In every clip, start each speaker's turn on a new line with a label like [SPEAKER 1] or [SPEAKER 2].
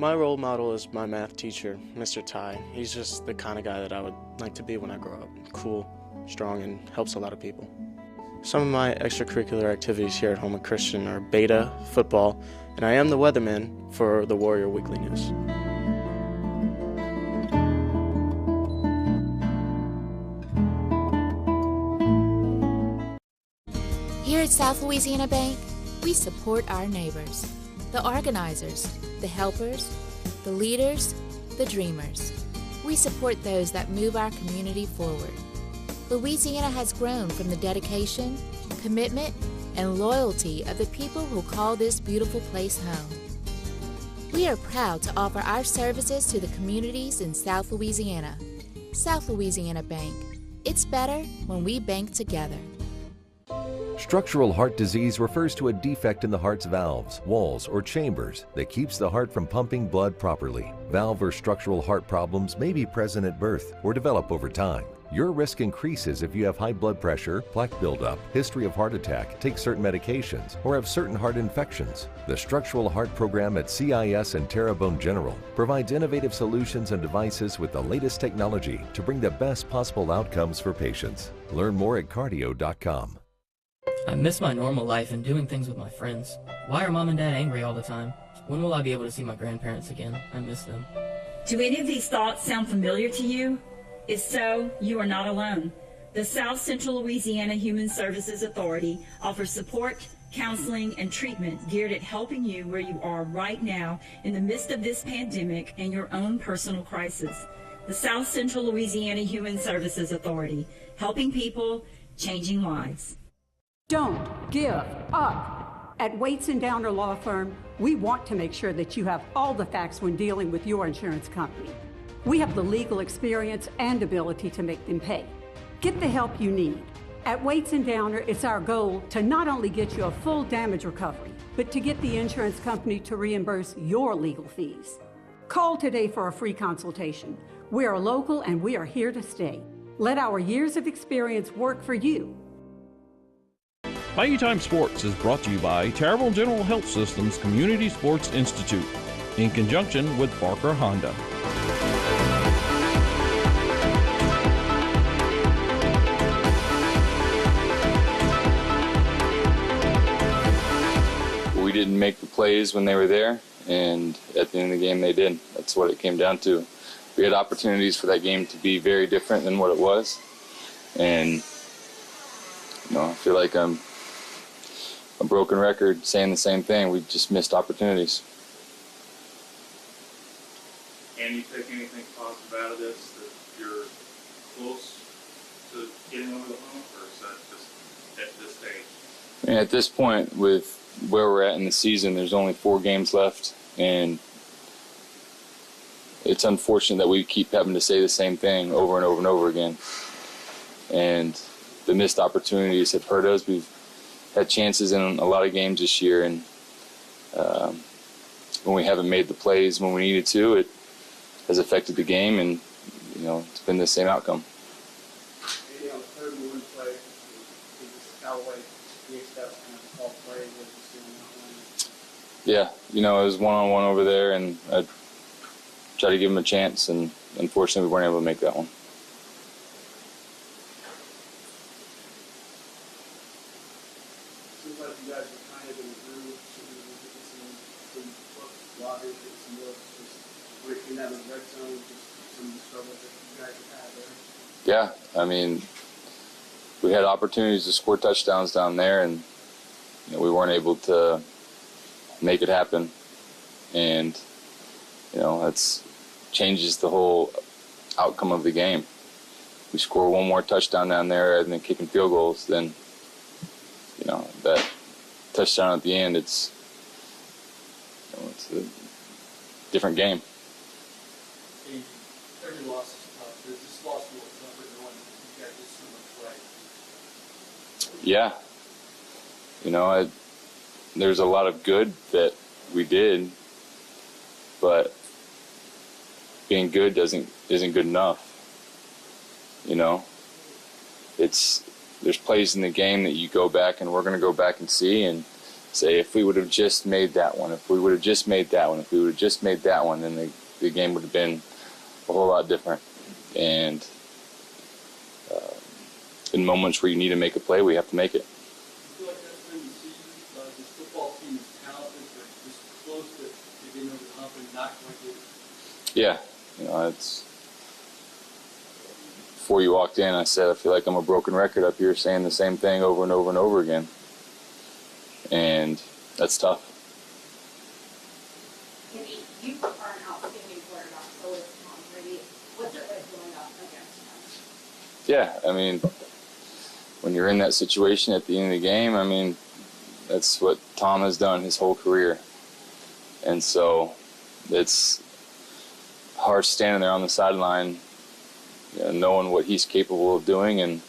[SPEAKER 1] My role model is my math teacher, Mr. Ty. He's just the kind of guy that I would like to be when I grow up. Cool, strong, and helps a lot of people. Some of my extracurricular activities here at Home of Christian are beta, football, and I am the weatherman for the Warrior Weekly News.
[SPEAKER 2] Here at South Louisiana Bank, we support our neighbors, the organizers, the helpers, the leaders, the dreamers. We support those that move our community forward. Louisiana has grown from the dedication, commitment, and loyalty of the people who call this beautiful place home. We are proud to offer our services to the communities in South Louisiana. South Louisiana Bank. It's better when we bank together.
[SPEAKER 3] Structural heart disease refers to a defect in the heart's valves, walls, or chambers that keeps the heart from pumping blood properly. Valve or structural heart problems may be present at birth or develop over time. Your risk increases if you have high blood pressure, plaque buildup, history of heart attack, take certain medications, or have certain heart infections. The Structural Heart Program at CIS and Terrebonne General provides innovative solutions and devices with the latest technology to bring the best possible outcomes for patients. Learn more at cardio.com.
[SPEAKER 4] I miss my normal life and doing things with my friends. Why are Mom and Dad angry all the time? When will I be able to see my grandparents again? I miss them.
[SPEAKER 5] Do any of these thoughts sound familiar to you? If so, you are not alone. The South Central Louisiana Human Services Authority offers support, counseling, and treatment geared at helping you where you are right now in the midst of this pandemic and your own personal crisis. The South Central Louisiana Human Services Authority, helping people, changing lives.
[SPEAKER 6] Don't give up. At Waits & Downer Law Firm, we want to make sure that you have all the facts when dealing with your insurance company. We have the legal experience and ability to make them pay. Get the help you need. At Waits & Downer, it's our goal to not only get you a full damage recovery, but to get the insurance company to reimburse your legal fees. Call today for a free consultation. We are local and we are here to stay. Let our years of experience work for you.
[SPEAKER 7] Bayou Time Sports is brought to you by Terrebonne General Health System's Community Sports Institute in conjunction with Barker Honda.
[SPEAKER 8] We didn't make the plays when they were there, and at the end of the game they did. That's what it came down to. We had opportunities for that game to be very different than what it was, and I feel like I'm a broken record saying the same thing. We just missed opportunities.
[SPEAKER 9] Can you take anything positive out of this, that you're close to getting over the hump, or is that just at this stage?
[SPEAKER 8] I mean, at this point, with where we're at in the season, there's only 4 games left, and it's unfortunate that we keep having to say the same thing over and over and over again. And the missed opportunities have hurt us. We've had chances in a lot of games this year, and when we haven't made the plays when we needed to, it has affected the game, and it's been the same outcome.
[SPEAKER 10] Maybe on the third and one play, Callaway, that was kind of a call play.
[SPEAKER 8] Yeah, it was one-on-one over there, and I tried to give him a chance, and unfortunately we weren't able to make that one.
[SPEAKER 10] Seems like you guys are kind of in the groove. Some lobbies, some looks, just breaking out of the red zone, just some struggles that you guys have had there.
[SPEAKER 8] Yeah, I mean, we had opportunities to score touchdowns down there, and we weren't able to make it happen. And that's changes the whole outcome of the game. We score one more touchdown down there and then kicking field goals, then that touchdown at the end, it's a different game.
[SPEAKER 10] Every loss is tough. There's this loss was tougher than one. You got just so much
[SPEAKER 8] Yeah.
[SPEAKER 10] right.
[SPEAKER 8] There's a lot of good that we did, but being good isn't good enough. There's plays in the game that you go back, and we're going to go back and see, and say, if we would have just made that one, if we would have just made that one, if we would have just made that one, then the game would have been a whole lot different. And in moments where you need to make a play, we have to make it.
[SPEAKER 10] I feel like that's when you see this football team is talented, but just close to getting over the hump and not quite get it.
[SPEAKER 8] Yeah, you know, it's. Before you walked in, I said I feel like I'm a broken record up here, saying the same thing over and over and over again, and that's tough.
[SPEAKER 11] You are an outstanding quarterback, so is Tom Brady. What's it like going up against him?
[SPEAKER 8] Yeah, I mean, when you're in that situation at the end of the game, I mean, that's what Tom has done his whole career. And so it's hard standing there on the sideline, you know, knowing what he's capable of doing, and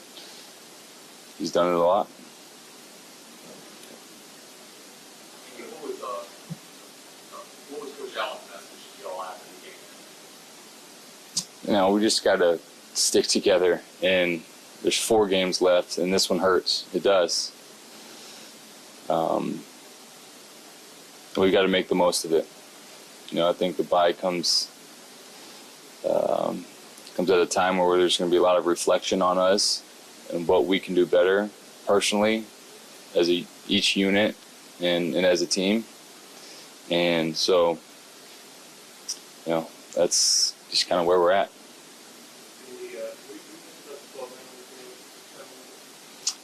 [SPEAKER 8] he's done it a lot.
[SPEAKER 9] What was Coach Allen's message to y'all after the game?
[SPEAKER 8] You know, we just got to stick together, and there's 4 games left, and this one hurts. It does. We got to make the most of it. You know, I think the bye comes at a time where there's going to be a lot of reflection on us and what we can do better personally as each unit and as a team. And so, you know, that's just kind of where we're at.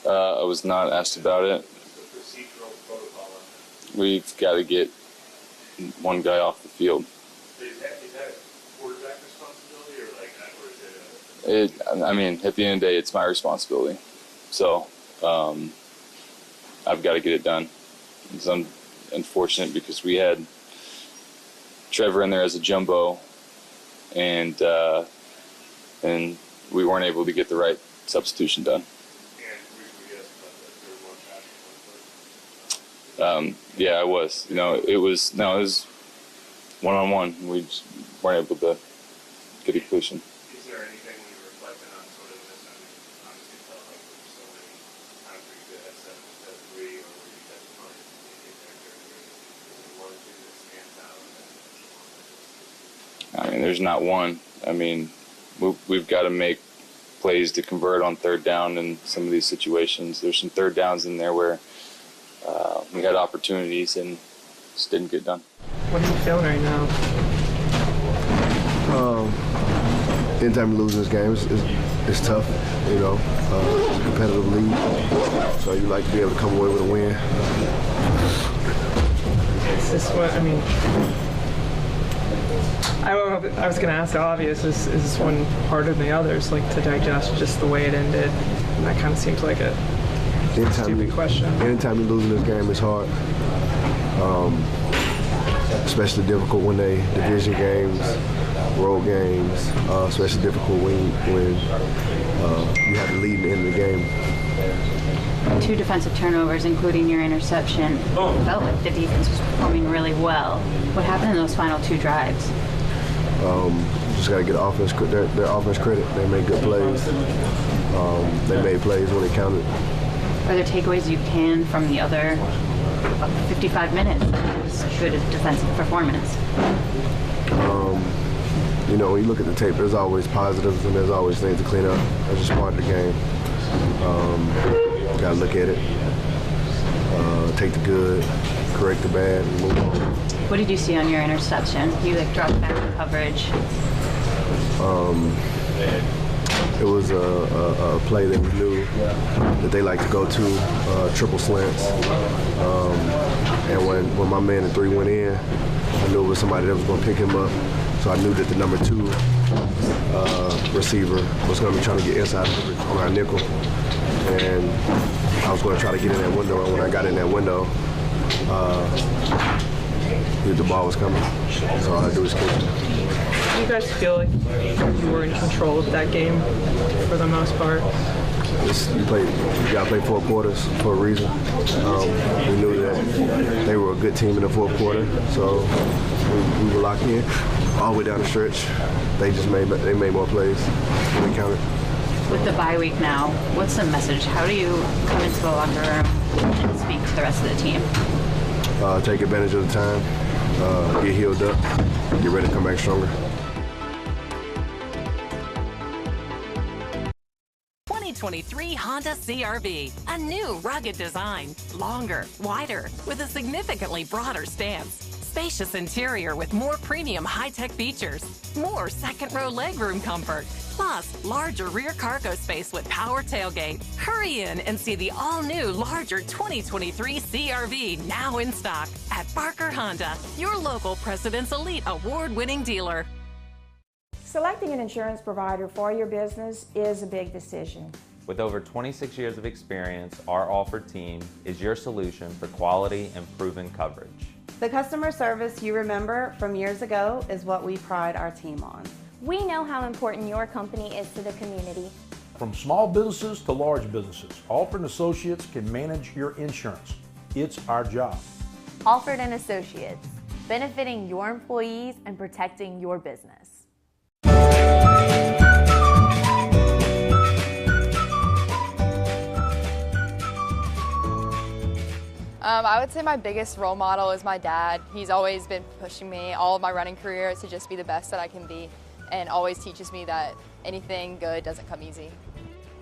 [SPEAKER 8] I was not asked about it. We've got to get one guy off the field.
[SPEAKER 9] Is that a quarterback responsibility, or is it?
[SPEAKER 8] I mean, at the end of the day, it's my responsibility. So I've got to get it done. It's unfortunate because we had Trevor in there as a jumbo, and we weren't able to get the right substitution done. Yeah, I was. You know, it was one-on-one. We just weren't able to get a completion.
[SPEAKER 9] Is there anything when you're reflecting on sort of this? I mean, obviously it felt like there were so many times where you could have 7-3 or where you had the fun in there. One or two that stands out.
[SPEAKER 8] I mean, there's not one. I mean, we've got to make plays to convert on third down in some of these situations. There's some third downs in there where we had opportunities and just didn't get done.
[SPEAKER 12] What are you feeling right now?
[SPEAKER 13] Anytime you lose this game, it's tough, you know. It's a competitive league, so you like to be able to come away with a win.
[SPEAKER 12] Is this what, I mean, I was going to ask the obvious, is this one harder than the others, like to digest just the way it ended? And that kind of seems like a stupid question.
[SPEAKER 13] Anytime you're losing this game, it's hard. Especially difficult when they division games, road games, especially difficult when you have to lead in the end of the game.
[SPEAKER 11] 2 defensive turnovers, including your interception. It felt like the defense was performing really well. What happened in those final 2 drives?
[SPEAKER 13] Just got to get their offense credit. They made good plays. They made plays when it counted.
[SPEAKER 11] Are there takeaways you can from the other 55 minutes? It was good defensive performance.
[SPEAKER 13] You know, when you look at the tape, there's always positives and there's always things to clean up. That's just part of the game. Got to look at it, take the good, correct the bad, and move on.
[SPEAKER 11] What did you see on your interception? You dropped back in coverage.
[SPEAKER 13] It was a play that we knew that they like to go to, triple slants. And when my man at 3 went in, I knew it was somebody that was going to pick him up. So I knew that the number 2 receiver was going to be trying to get inside on our nickel. And I was going to try to get in that window. And when I got in that window, the ball was coming. So all I had to do was catch it.
[SPEAKER 12] Do you guys feel like you were in control of that game for the most part?
[SPEAKER 13] You got to play 4 quarters for a reason. We knew that they were a good team in the 4th quarter, so we were locked in all the way down the stretch. They made more plays when we counted.
[SPEAKER 11] With the bye week now, what's the message? How do you come into the locker room and speak to the rest of the team?
[SPEAKER 13] take advantage of the time, get healed up, get ready to come back stronger.
[SPEAKER 14] 2023 Honda CR-V, a new rugged design, longer, wider, with a significantly broader stance, spacious interior with more premium high-tech features, more second-row legroom comfort, plus larger rear cargo space with power tailgate. Hurry in and see the all-new, larger 2023 CR-V now in stock at Barker Honda, your local President's Elite Award-winning dealer.
[SPEAKER 15] Selecting an insurance provider for your business is a big decision.
[SPEAKER 16] With over 26 years of experience, our offered team is your solution for quality and proven coverage.
[SPEAKER 17] The customer service you remember from years ago is what we pride our team on.
[SPEAKER 18] We know how important your company is to the community.
[SPEAKER 19] From small businesses to large businesses, Alford & Associates can manage your insurance. It's our job.
[SPEAKER 20] Alford & Associates, benefiting your employees and protecting your business.
[SPEAKER 21] I would say my biggest role model is my dad. He's always been pushing me all of my running career to just be the best that I can be, and always teaches me that anything good doesn't come easy.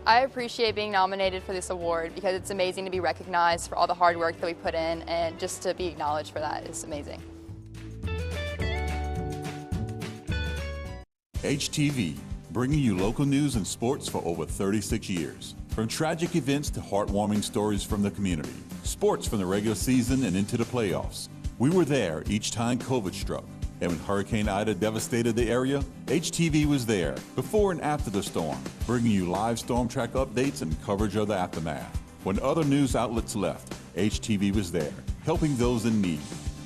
[SPEAKER 21] I appreciate being nominated for this award because it's amazing to be recognized for all the hard work that we put in, and just to be acknowledged for that is amazing.
[SPEAKER 22] HTV, bringing you local news and sports for over 36 years. From tragic events to heartwarming stories from the community, sports from the regular season and into the playoffs. We were there each time COVID struck. And when Hurricane Ida devastated the area, HTV was there before and after the storm, bringing you live storm track updates and coverage of the aftermath. When other news outlets left, HTV was there, helping those in need.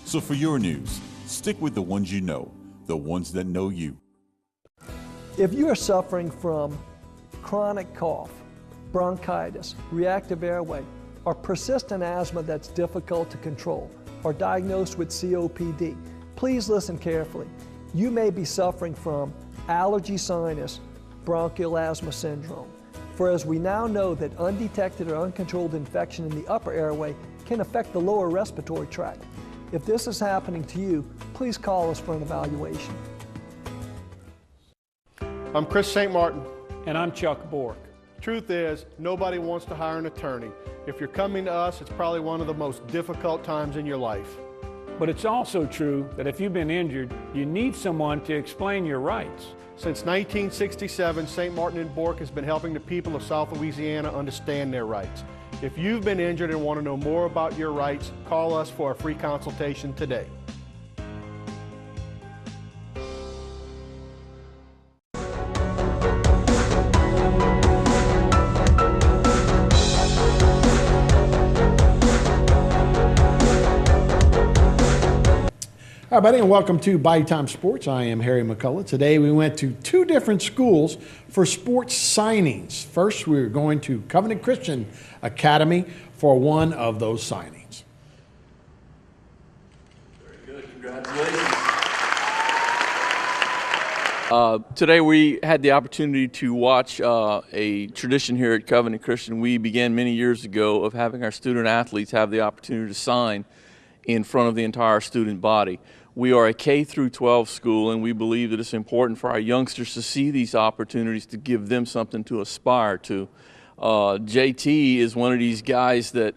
[SPEAKER 22] So for your news, stick with the ones you know, the ones that know you.
[SPEAKER 23] If you are suffering from chronic cough, bronchitis, reactive airway, or persistent asthma that's difficult to control, or diagnosed with COPD, please listen carefully. You may be suffering from allergy sinus, bronchial asthma syndrome. For as we now know that undetected or uncontrolled infection in the upper airway can affect the lower respiratory tract. If this is happening to you, please call us for an evaluation.
[SPEAKER 24] I'm Chris St. Martin.
[SPEAKER 25] And I'm Chuck Bork.
[SPEAKER 24] Truth is, nobody wants to hire an attorney. If you're coming to us, it's probably one of the most difficult times in your life.
[SPEAKER 25] But it's also true that if you've been injured, you need someone to explain your rights.
[SPEAKER 24] Since 1967, St. Martin & Bork has been helping the people of South Louisiana understand their rights. If you've been injured and want to know more about your rights, call us for a free consultation today.
[SPEAKER 26] Hi, everybody, and welcome to Body Time Sports. I am Harry McCullough. Today we went to two different schools for sports signings. First, we were going to Covenant Christian Academy for one of those signings.
[SPEAKER 27] Very good. Congratulations.
[SPEAKER 28] Today we had the opportunity to watch a tradition here at Covenant Christian. We began many years ago of having our student athletes have the opportunity to sign in front of the entire student body. We are a K through 12 school, and we believe that it's important for our youngsters to see these opportunities to give them something to aspire to. JT is one of these guys that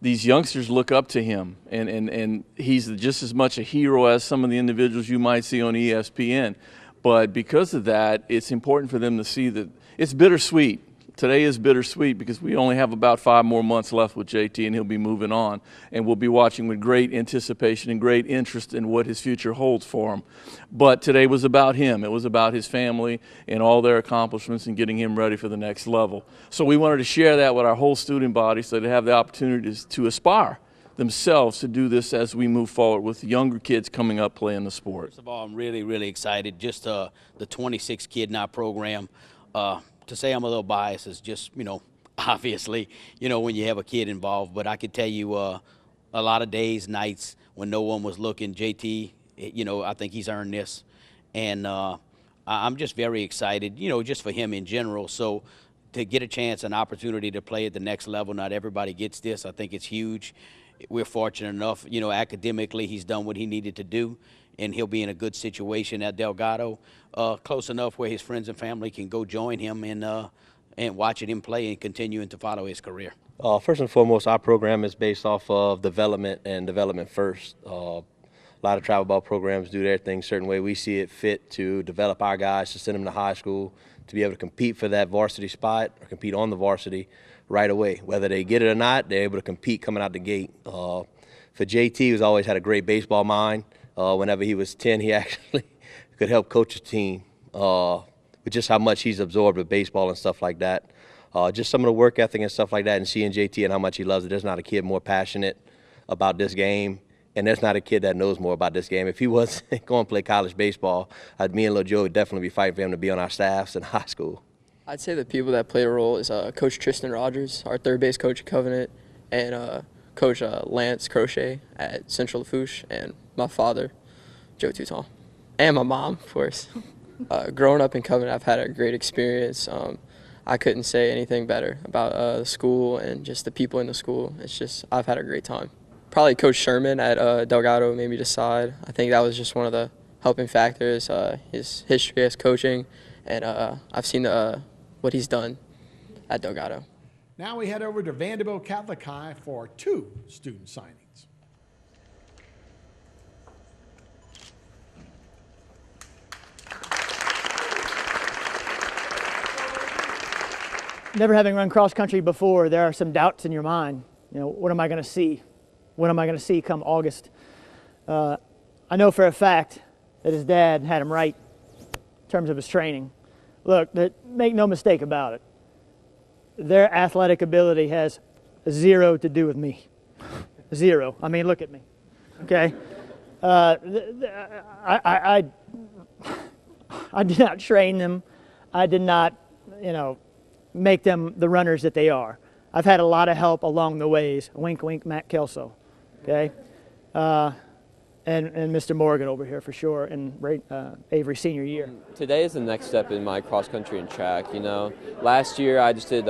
[SPEAKER 28] these youngsters look up to him, and he's just as much a hero as some of the individuals you might see on ESPN. But because of that, it's important for them to see that it's bittersweet. Today is bittersweet because we only have about 5 more months left with JT, and he'll be moving on. And we'll be watching with great anticipation and great interest in what his future holds for him. But today was about him. It was about his family and all their accomplishments and getting him ready for the next level. So we wanted to share that with our whole student body so they have the opportunities to aspire themselves to do this as we move forward with younger kids coming up playing the sport.
[SPEAKER 29] First of all, I'm really excited. Just the 26 kid in our program. To say I'm a little biased is just, obviously, when you have a kid involved. But I could tell you a lot of days, nights when no one was looking, JT, I think he's earned this. And I'm just very excited, just for him in general. So to get a chance, an opportunity to play at the next level, not everybody gets this. I think it's huge. we're fortunate enough, you know, academically he's done what he needed to do, and he'll be in a good situation at Delgado, close enough where his friends and family can go join him and watching him play and continuing to follow his career.
[SPEAKER 1] First and foremost, our program is based off of development and development first. A lot of travel ball programs do their thing a certain way. We see it fit to develop our guys, to send them to high school, to be able to compete for that varsity spot or compete on the varsity right away. Whether they get it or not, they're able to compete coming out the gate. For JT, he's always had a great baseball mind. Whenever he was 10, he actually could help coach a team with just how much he's absorbed with baseball and stuff like that. Just some of the work ethic and stuff like that, and seeing JT and how much he loves it. There's not a kid more passionate about this game, and there's not a kid that knows more about this game. If he was going to play college baseball, me and Lil Joe would definitely be fighting for him to be on our staffs in high school.
[SPEAKER 2] I'd say the people that play a role is Coach Tristan Rogers, our third base coach at Covenant, and Coach Lance Crochet at Central Lafourche, and my father, Joe Touton, and my mom, of course. Growing up in Covenant, I've had a great experience. I couldn't say anything better about the school and just the people in the school. It's just, I've had a great time. Probably Coach Sherman at Delgado made me decide. I think that was just one of the helping factors, his history as coaching, and I've seen what he's done at Delgado.
[SPEAKER 26] Now we head over to Vanderbilt Catholic High for 2 student signings.
[SPEAKER 3] Never having run cross country before, there are some doubts in your mind. You know, what am I going to see? What am I going to see come August? I know for a fact that his dad had him right in terms of his training. Look, make no mistake about it. Their athletic ability has 0 to do with me. 0. I mean, look at me. Okay? I did not train them. I did not, make them the runners that they are. I've had a lot of help along the ways. Wink, wink, Matt Kelso. Okay? And Mr. Morgan over here for sure, and Avery senior year.
[SPEAKER 2] Today is the next step in my cross country and track. Last year I just did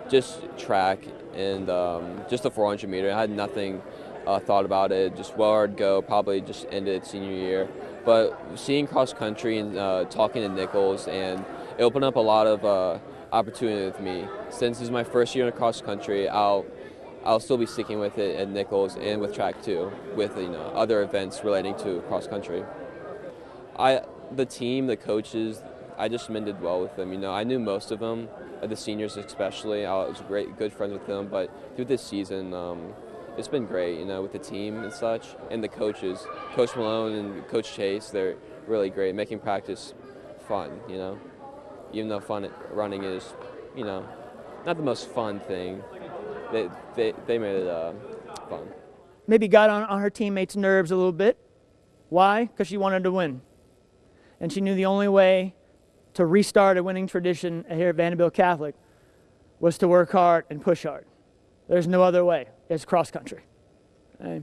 [SPEAKER 2] just track and just the 400 meter. I had nothing thought about it, just where I'd go, probably just ended senior year. But seeing cross country and talking to Nichols, and it opened up a lot of opportunity with me. Since this is my first year in cross country, I'll still be sticking with it at Nichols and with track too, with other events relating to cross country. The team, the coaches, I just mended well with them. I knew most of them, the seniors especially. I was good friends with them. But through this season, it's been great. with the team and such, and the coaches, Coach Malone and Coach Chase. They're really great, making practice fun. Even though running is, not the most fun thing. They made it fun.
[SPEAKER 3] Maybe got on her teammates' nerves a little bit. Why? Because she wanted to win. And she knew the only way to restart a winning tradition here at Vanderbilt Catholic was to work hard and push hard. There's no other way. It's cross country. Okay?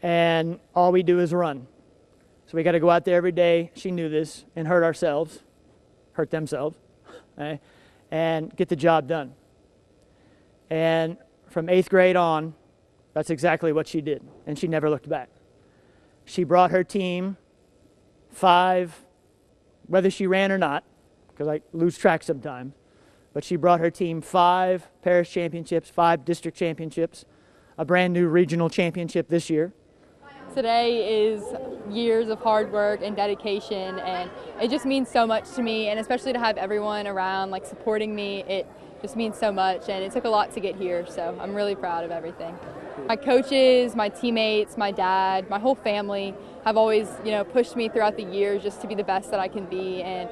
[SPEAKER 3] And all we do is run. So we got to go out there every day. She knew this, and hurt themselves, okay? And get the job done. And from 8th grade on, that's exactly what she did, and she never looked back. She brought her team 5, whether she ran or not, because I lose track sometimes, but she brought her team 5 parish championships, 5 district championships, a brand new regional championship this year.
[SPEAKER 21] Today is years of hard work and dedication, and it just means so much to me, and especially to have everyone around supporting me, it just means so much, and it took a lot to get here, so I'm really proud of everything. My coaches, my teammates, my dad, my whole family have always pushed me throughout the years just to be the best that I can be, and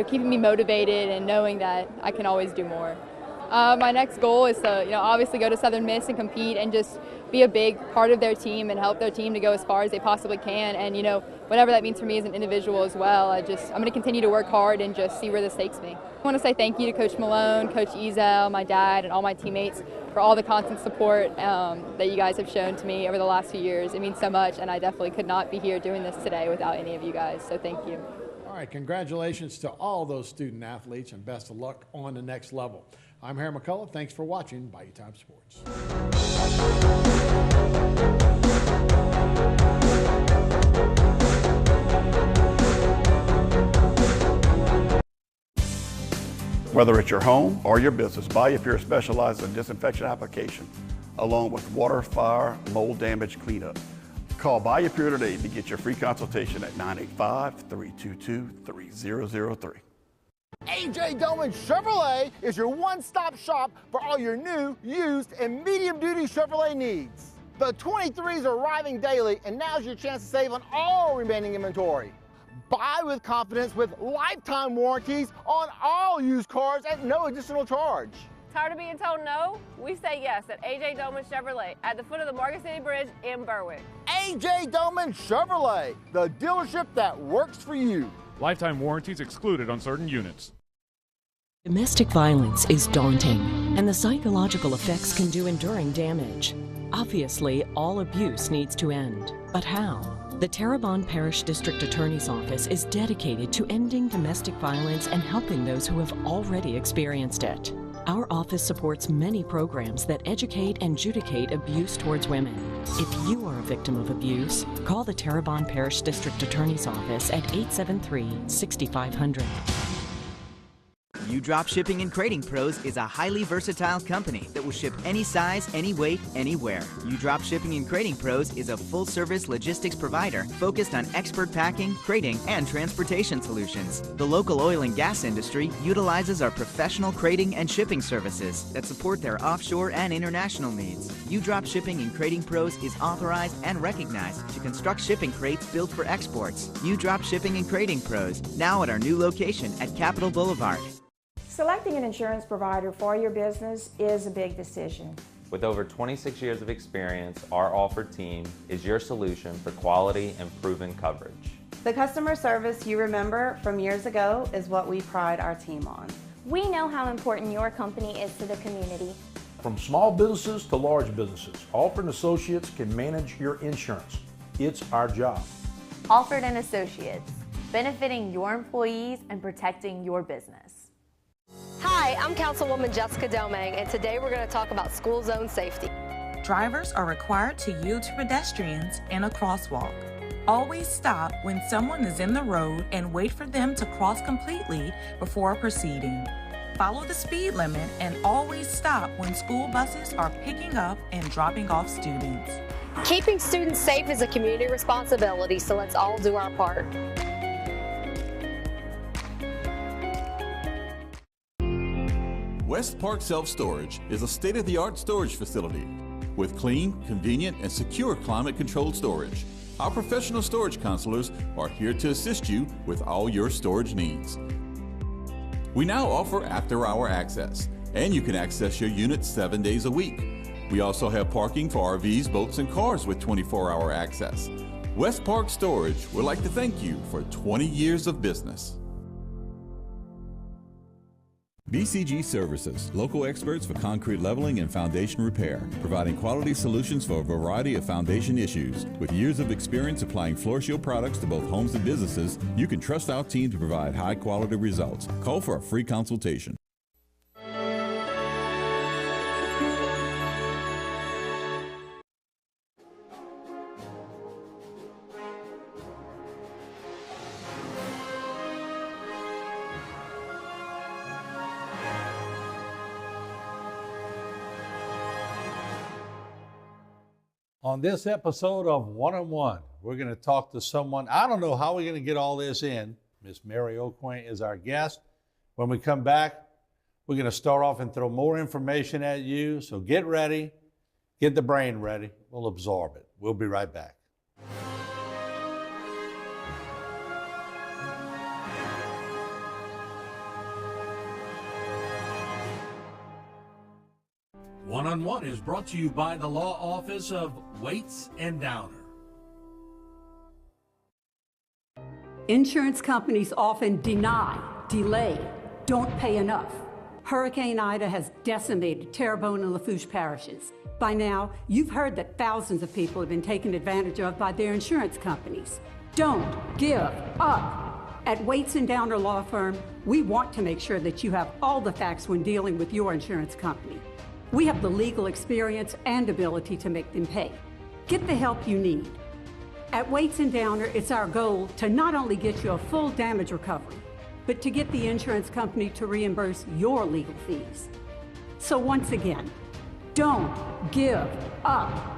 [SPEAKER 21] keeping me motivated and knowing that I can always do more. My next goal is to obviously go to Southern Miss and compete and just be a big part of their team and help their team to go as far as they possibly can, and whatever that means for me as an individual as well. I'm going to continue to work hard and just see where this takes me. I want to say thank you to Coach Malone, Coach Ezel, my dad, and all my teammates for all the constant support that you guys have shown to me over the last few years. It means so much, and I definitely could not be here doing this today without any of you guys, so thank you.
[SPEAKER 26] All right, congratulations to all those student athletes, and best of luck on the next level. I'm Harry McCullough. Thanks for watching Bayou Time Sports.
[SPEAKER 4] Whether it's your home or your business, BioPure specializes in disinfection application, along with water, fire, mold damage cleanup. Call BioPure today to get your free consultation at 985-322-3003.
[SPEAKER 5] AJ Doman Chevrolet is your one-stop shop for all your new, used, and medium-duty Chevrolet needs. The 23s are arriving daily, and now's your chance to save on all remaining inventory. Buy with confidence with lifetime warranties on all used cars at no additional charge.
[SPEAKER 6] Tired of being told no? We say yes at AJ Doman Chevrolet at the foot of the Market City Bridge in Berwick.
[SPEAKER 5] AJ Doman Chevrolet, the dealership that works for you.
[SPEAKER 7] Lifetime warranties excluded on certain units.
[SPEAKER 8] Domestic violence is daunting, and the psychological effects can do enduring damage. Obviously, all abuse needs to end. But how? The Terrebonne Parish District Attorney's Office is dedicated to ending domestic violence and helping those who have already experienced it. Our office supports many programs that educate and adjudicate abuse towards women. If you are a victim of abuse, call the Terrebonne Parish District Attorney's Office at 873-6500.
[SPEAKER 9] U-Drop Shipping and Crating Pros is a highly versatile company that will ship any size, any weight, anywhere. U-Drop Shipping and Crating Pros is a full-service logistics provider focused on expert packing, crating, and transportation solutions. The local oil and gas industry utilizes our professional crating and shipping services that support their offshore and international needs. U-Drop Shipping and Crating Pros is authorized and recognized to construct shipping crates built for exports. U-Drop Shipping and Crating Pros, now at our new location at Capitol Boulevard.
[SPEAKER 15] Selecting an insurance provider for your business is a big decision.
[SPEAKER 16] With over 26 years of experience, our offered team is your solution for quality and proven coverage.
[SPEAKER 17] The customer service you remember from years ago is what we pride our team on.
[SPEAKER 18] We know how important your company is to the community.
[SPEAKER 19] From small businesses to large businesses, Alford & Associates can manage your insurance. It's our job.
[SPEAKER 20] Alford & Associates, benefiting your employees and protecting your business.
[SPEAKER 10] Hi, I'm Councilwoman Jessica Delmang, and today we're going to talk about school zone safety.
[SPEAKER 11] Drivers are required to yield to pedestrians in a crosswalk. Always stop when someone is in the road and wait for them to cross completely before proceeding. Follow the speed limit and always stop when school buses are picking up and dropping off students.
[SPEAKER 10] Keeping students safe is a community responsibility, so let's all do our part.
[SPEAKER 22] West Park Self-Storage is a state-of-the-art storage facility with clean, convenient, and secure climate-controlled storage. Our professional storage counselors are here to assist you with all your storage needs. We now offer after-hour access, and you can access your unit 7 days a week. We also have parking for RVs, boats, and cars with 24-hour access. West Park Storage would like to thank you for 20 years of business. BCG Services, local experts for concrete leveling and foundation repair, providing quality solutions for a variety of foundation issues. With years of experience applying Floor Shield products to both homes and businesses, you can trust our team to provide high-quality results. Call for a free consultation.
[SPEAKER 26] On this episode of One-on-One, we're going to talk to someone. I don't know how we're going to get all this in. Miss Mary O'Quaint is our guest. When we come back, we're going to start off and throw more information at you. So get ready, get the brain ready. We'll absorb it. We'll be right back.
[SPEAKER 12] One-on-One is brought to you by the law office of Waits and Downer.
[SPEAKER 30] Insurance companies often deny, delay, don't pay enough. Hurricane Ida has decimated Terrebonne and Lafourche parishes. By now, you've heard that thousands of people have been taken advantage of by their insurance companies. Don't give up. At Waits and Downer Law Firm, we want to make sure that you have all the facts when dealing with your insurance company. We have the legal experience and ability to make them pay. Get the help you need. At Waits and Downer, it's our goal to not only get you a full damage recovery, but to get the insurance company to reimburse your legal fees. So once again, don't give up.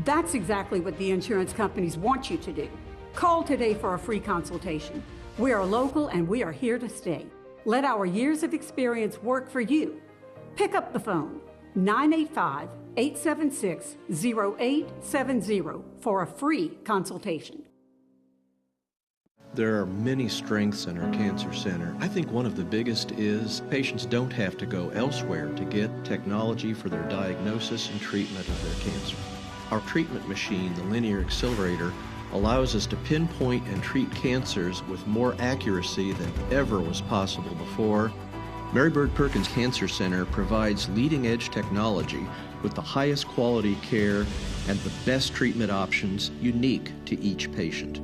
[SPEAKER 30] That's exactly what the insurance companies want you to do. Call today for a free consultation. We are local and we are here to stay. Let our years of experience work for you. Pick up the phone, 985-876-0870 for a free consultation.
[SPEAKER 1] There are many strengths in our cancer center. I think one of the biggest is patients don't have to go elsewhere to get technology for their diagnosis and treatment of their cancer. Our treatment machine, the linear accelerator, allows us to pinpoint and treat cancers with more accuracy than ever was possible before. Mary Bird Perkins Cancer Center provides leading-edge technology with the highest quality care and the best treatment options unique to each patient.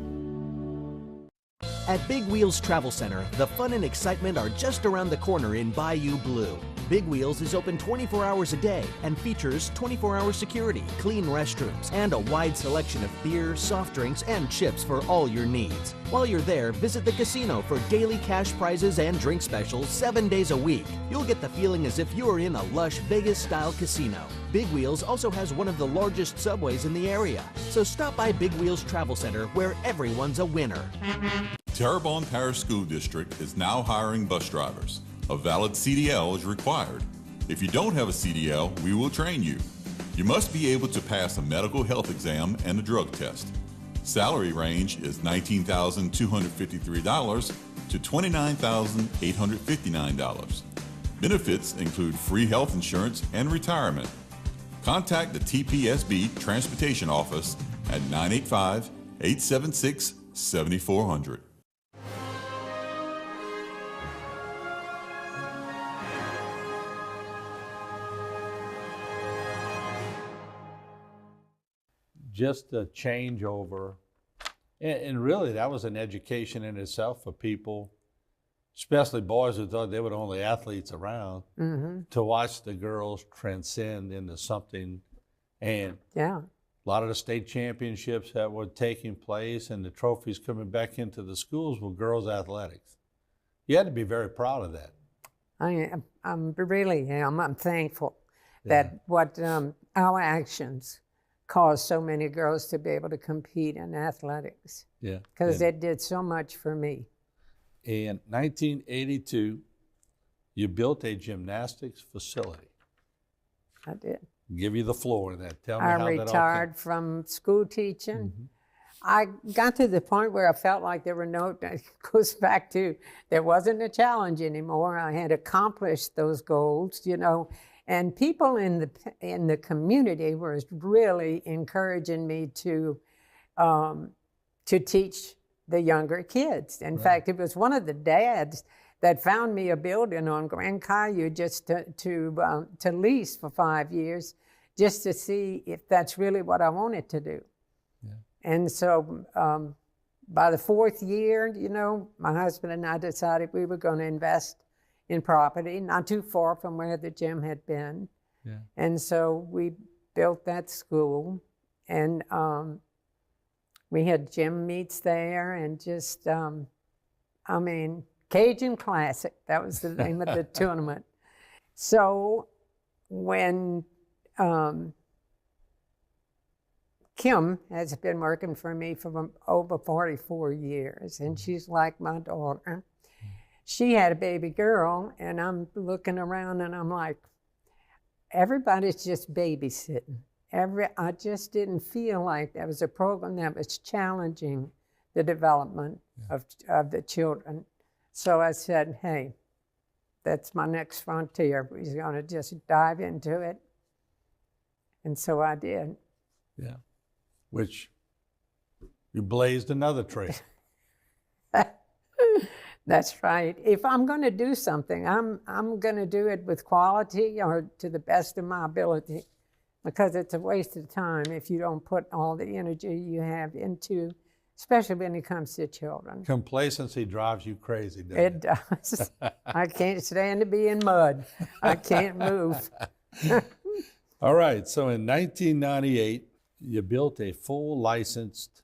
[SPEAKER 2] At Big Wheels Travel Center, the fun and excitement are just around the corner in Bayou Blue. Big Wheels is open 24 hours a day and features 24-hour security, clean restrooms, and a wide selection of beer, soft drinks, and chips for all your needs. While you're there, visit the casino for daily cash prizes and drink specials 7 days a week. You'll get the feeling as if you're in a lush Vegas-style casino. Big Wheels also has one of the largest subways in the area. So stop by Big Wheels Travel Center, where everyone's a winner.
[SPEAKER 22] Terrebonne Parish School District is now hiring bus drivers. A valid CDL is required. If you don't have a CDL, we will train you. You must be able to pass a medical health exam and a drug test. Salary range is $19,253 to $29,859. Benefits include free health insurance and retirement. Contact the TPSB Transportation Office at 985-876-7400.
[SPEAKER 13] Just a changeover. And really, that was an education in itself for people, especially boys who thought they were the only athletes around, to watch the girls transcend into something. And a lot of the state championships that were taking place and the trophies coming back into the schools were girls' athletics. You had to be very proud of that.
[SPEAKER 14] I'm really am. I'm thankful that what our actions caused so many girls to be able to compete in athletics.
[SPEAKER 13] Yeah.
[SPEAKER 14] Because it did so much for me.
[SPEAKER 13] In 1982, you built a gymnastics facility.
[SPEAKER 14] I did.
[SPEAKER 13] Give you the floor in that. Tell me how that all came.
[SPEAKER 14] I retired from school teaching. I got to the point where I felt like there were it goes back to, there wasn't a challenge anymore. I had accomplished those goals, you know. And people in the community were really encouraging me to teach the younger kids. In fact, it was one of the dads that found me a building on Grand Caillou just to lease for 5 years, just to see if that's really what I wanted to do. And so by the 4th year, you know, my husband and I decided we were going to invest in property, not too far from where the gym had been. And so we built that school, and we had gym meets there, and just, I mean, Cajun Classic, that was the name of the tournament. So when Kim has been working for me for over 44 years, and she's like my daughter. She had a baby girl, and I'm looking around and I'm like, everybody's just babysitting. I just didn't feel like that was a program that was challenging the development of the children. So I said, hey, that's my next frontier. We're going to just dive into it. And so I did.
[SPEAKER 13] Yeah. Which you blazed another trail.
[SPEAKER 14] That's right. If I'm going to do something, I'm going to do it with quality or to the best of my ability, because it's a waste of time if you don't put all the energy you have into, especially when it comes to children.
[SPEAKER 13] Complacency drives you crazy, doesn't it?
[SPEAKER 14] It does. I can't stand to be in mud. I can't move.
[SPEAKER 13] All right. So in 1998, you built a full licensed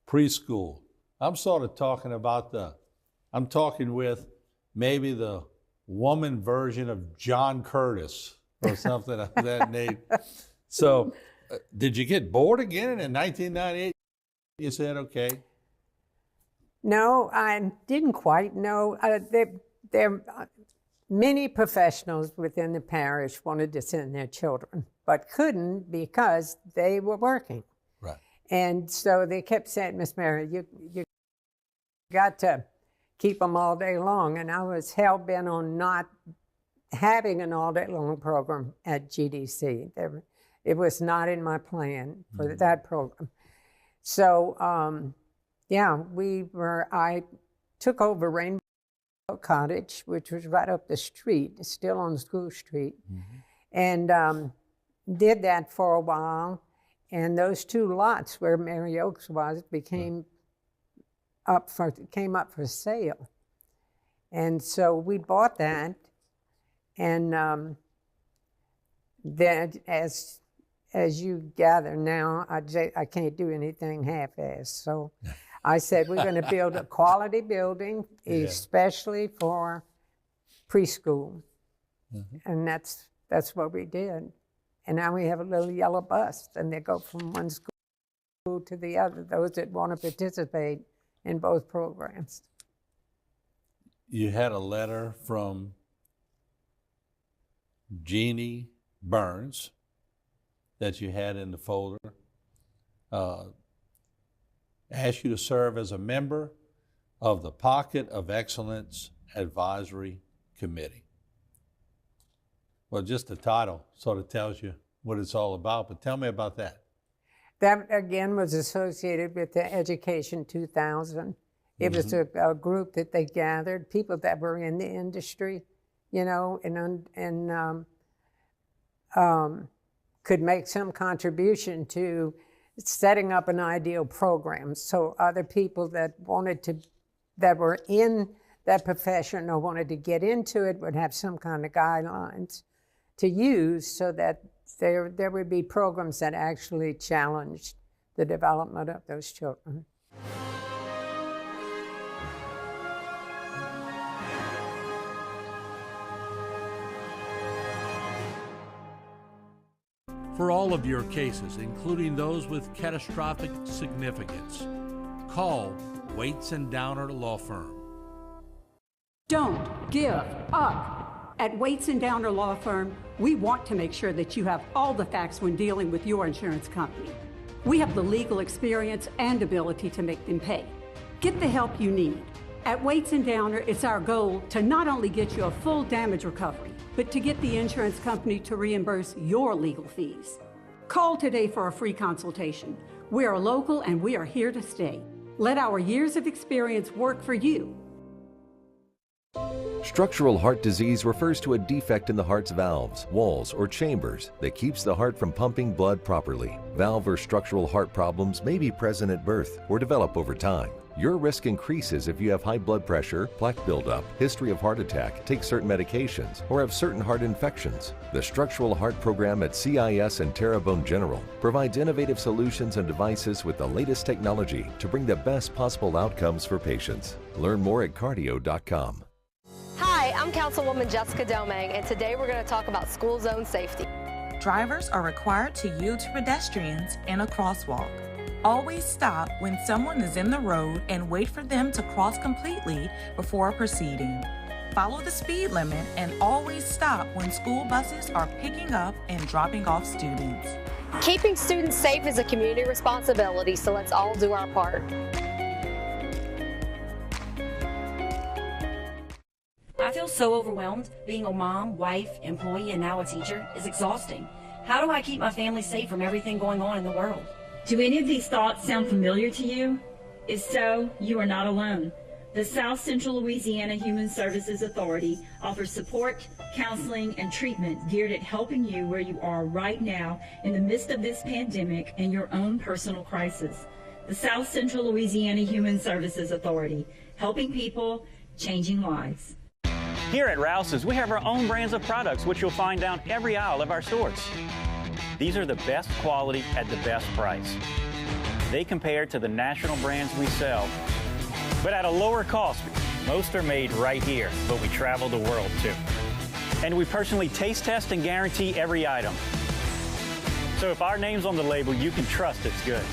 [SPEAKER 13] preschool. I'm sort of talking about I'm talking with maybe the woman version of John Curtis or something of that name. So did you get bored again in 1998? You said, okay.
[SPEAKER 14] No, I didn't quite know. There many professionals within the parish wanted to send their children, but couldn't because they were working.
[SPEAKER 13] Right.
[SPEAKER 14] And so they kept saying, Miss Mary, you got to keep them all day long. And I was hell-bent on not having an all-day-long program at GDC. It was not in my plan for that program. So, I took over Rainbow Cottage, which was right up the street, still on School Street, and did that for a while. And those two lots where Mary Oaks was came up for sale. And so we bought that, and then as you gather now, I can't do anything half-assed. So I said, we're going to build a quality building, especially for preschool. And that's what we did. And now we have a little yellow bus, and they go from one school to the other, those that want to participate in both programs.
[SPEAKER 13] You had a letter from Jeannie Burns that you had in the folder, asked you to serve as a member of the Pocket of Excellence Advisory Committee. Well, just the title sort of tells you what it's all about, but tell me about that.
[SPEAKER 14] That, again, was associated with the Education 2000. It was a group that they gathered, people that were in the industry, you know, and could make some contribution to setting up an ideal program. So other people that were in that profession or wanted to get into it would have some kind of guidelines to use so that there would be programs that actually challenged the development of those children.
[SPEAKER 12] For all of your cases, including those with catastrophic significance, call Waits and Downer Law Firm.
[SPEAKER 30] Don't give up. At Waits and Downer Law Firm, we want to make sure that you have all the facts when dealing with your insurance company. We have the legal experience and ability to make them pay. Get the help you need. At Waits and Downer, it's our goal to not only get you a full damage recovery, but to get the insurance company to reimburse your legal fees. Call today for a free consultation. We are local and we are here to stay. Let our years of experience work for you.
[SPEAKER 3] Structural heart disease refers to a defect in the heart's valves, walls, or chambers that keeps the heart from pumping blood properly. Valve or structural heart problems may be present at birth or develop over time. Your risk increases if you have high blood pressure, plaque buildup, history of heart attack, take certain medications, or have certain heart infections. The Structural Heart Program at CIS and Terrebonne General provides innovative solutions and devices with the latest technology to bring the best possible outcomes for patients. Learn more at cardio.com.
[SPEAKER 10] Hi, I'm Councilwoman Jessica Domingue, and today we're going to talk about school zone safety.
[SPEAKER 11] Drivers are required to yield to pedestrians in a crosswalk. Always stop when someone is in the road and wait for them to cross completely before proceeding. Follow the speed limit and always stop when school buses are picking up and dropping off students.
[SPEAKER 10] Keeping students safe is a community responsibility, so let's all do our part.
[SPEAKER 4] I feel so overwhelmed. Being a mom, wife, employee, and now a teacher is exhausting. How do I keep my family safe from everything going on in the world?
[SPEAKER 6] Do any of these thoughts sound familiar to you? If so, you are not alone. The South Central Louisiana Human Services Authority offers support, counseling, and treatment geared at helping you where you are right now in the midst of this pandemic and your own personal crisis. The South Central Louisiana Human Services Authority, helping people, changing lives.
[SPEAKER 21] Here at Rouse's, we have our own brands of products, which you'll find down every aisle of our stores.
[SPEAKER 5] These are the best quality at the best price. They compare to the national brands we sell, but at a lower cost. Most are made right here, but we travel the world too. And we personally taste test and guarantee every item. So if our name's on the label, you can trust it's good.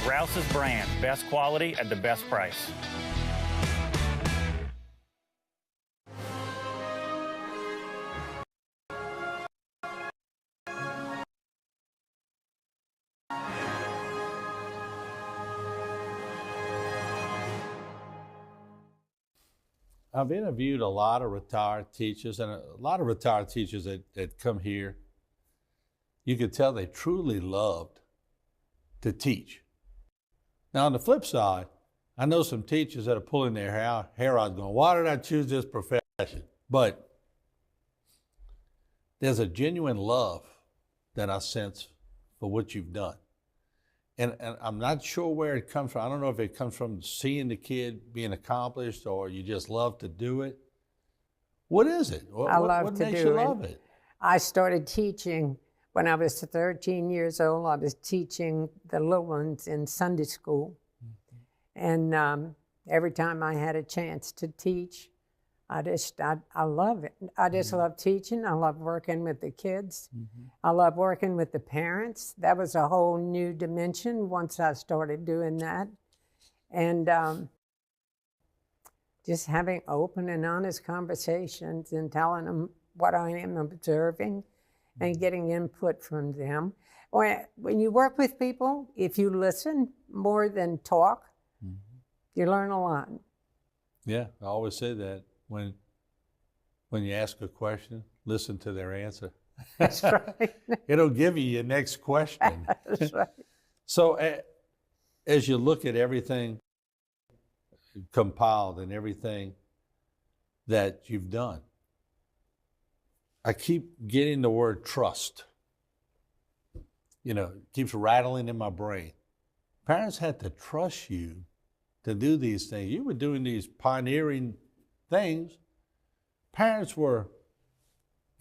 [SPEAKER 5] Rouse's brand, best quality at the best price.
[SPEAKER 13] I've interviewed a lot of retired teachers, and a lot of retired teachers that come here. You could tell they truly loved to teach. Now, on the flip side, I know some teachers that are pulling their hair out going, why did I choose this profession? But there's a genuine love that I sense for what you've done. And I'm not sure where it comes from. I don't know if it comes from seeing the kid being accomplished or you just love to do it. What is it? What makes you love it?
[SPEAKER 14] I started teaching when I was 13 years old. I was teaching the little ones in Sunday school. And every time I had a chance to teach, I love it. I just love teaching. I love working with the kids. I love working with the parents. That was a whole new dimension once I started doing that. And just having open and honest conversations and telling them what I am observing and getting input from them. When you work with people, if you listen more than talk, you learn a lot.
[SPEAKER 13] Yeah, I always say that. When you ask a question, listen to their answer.
[SPEAKER 14] That's right.
[SPEAKER 13] It'll give you your next question.
[SPEAKER 14] That's right.
[SPEAKER 13] So as you look at everything compiled and everything that you've done, I keep getting the word trust. You know, it keeps rattling in my brain. Parents had to trust you to do these things. You were doing these pioneering things. Parents were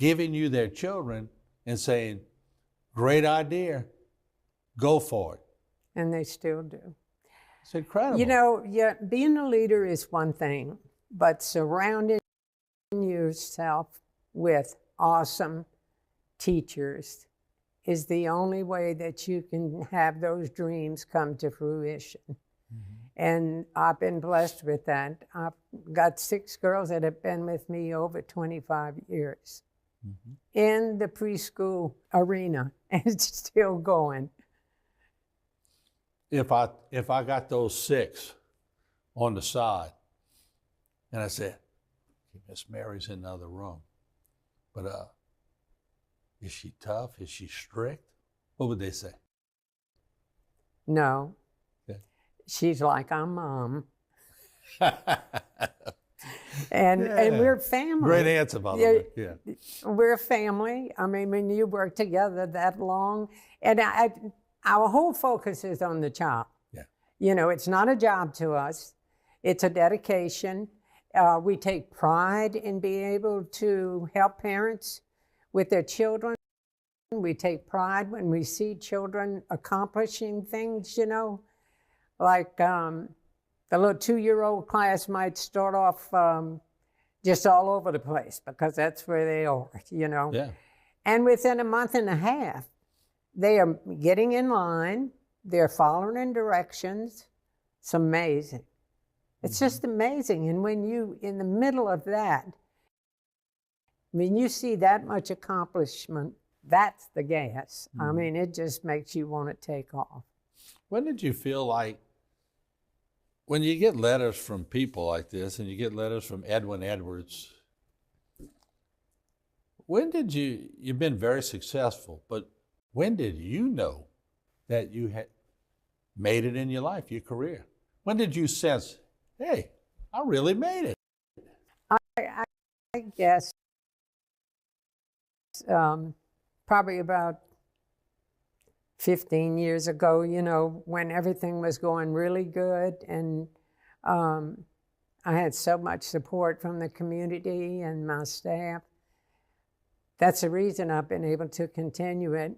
[SPEAKER 13] giving you their children and saying, great idea, go for it.
[SPEAKER 14] And they still do.
[SPEAKER 13] It's incredible.
[SPEAKER 14] You know, being a leader is one thing, but surrounding yourself with awesome teachers is the only way that you can have those dreams come to fruition. And I've been blessed with that. I've got 6 girls that have been with me over 25 years in the preschool arena, and it's still going.
[SPEAKER 13] If I got those 6 on the side, and I said, Miss Mary's in the other room, but is she tough? Is she strict? What would they say?
[SPEAKER 14] No. She's like, I'm Mom. and we're family.
[SPEAKER 13] Great answer, by the way. Yeah.
[SPEAKER 14] We're a family. I mean, when you work together that long, and our whole focus is on the child.
[SPEAKER 13] Yeah.
[SPEAKER 14] You know, it's not a job to us. It's a dedication. We take pride in being able to help parents with their children. We take pride when we see children accomplishing things, you know. Like the little 2-year-old class might start off just all over the place because that's where they are, you know.
[SPEAKER 13] Yeah.
[SPEAKER 14] And within a month and a half, they are getting in line. They're following in directions. It's amazing. It's just amazing. And when you, in the middle of that, when you see that much accomplishment, that's the gas. I mean, it just makes you want to take off.
[SPEAKER 13] When did you feel like, when you get letters from people like this, and you get letters from Edwin Edwards, when did you've been very successful, but when did you know that you had made it in your life, your career? When did you sense, hey, I really made it?
[SPEAKER 14] I guess probably about 15 years ago, you know, when everything was going really good, and I had so much support from the community and my staff. That's the reason I've been able to continue it.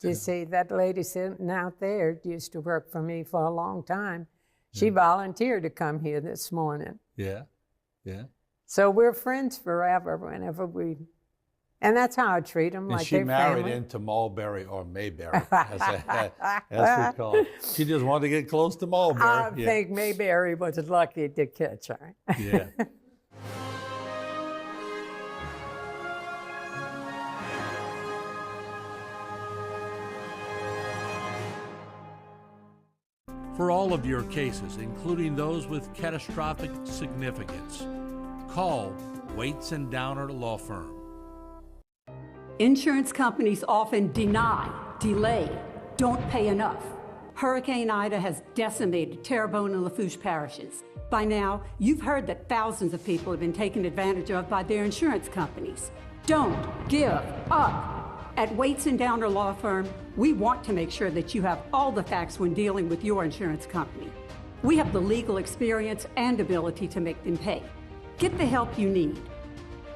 [SPEAKER 14] You see, that lady sitting out there used to work for me for a long time. She volunteered to come here this morning.
[SPEAKER 13] Yeah, yeah.
[SPEAKER 14] So we're friends forever whenever we, and that's how I treat them,
[SPEAKER 13] And
[SPEAKER 14] like
[SPEAKER 13] she
[SPEAKER 14] they're
[SPEAKER 13] married
[SPEAKER 14] family.
[SPEAKER 13] into Mulberry or Mayberry, as we call it. She just wanted to get close to Mulberry.
[SPEAKER 14] I think Mayberry was lucky to catch her.
[SPEAKER 13] Yeah.
[SPEAKER 12] For all of your cases, including those with catastrophic significance, call Waits and Downer Law Firm.
[SPEAKER 30] Insurance companies often deny, delay, don't pay enough. Hurricane Ida has decimated Terrebonne and Lafourche parishes. By now, you've heard that thousands of people have been taken advantage of by their insurance companies. Don't give up. At Waits and Downer Law Firm, we want to make sure that you have all the facts when dealing with your insurance company. We have the legal experience and ability to make them pay. Get the help you need.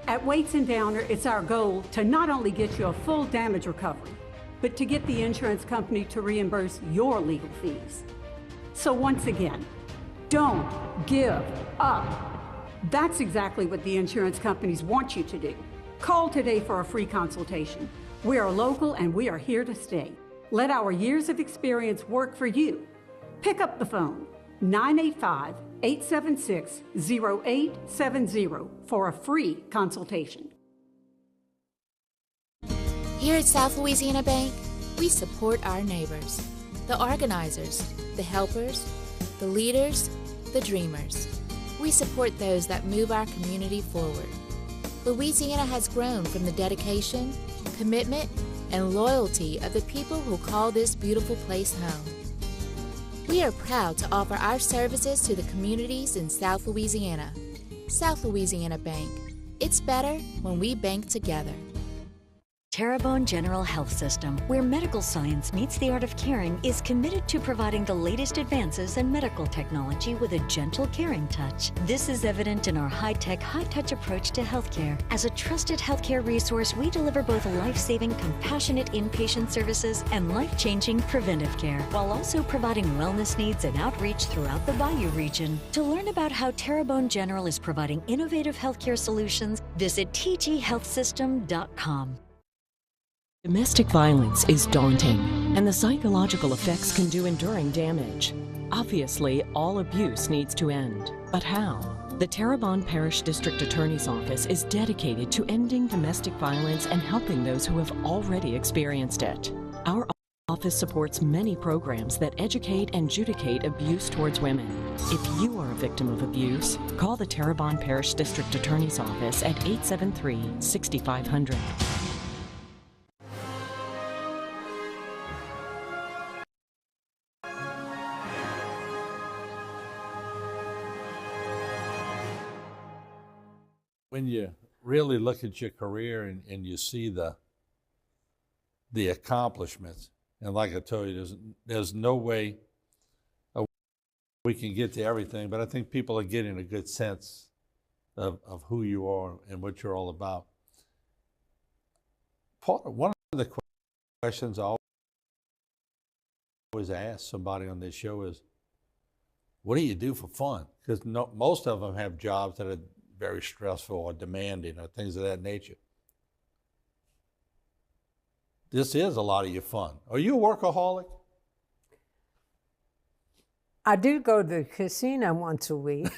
[SPEAKER 30] At Waits and Downer, it's our goal to not only get you a full damage recovery, but to get the insurance company to reimburse your legal fees. So once again, don't give up. That's exactly what the insurance companies want you to do. Call today for a free consultation. We are local and we are here to stay. Let our years of experience work for you. Pick up the phone, 985-876-0870 for a free consultation.
[SPEAKER 7] Here at South Louisiana Bank, we support our neighbors, the organizers, the helpers, the leaders, the dreamers. We support those that move our community forward. Louisiana has grown from the dedication, commitment, and loyalty of the people who call this beautiful place home. We are proud to offer our services to the communities in South Louisiana. South Louisiana Bank. It's better when we bank together.
[SPEAKER 8] Terrebonne General Health System, where medical science meets the art of caring, is committed to providing the latest advances in medical technology with a gentle, caring touch. This is evident in our high-tech, high-touch approach to healthcare. As a trusted healthcare resource, we deliver both life-saving, compassionate inpatient services and life-changing preventive care, while also providing wellness needs and outreach throughout the Bayou region. To learn about how Terrebonne General is providing innovative healthcare solutions, visit tghealthsystem.com.
[SPEAKER 9] Domestic violence is daunting, and the psychological effects can do enduring damage. Obviously, all abuse needs to end. But how? The Terrebonne Parish District Attorney's Office is dedicated to ending domestic violence and helping those who have already experienced it. Our office supports many programs that educate and adjudicate abuse towards women. If you are a victim of abuse, call the Terrebonne Parish District Attorney's Office at 873-6500.
[SPEAKER 13] When you really look at your career and you see the accomplishments, and like I told you, there's no way we can get to everything, but I think people are getting a good sense of who you are and what you're all about. One of the questions I always ask somebody on this show is, what do you do for fun? Because most of them have jobs that are very stressful or demanding or things of that nature. This is a lot of your fun. Are you a workaholic?
[SPEAKER 14] I do go to the casino once a week.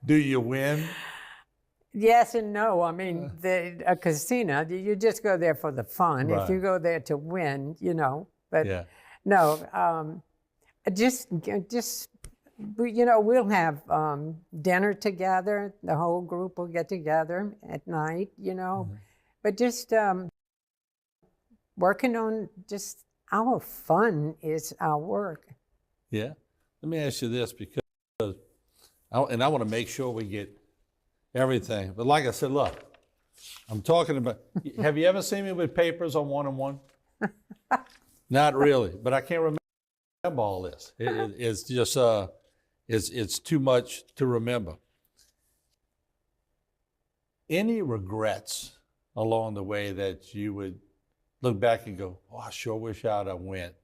[SPEAKER 13] Do you win?
[SPEAKER 14] Yes and no. I mean, a casino, you just go there for the fun.
[SPEAKER 13] Right.
[SPEAKER 14] If you go there to win, you know. But
[SPEAKER 13] yeah.
[SPEAKER 14] No, just we'll have dinner together. The whole group will get together at night, Mm-hmm. But just working on just our fun is our work.
[SPEAKER 13] Yeah. Let me ask you this, because I want to make sure we get everything. But like I said, look, I'm talking about, have you ever seen me with papers on one-on-one? Not really, but I can't remember all this. It's just, it's too much to remember. Any regrets along the way that you would look back and go, oh, I sure wish I'd have went?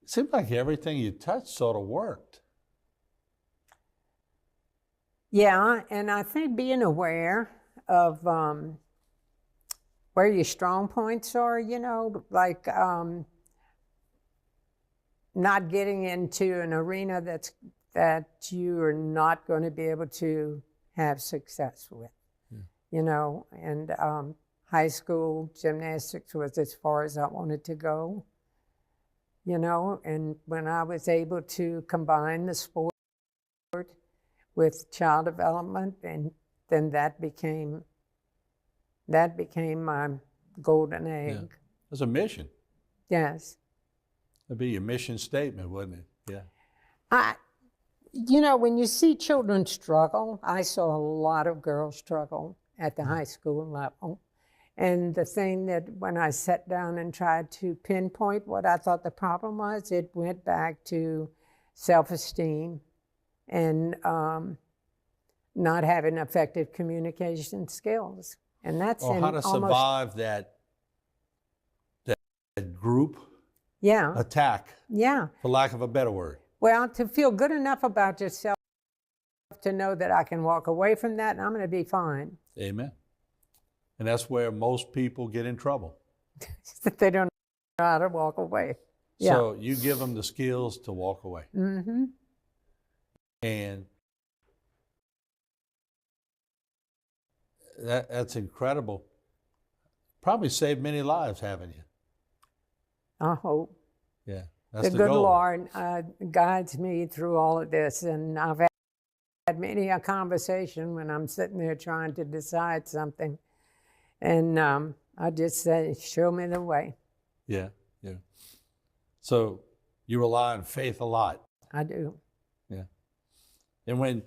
[SPEAKER 13] It seemed like everything you touched sort of worked.
[SPEAKER 14] Yeah, and I think being aware of where your strong points are, you know, like not getting into an arena that you are not going to be able to have success with, you know, and high school gymnastics was as far as I wanted to go, you know, and when I was able to combine the sport with child development, and then that became my golden egg.
[SPEAKER 13] Yeah. It's a mission.
[SPEAKER 14] Yes.
[SPEAKER 13] That'd be your mission statement, wouldn't it? Yeah.
[SPEAKER 14] You know, when you see children struggle, I saw a lot of girls struggle at the high school level. And the thing that when I sat down and tried to pinpoint what I thought the problem was, it went back to self-esteem and not having effective communication skills. And that's
[SPEAKER 13] how to survive that group attack, for lack of a better word.
[SPEAKER 14] Well, to feel good enough about yourself to know that I can walk away from that and I'm going to be fine.
[SPEAKER 13] Amen. And that's where most people get in trouble.
[SPEAKER 14] That they don't know how to walk away.
[SPEAKER 13] So you give them the skills to walk away.
[SPEAKER 14] Mm-hmm.
[SPEAKER 13] And that's incredible. Probably saved many lives, haven't you?
[SPEAKER 14] I hope.
[SPEAKER 13] Yeah, that's
[SPEAKER 14] the
[SPEAKER 13] the
[SPEAKER 14] good
[SPEAKER 13] goal.
[SPEAKER 14] Lord guides me through all of this, and I've had many a conversation when I'm sitting there trying to decide something, and I just say, show me the way.
[SPEAKER 13] Yeah. So you rely on faith a lot.
[SPEAKER 14] I do.
[SPEAKER 13] Yeah. And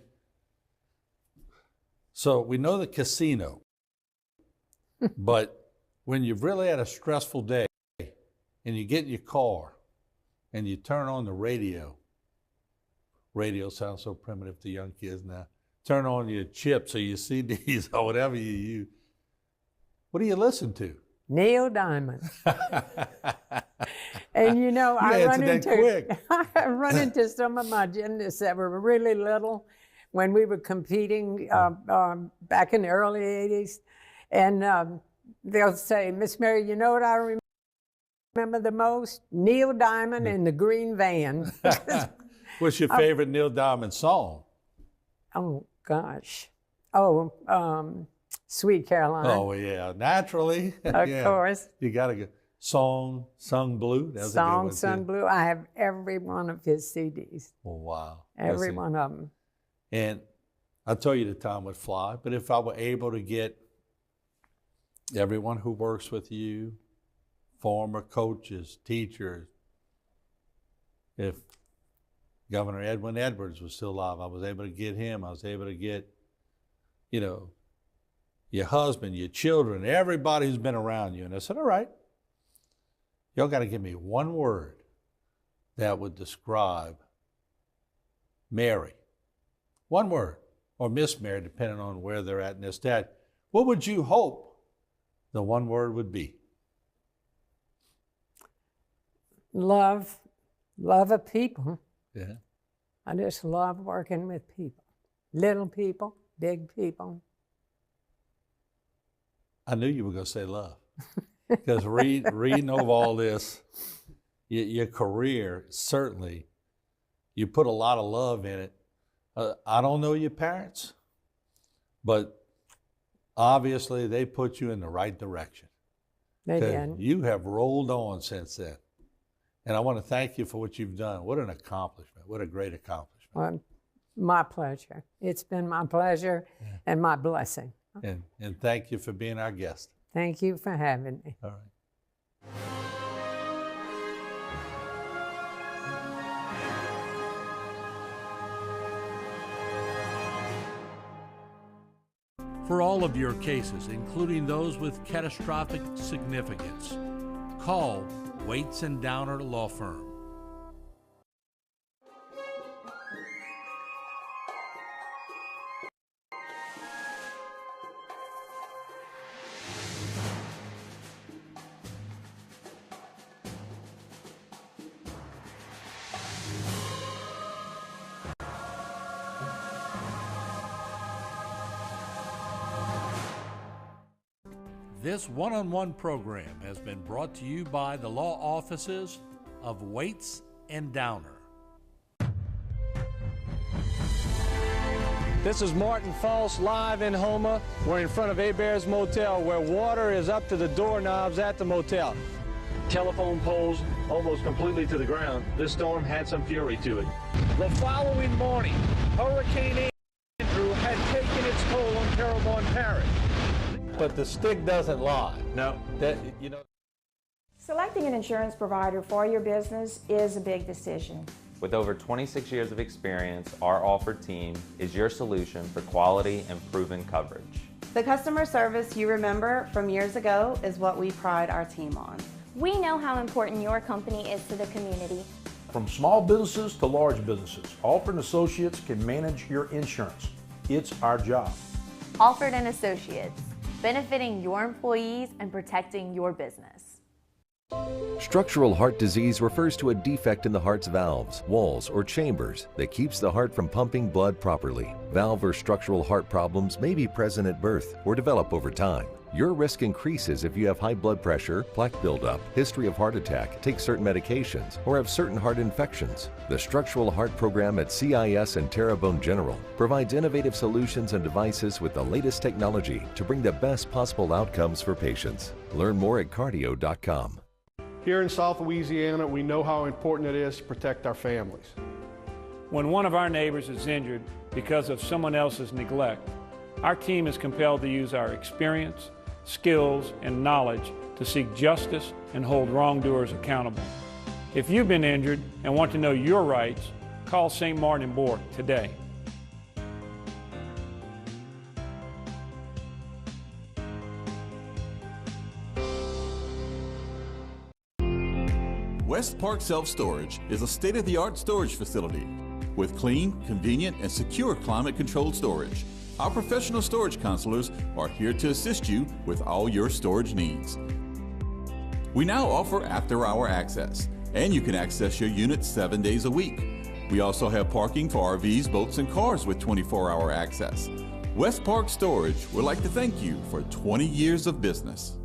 [SPEAKER 13] so we know the casino, but when you've really had a stressful day and you get in your car and you turn on the radio sounds so primitive to young kids now. Turn on your chips or your CDs or whatever you use. What do you listen to?
[SPEAKER 14] Neil Diamond. And you know, I run into some of my gymnasts that were really little when we were competing back in the early 80s. And they'll say, Miss Mary, you know what I remember the most? Neil Diamond and the Green Van.
[SPEAKER 13] What's your favorite Neil Diamond song?
[SPEAKER 14] Oh, gosh. Sweet Caroline.
[SPEAKER 13] Oh, yeah, naturally.
[SPEAKER 14] Of course.
[SPEAKER 13] You got to go. Song Sung Blue. That's
[SPEAKER 14] Song
[SPEAKER 13] a good one
[SPEAKER 14] Sung
[SPEAKER 13] too.
[SPEAKER 14] Blue. I have every one of his CDs.
[SPEAKER 13] Oh, wow.
[SPEAKER 14] Every one of them.
[SPEAKER 13] And I tell you the time would fly, but if I were able to get everyone who works with you, former coaches, teachers, if Governor Edwin Edwards was still alive, I was able to get him. I was able to get, your husband, your children, everybody who's been around you. And I said, all right, y'all got to give me one word that would describe Mary. One word, or Miss Mary, depending on where they're at in this stat. What would you hope the one word would be?
[SPEAKER 14] Love of people.
[SPEAKER 13] Yeah.
[SPEAKER 14] I just love working with people. Little people, big people.
[SPEAKER 13] I knew you were going to say love. Because reading over all this, your career, certainly, you put a lot of love in it. I don't know your parents, but obviously they put you in the right direction.
[SPEAKER 14] They did.
[SPEAKER 13] You have rolled on since then. And I want to thank you for what you've done. What an accomplishment. What a great accomplishment.
[SPEAKER 14] Well, my pleasure. It's been my pleasure and my blessing.
[SPEAKER 13] And thank you for being our guest.
[SPEAKER 14] Thank you for having me.
[SPEAKER 13] All right.
[SPEAKER 12] For all of your cases, including those with catastrophic significance, call Waits and Downer Law Firm. This one-on-one program has been brought to you by the law offices of Waits and Downer.
[SPEAKER 15] This is Martin False live in Houma. We're in front of Hebert's Motel where water is up to the doorknobs at the motel. Telephone poles almost completely to the ground. This storm had some fury to it. The following morning, Hurricane Andrew had taken its toll on Terrebonne Parish.
[SPEAKER 13] But the stick doesn't lie.
[SPEAKER 15] No.
[SPEAKER 16] Selecting an insurance provider for your business is a big decision.
[SPEAKER 17] With over 26 years of experience, our offered team is your solution for quality and proven coverage.
[SPEAKER 21] The customer service you remember from years ago is what we pride our team on.
[SPEAKER 18] We know how important your company is to the community.
[SPEAKER 19] From small businesses to large businesses, Alford & Associates can manage your insurance. It's our job.
[SPEAKER 20] Alford & Associates, benefiting your employees and protecting your business.
[SPEAKER 3] Structural heart disease refers to a defect in the heart's valves, walls, or chambers that keeps the heart from pumping blood properly. Valve or structural heart problems may be present at birth or develop over time. Your risk increases if you have high blood pressure, plaque buildup, history of heart attack, take certain medications, or have certain heart infections. The Structural Heart Program at CIS and Terrebonne General provides innovative solutions and devices with the latest technology to bring the best possible outcomes for patients. Learn more at cardio.com.
[SPEAKER 23] Here in South Louisiana, we know how important it is to protect our families.
[SPEAKER 15] When one of our neighbors is injured because of someone else's neglect, our team is compelled to use our experience, skills, and knowledge to seek justice and hold wrongdoers accountable. If you've been injured and want to know your rights, call St. Martin and Bourke today.
[SPEAKER 22] West Park Self-Storage is a state-of-the-art storage facility with clean, convenient, and secure climate-controlled storage. Our professional storage counselors are here to assist you with all your storage needs. We now offer after-hour access, and you can access your unit 7 days a week. We also have parking for RVs, boats, and cars with 24-hour access. West Park Storage would like to thank you for 20 years of business.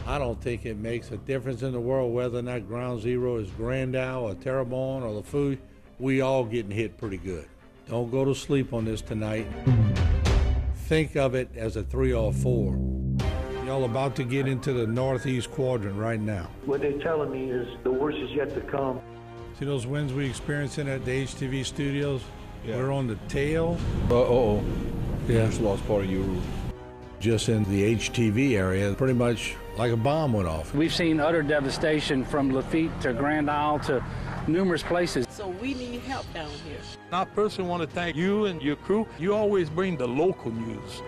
[SPEAKER 13] I don't think it makes a difference in the world whether or not Ground Zero is Grand Isle or Terrebonne or Lafourche. We all getting hit pretty good. Don't go to sleep on this tonight. Think of it as a 3 or 4. Y'all about to get into the northeast quadrant right now.
[SPEAKER 24] What they're telling me is the worst is yet to come.
[SPEAKER 13] See those winds we experiencing at the HTV studios? Yeah. We're on the tail. Yeah.
[SPEAKER 24] Just lost part of your roof.
[SPEAKER 13] Just in the HTV area, pretty much like a bomb went off.
[SPEAKER 15] We've seen utter devastation from Lafitte to Grand Isle to numerous places.
[SPEAKER 25] So we need help down here.
[SPEAKER 24] I personally want to thank you and your crew. You always bring the local news.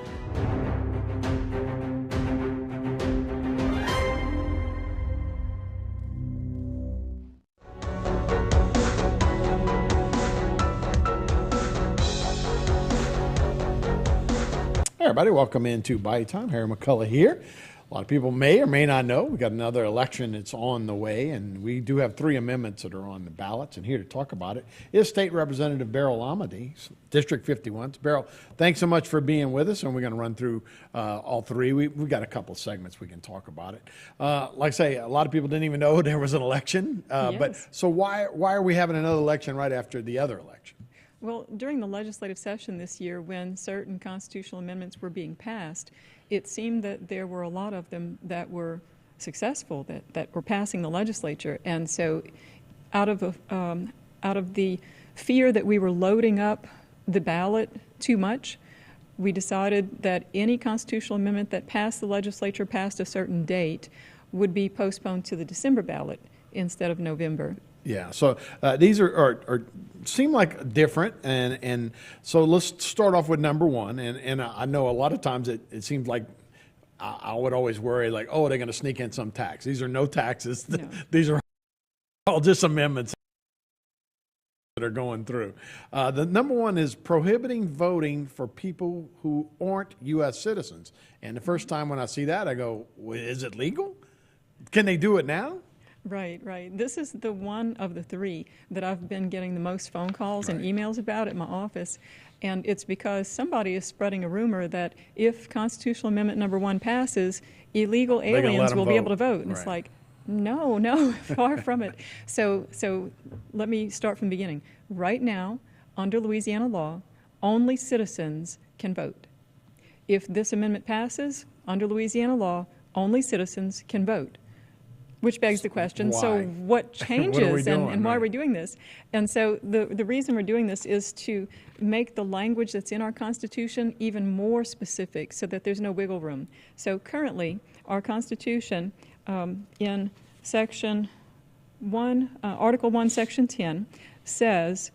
[SPEAKER 26] Hey everybody, welcome into Bite Time. Harry McCullough here. A lot of people may or may not know we got another election that's on the way, and we do have 3 amendments that are on the ballots. And here to talk about it is State Representative Beryl Amity, District 51. Beryl, thanks so much for being with us, and we're going to run through all 3. We've got a couple segments we can talk about it. Like I say, a lot of people didn't even know there was an election.
[SPEAKER 30] Yes.
[SPEAKER 26] But so why are we having another election right after the other election?
[SPEAKER 30] Well, during the legislative session this year, when certain constitutional amendments were being passed, it seemed that there were a lot of them that were successful, that were passing the legislature. And so out of the fear that we were loading up the ballot too much, we decided that any constitutional amendment that passed the legislature past a certain date would be postponed to the December ballot instead of November.
[SPEAKER 26] Yeah, so these are seem like different, and so let's start off with number 1. And I know a lot of times it seems like I would always worry like, oh, they're going to sneak in some tax. These are no taxes. No. These are all just amendments that are going through. The number 1 is prohibiting voting for people who aren't U.S. citizens. And the first time when I see that, I go, well, is it legal? Can they do it now?
[SPEAKER 1] Right, right. This is the one of the three that I've been getting the most phone calls and emails about at my office. And it's because somebody is spreading a rumor that if Constitutional Amendment number 1 passes, illegal aliens will be able to vote. And it's like, no, far from it. So let me start from the beginning. Right now, under Louisiana law, only citizens can vote. If this amendment passes, under Louisiana law, only citizens can vote. Which begs the question,
[SPEAKER 26] why?
[SPEAKER 1] so what changes
[SPEAKER 26] what
[SPEAKER 1] and why are we doing this? And so the reason we're doing this is to make the language that's in our Constitution even more specific so that there's no wiggle room. So currently, our Constitution in Section 1, Article 1, Section 10 says,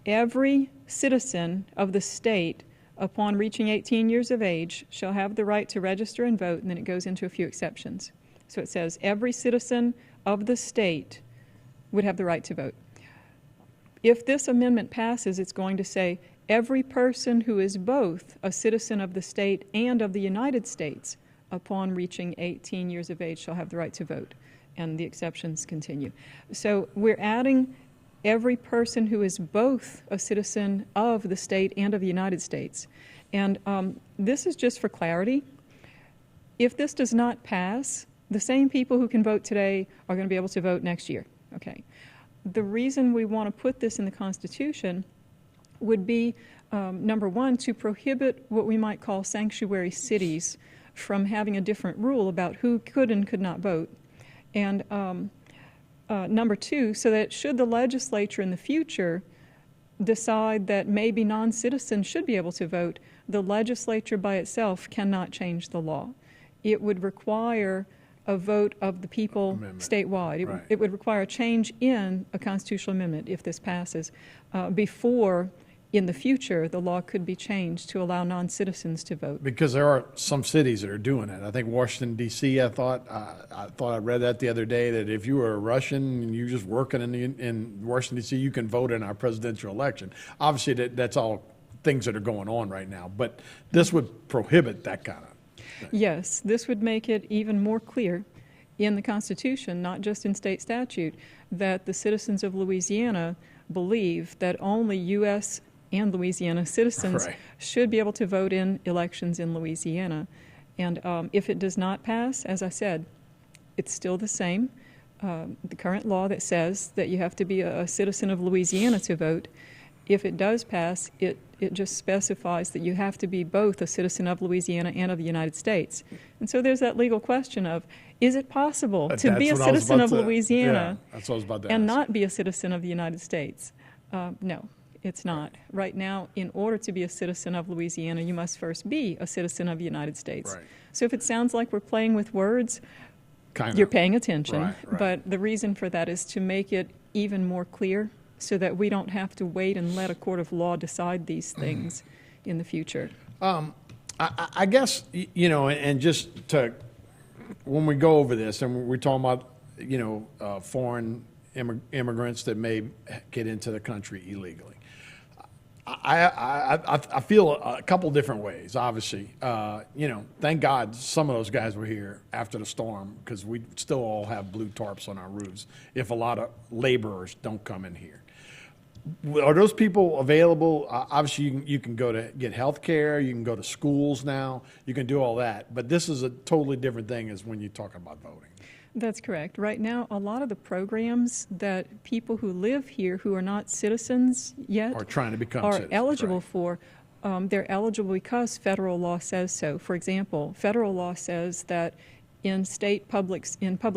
[SPEAKER 1] every citizen of the state upon reaching 18 years of age shall have the right to register and vote, and then it goes into a few exceptions. So it says every citizen of the state would have the right to vote. If this amendment passes, it's going to say every person who is both a citizen of the state and of the United States upon reaching 18 years of age shall have the right to vote, and the exceptions continue. So we're adding every person who is both a citizen of the state and of the United States. And this is just for clarity. If this does not pass, the same people who can vote today are going to be able to vote next year. Okay. The reason we want to put this in the Constitution would be, number one, to prohibit what we might call sanctuary cities from having a different rule about who could and could not vote. And number two, so that should the legislature in the future decide that maybe non-citizens should be able to vote, the legislature by itself cannot change the law. It would require a vote of the people statewide. It would require a change in a constitutional amendment if this passes before, in the future, the law could be changed to allow non-citizens to vote.
[SPEAKER 26] Because there are some cities that are doing it. I think Washington, D.C., I thought I read that the other day, that if you were a Russian and you're just working in Washington, D.C., you can vote in our presidential election. Obviously, that's all things that are going on right now. But this would prohibit that kind of.
[SPEAKER 1] Yes, this would make it even more clear in the Constitution, not just in state statute, that the citizens of Louisiana believe that only U.S. and Louisiana citizens should be able to vote in elections in Louisiana. And if it does not pass, as I said, it's still the same. The current law that says that you have to be a citizen of Louisiana to vote. If it does pass, it just specifies that you have to be both a citizen of Louisiana and of the United States. And so there's that legal question of, is it possible to be a citizen of Louisiana and not be a citizen of the United States? No, it's not. Right now, in order to be a citizen of Louisiana, you must first be a citizen of the United States. So if it sounds like we're playing with words, you're paying attention. But the reason for that is to make it even more clear, so that we don't have to wait and let a court of law decide these things in the future.
[SPEAKER 26] I guess, and just to, when we go over this, and we're talking about, foreign immigrants that may get into the country illegally, I feel a couple different ways, obviously. Thank God some of those guys were here after the storm, because we still all have blue tarps on our roofs if a lot of laborers don't come in here. Are those people available? Obviously, you can go to get health care. You can go to schools now. You can do all that. But this is a totally different thing as when you talk about voting.
[SPEAKER 1] That's correct. Right now, a lot of the programs that people who live here who are not citizens yet
[SPEAKER 26] are trying to become
[SPEAKER 1] are
[SPEAKER 26] citizens,
[SPEAKER 1] eligible for. They're eligible because federal law says so. For example, federal law says that in public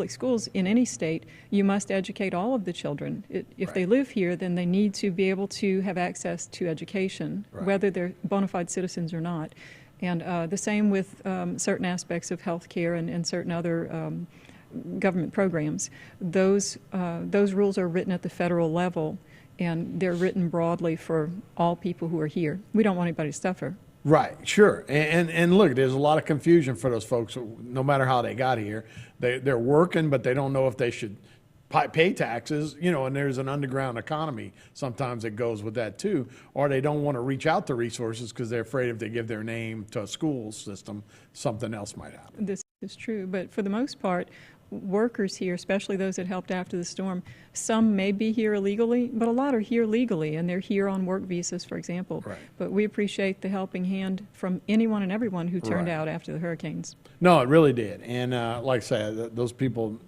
[SPEAKER 1] schools in any state, you must educate all of the children. If they live here, then they need to be able to have access to education, whether they're bona fide citizens or not. And the same with certain aspects of health care and certain other government programs. Those rules are written at the federal level, and they're written broadly for all people who are here. We don't want anybody to suffer.
[SPEAKER 26] Right, sure. And look, there's a lot of confusion for those folks, no matter how they got here. They're working, but they don't know if they should pay taxes, and there's an underground economy sometimes that goes with that too. Or they don't want to reach out to resources because they're afraid if they give their name to a school system, something else might happen.
[SPEAKER 1] This is true, but for the most part, workers here, especially those that helped after the storm, some may be here illegally, but a lot are here legally, and they're here on work visas, for example.
[SPEAKER 26] Right.
[SPEAKER 1] But we appreciate the helping hand from anyone and everyone who turned out after the hurricanes.
[SPEAKER 26] No, it really did. And like I said, those people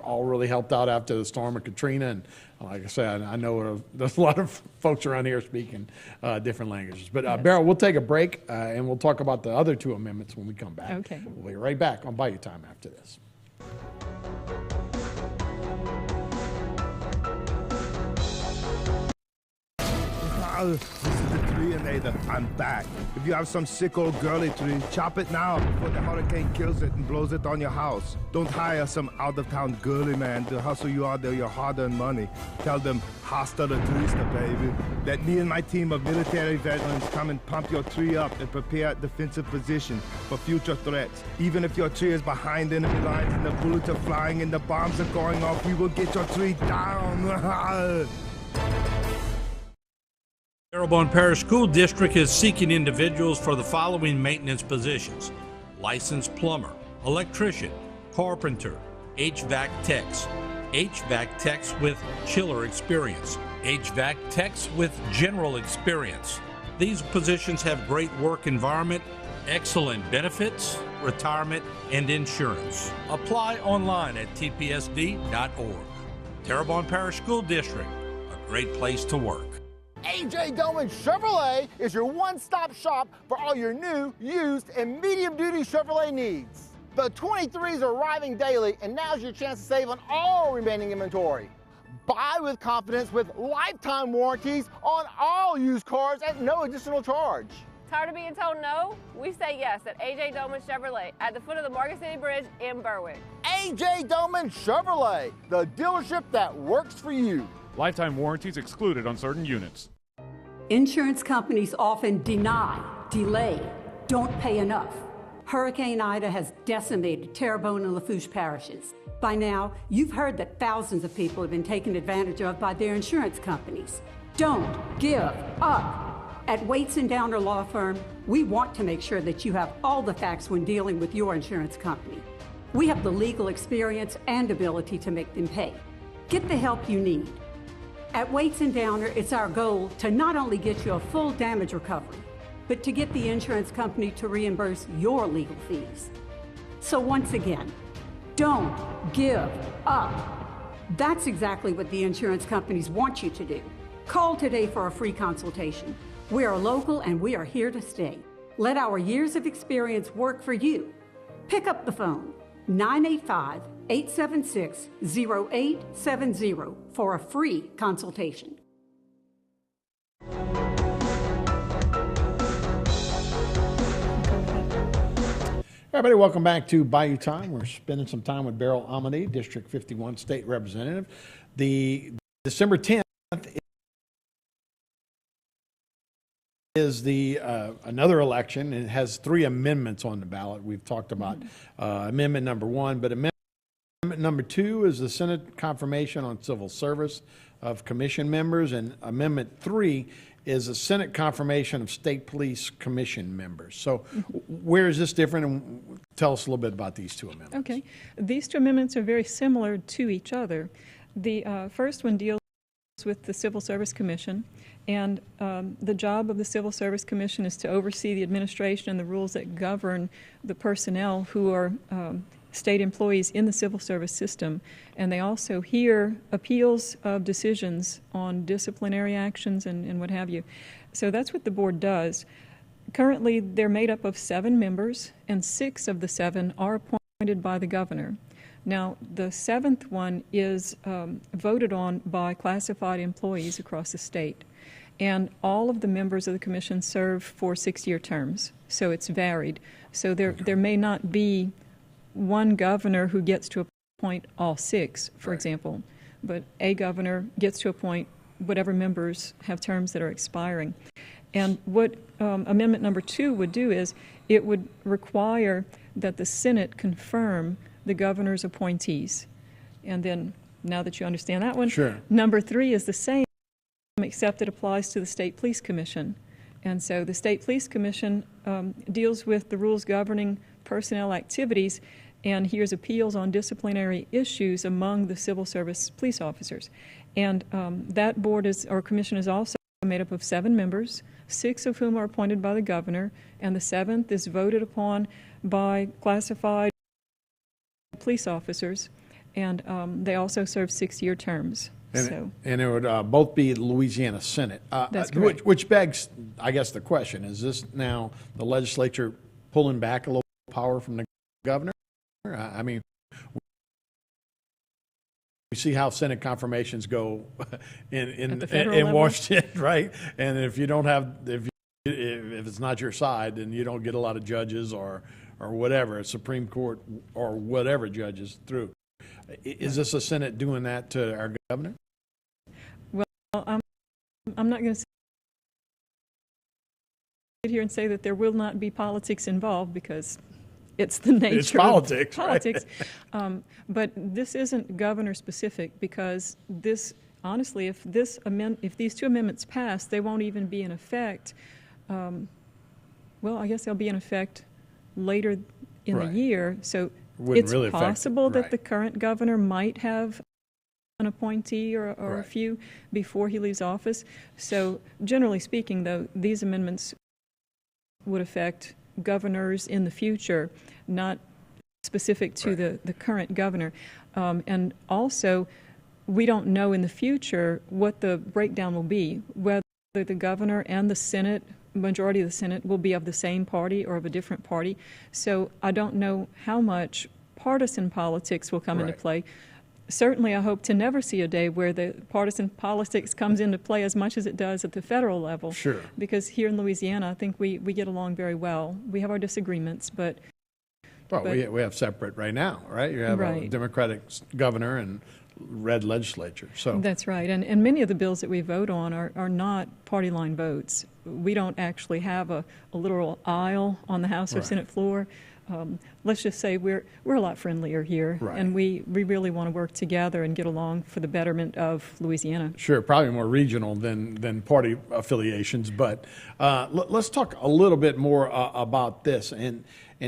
[SPEAKER 26] all really helped out after the storm of Katrina. And like I said, I know there's a lot of folks around here speaking different languages. But Beryl, we'll take a break and we'll talk about the other two amendments when we come back.
[SPEAKER 1] Okay.
[SPEAKER 26] We'll be right back on Bayou Time after this.
[SPEAKER 2] This is the Treeinator. I'm back. If you have some sick old girly tree, chop it now before the hurricane kills it and blows it on your house. Don't hire some out-of-town girly man to hustle you out of your hard-earned money. Tell them, hasta la vista, baby. Let me and my team of military veterans come and pump your tree up and prepare a defensive position for future threats. Even if your tree is behind enemy lines and the bullets are flying and the bombs are going off, we will get your tree down.
[SPEAKER 12] Terrebonne Parish School District is seeking individuals for the following maintenance positions: licensed plumber, electrician, carpenter, HVAC techs with chiller experience, HVAC techs with general experience. These positions have great work environment, excellent benefits, retirement, and insurance. Apply online at tpsd.org. Terrebonne Parish School District, a great place to work.
[SPEAKER 4] AJ Doman Chevrolet is your one-stop shop for all your new, used, and medium-duty Chevrolet needs. The 23s are arriving daily, and now's your chance to save on all remaining inventory. Buy with confidence with lifetime warranties on all used cars at no additional charge.
[SPEAKER 5] Tired of being told no? We say yes at AJ Doman Chevrolet at the foot of the Morgan City Bridge in Berwick.
[SPEAKER 4] AJ Doman Chevrolet, the dealership that works for you.
[SPEAKER 6] Lifetime warranties excluded on certain units.
[SPEAKER 30] Insurance companies often deny, delay, don't pay enough. Hurricane Ida has decimated Terrebonne and Lafourche parishes. By now, you've heard that thousands of people have been taken advantage of by their insurance companies. Don't give up. At Waits & Downer Law Firm, we want to make sure that you have all the facts when dealing with your insurance company. We have the legal experience and ability to make them pay. Get the help you need. At Waits & Downer, it's our goal to not only get you a full damage recovery, but to get the insurance company to reimburse your legal fees. So once again, don't give up. That's exactly what the insurance companies want you to do. Call today for a free consultation. We are local and we are here to stay. Let our years of experience work for you. Pick up the phone, 985-876-0870 for a free consultation.
[SPEAKER 26] Everybody, welcome back to Bayou Time. We're spending some time with Beryl Amity, District 51 State Representative. The December 10th is the another election. It has 3 amendments on the ballot. We've talked about amendment number 1, but amendment number 2 is the Senate confirmation on civil service of commission members, and amendment 3 is a Senate confirmation of state police commission members. So where is this different? And tell us a little bit about these 2 amendments.
[SPEAKER 1] Okay. These 2 amendments are very similar to each other. The first one deals with the Civil Service Commission, and the job of the Civil Service Commission is to oversee the administration and the rules that govern the personnel who are state employees in the civil service system, and they also hear appeals of decisions on disciplinary actions and what have you. So that's what the board does. Currently, they're made up of 7 members, and 6 of the 7 are appointed by the governor. Now, the 7th one is voted on by classified employees across the state, and all of the members of the commission serve for 6-year terms, so it's varied. So there may not be one governor who gets to appoint all 6, for example, but a governor gets to appoint whatever members have terms that are expiring. And what amendment number 2 would do is it would require that the Senate confirm the governor's appointees. And then, now that you understand that one,
[SPEAKER 26] sure.
[SPEAKER 1] Number 3 is the same, except it applies to the State Police Commission. And so the State Police Commission deals with the rules governing personnel activities, and hears appeals on disciplinary issues among the civil service police officers. And that board or commission is also made up of 7 members, 6 of whom are appointed by the governor, and the 7th is voted upon by classified police officers, and they also serve 6-year terms.
[SPEAKER 26] And it would both be the Louisiana Senate.
[SPEAKER 1] That's correct.
[SPEAKER 26] Which begs, I guess, the question, is this now the legislature pulling back a little power from the governor? I mean, we see how Senate confirmations go in Washington, right? And if you don't have, if it's not your side, then you don't get a lot of judges or whatever, Supreme Court or whatever judges through. Is this a Senate doing that to our governor?
[SPEAKER 1] Well, I'm not going to sit here and say that there will not be politics involved, because it's the nature
[SPEAKER 26] it's politics,
[SPEAKER 1] of politics.
[SPEAKER 26] Right?
[SPEAKER 1] But this isn't governor specific, because this, honestly, if these 2 amendments pass, they won't even be in effect. Well, I guess they'll be in effect later in the year. So it's
[SPEAKER 26] really
[SPEAKER 1] possible that
[SPEAKER 26] right.
[SPEAKER 1] the current governor might have an appointee or
[SPEAKER 26] right.
[SPEAKER 1] a few before he leaves office. So generally speaking, though, these amendments would affect governors in the future, not specific to the current governor. And also, we don't know in the future what the breakdown will be, whether the governor and the Senate, majority of the Senate, will be of the same party or of a different party. So I don't know how much partisan politics will come into play. Certainly, I hope to never see a day where the partisan politics comes into play as much as it does at the federal level.
[SPEAKER 26] Sure.
[SPEAKER 1] Because here in Louisiana, I think we get along very well. We have our disagreements, but...
[SPEAKER 26] Well, we have separate right now, right? You have a Democratic governor and red legislature. So
[SPEAKER 1] that's right. And many of the bills that we vote on are not party line votes. We don't actually have a literal aisle on the House or Senate floor. Let's just say we're a lot friendlier here, and we really want to work together and get along for the betterment of Louisiana.
[SPEAKER 26] Sure, probably more regional than party affiliations, but let's talk a little bit more about this and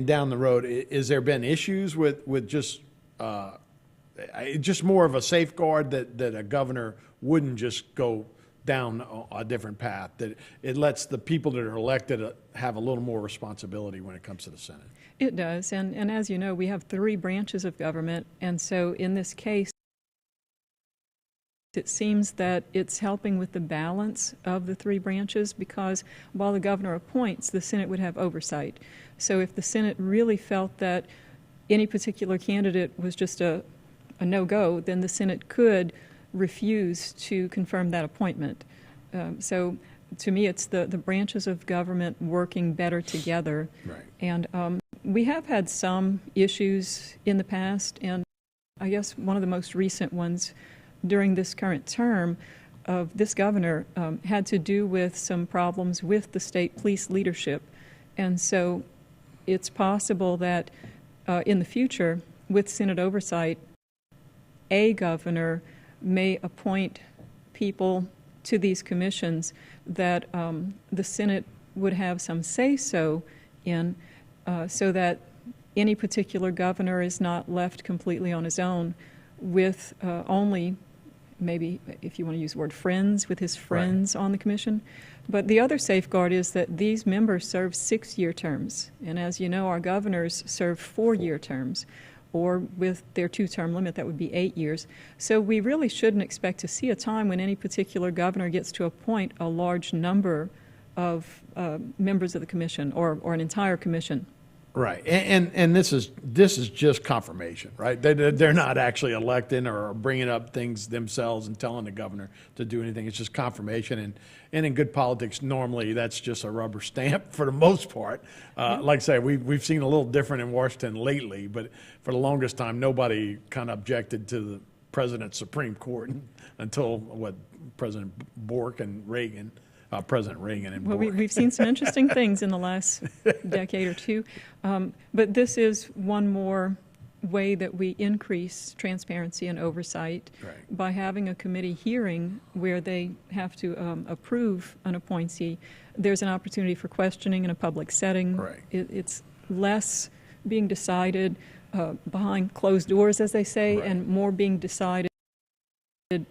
[SPEAKER 26] down the road. Is there been issues with just more of a safeguard that a governor wouldn't just go down a different path, that it lets the people that are elected have a little more responsibility when it comes to the Senate?
[SPEAKER 1] It does, and as you know, we have 3 branches of government, and so in this case, it seems that it's helping with the balance of the 3 branches, because while the governor appoints, the Senate would have oversight. So if the Senate really felt that any particular candidate was just a no-go, then the Senate could refuse to confirm that appointment. So to me, it's the branches of government working better together.
[SPEAKER 26] Right.
[SPEAKER 1] And we have had some issues in the past, and I guess one of the most recent ones during this current term of this governor had to do with some problems with the state police leadership. And so it's possible that in the future, with Senate oversight, a governor may appoint people to these commissions that the Senate would have some say-so in, so that any particular governor is not left completely on his own with only, maybe if you want to use the word friends, with his friends on the commission. But the other safeguard is that these members serve 6-year terms. And as you know, our governors serve 4-year terms, or with their 2-term limit, that would be 8 years. So we really shouldn't expect to see a time when any particular governor gets to appoint a large number of members of the commission or an entire commission.
[SPEAKER 26] Right, and this is just confirmation, right? They're not actually electing or bringing up things themselves and telling the governor to do anything. It's just confirmation, and in good politics, normally that's just a rubber stamp for the most part. Like I say, we've seen a little different in Washington lately, but for the longest time, nobody kind of objected to the president's Supreme Court until President Bork and Reagan. President Reagan and
[SPEAKER 1] well,
[SPEAKER 26] Bork.
[SPEAKER 1] we've seen some interesting things in the last decade or two, but this is one more way that we increase transparency and oversight by having a committee hearing where they have to approve an appointee. There's an opportunity for questioning in a public setting. It's less being decided behind closed doors, as they say,
[SPEAKER 26] Right.
[SPEAKER 1] and more being decided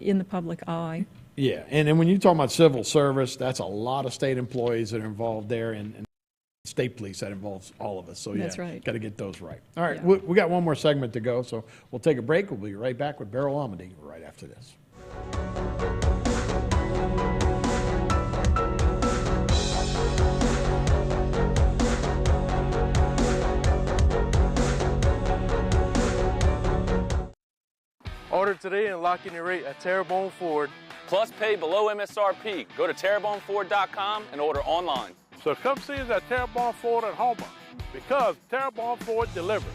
[SPEAKER 1] in the public eye.
[SPEAKER 26] Yeah, and then when you talk about civil service, that's a lot of state employees that are involved there, and state police that involves all of us. So yeah,
[SPEAKER 1] That's right.
[SPEAKER 26] got to get those right. All right,
[SPEAKER 1] Yeah.
[SPEAKER 26] we got one more segment to go, so we'll take a break. We'll be right back with Beryl Amity right after this.
[SPEAKER 24] Order today and lock in your rate at Terrebonne Ford.
[SPEAKER 7] Plus pay below MSRP. Go to TerrebonneFord.com and order online.
[SPEAKER 24] So come see us at Terrebonne Ford in Houma, because Terrebonne Ford delivers.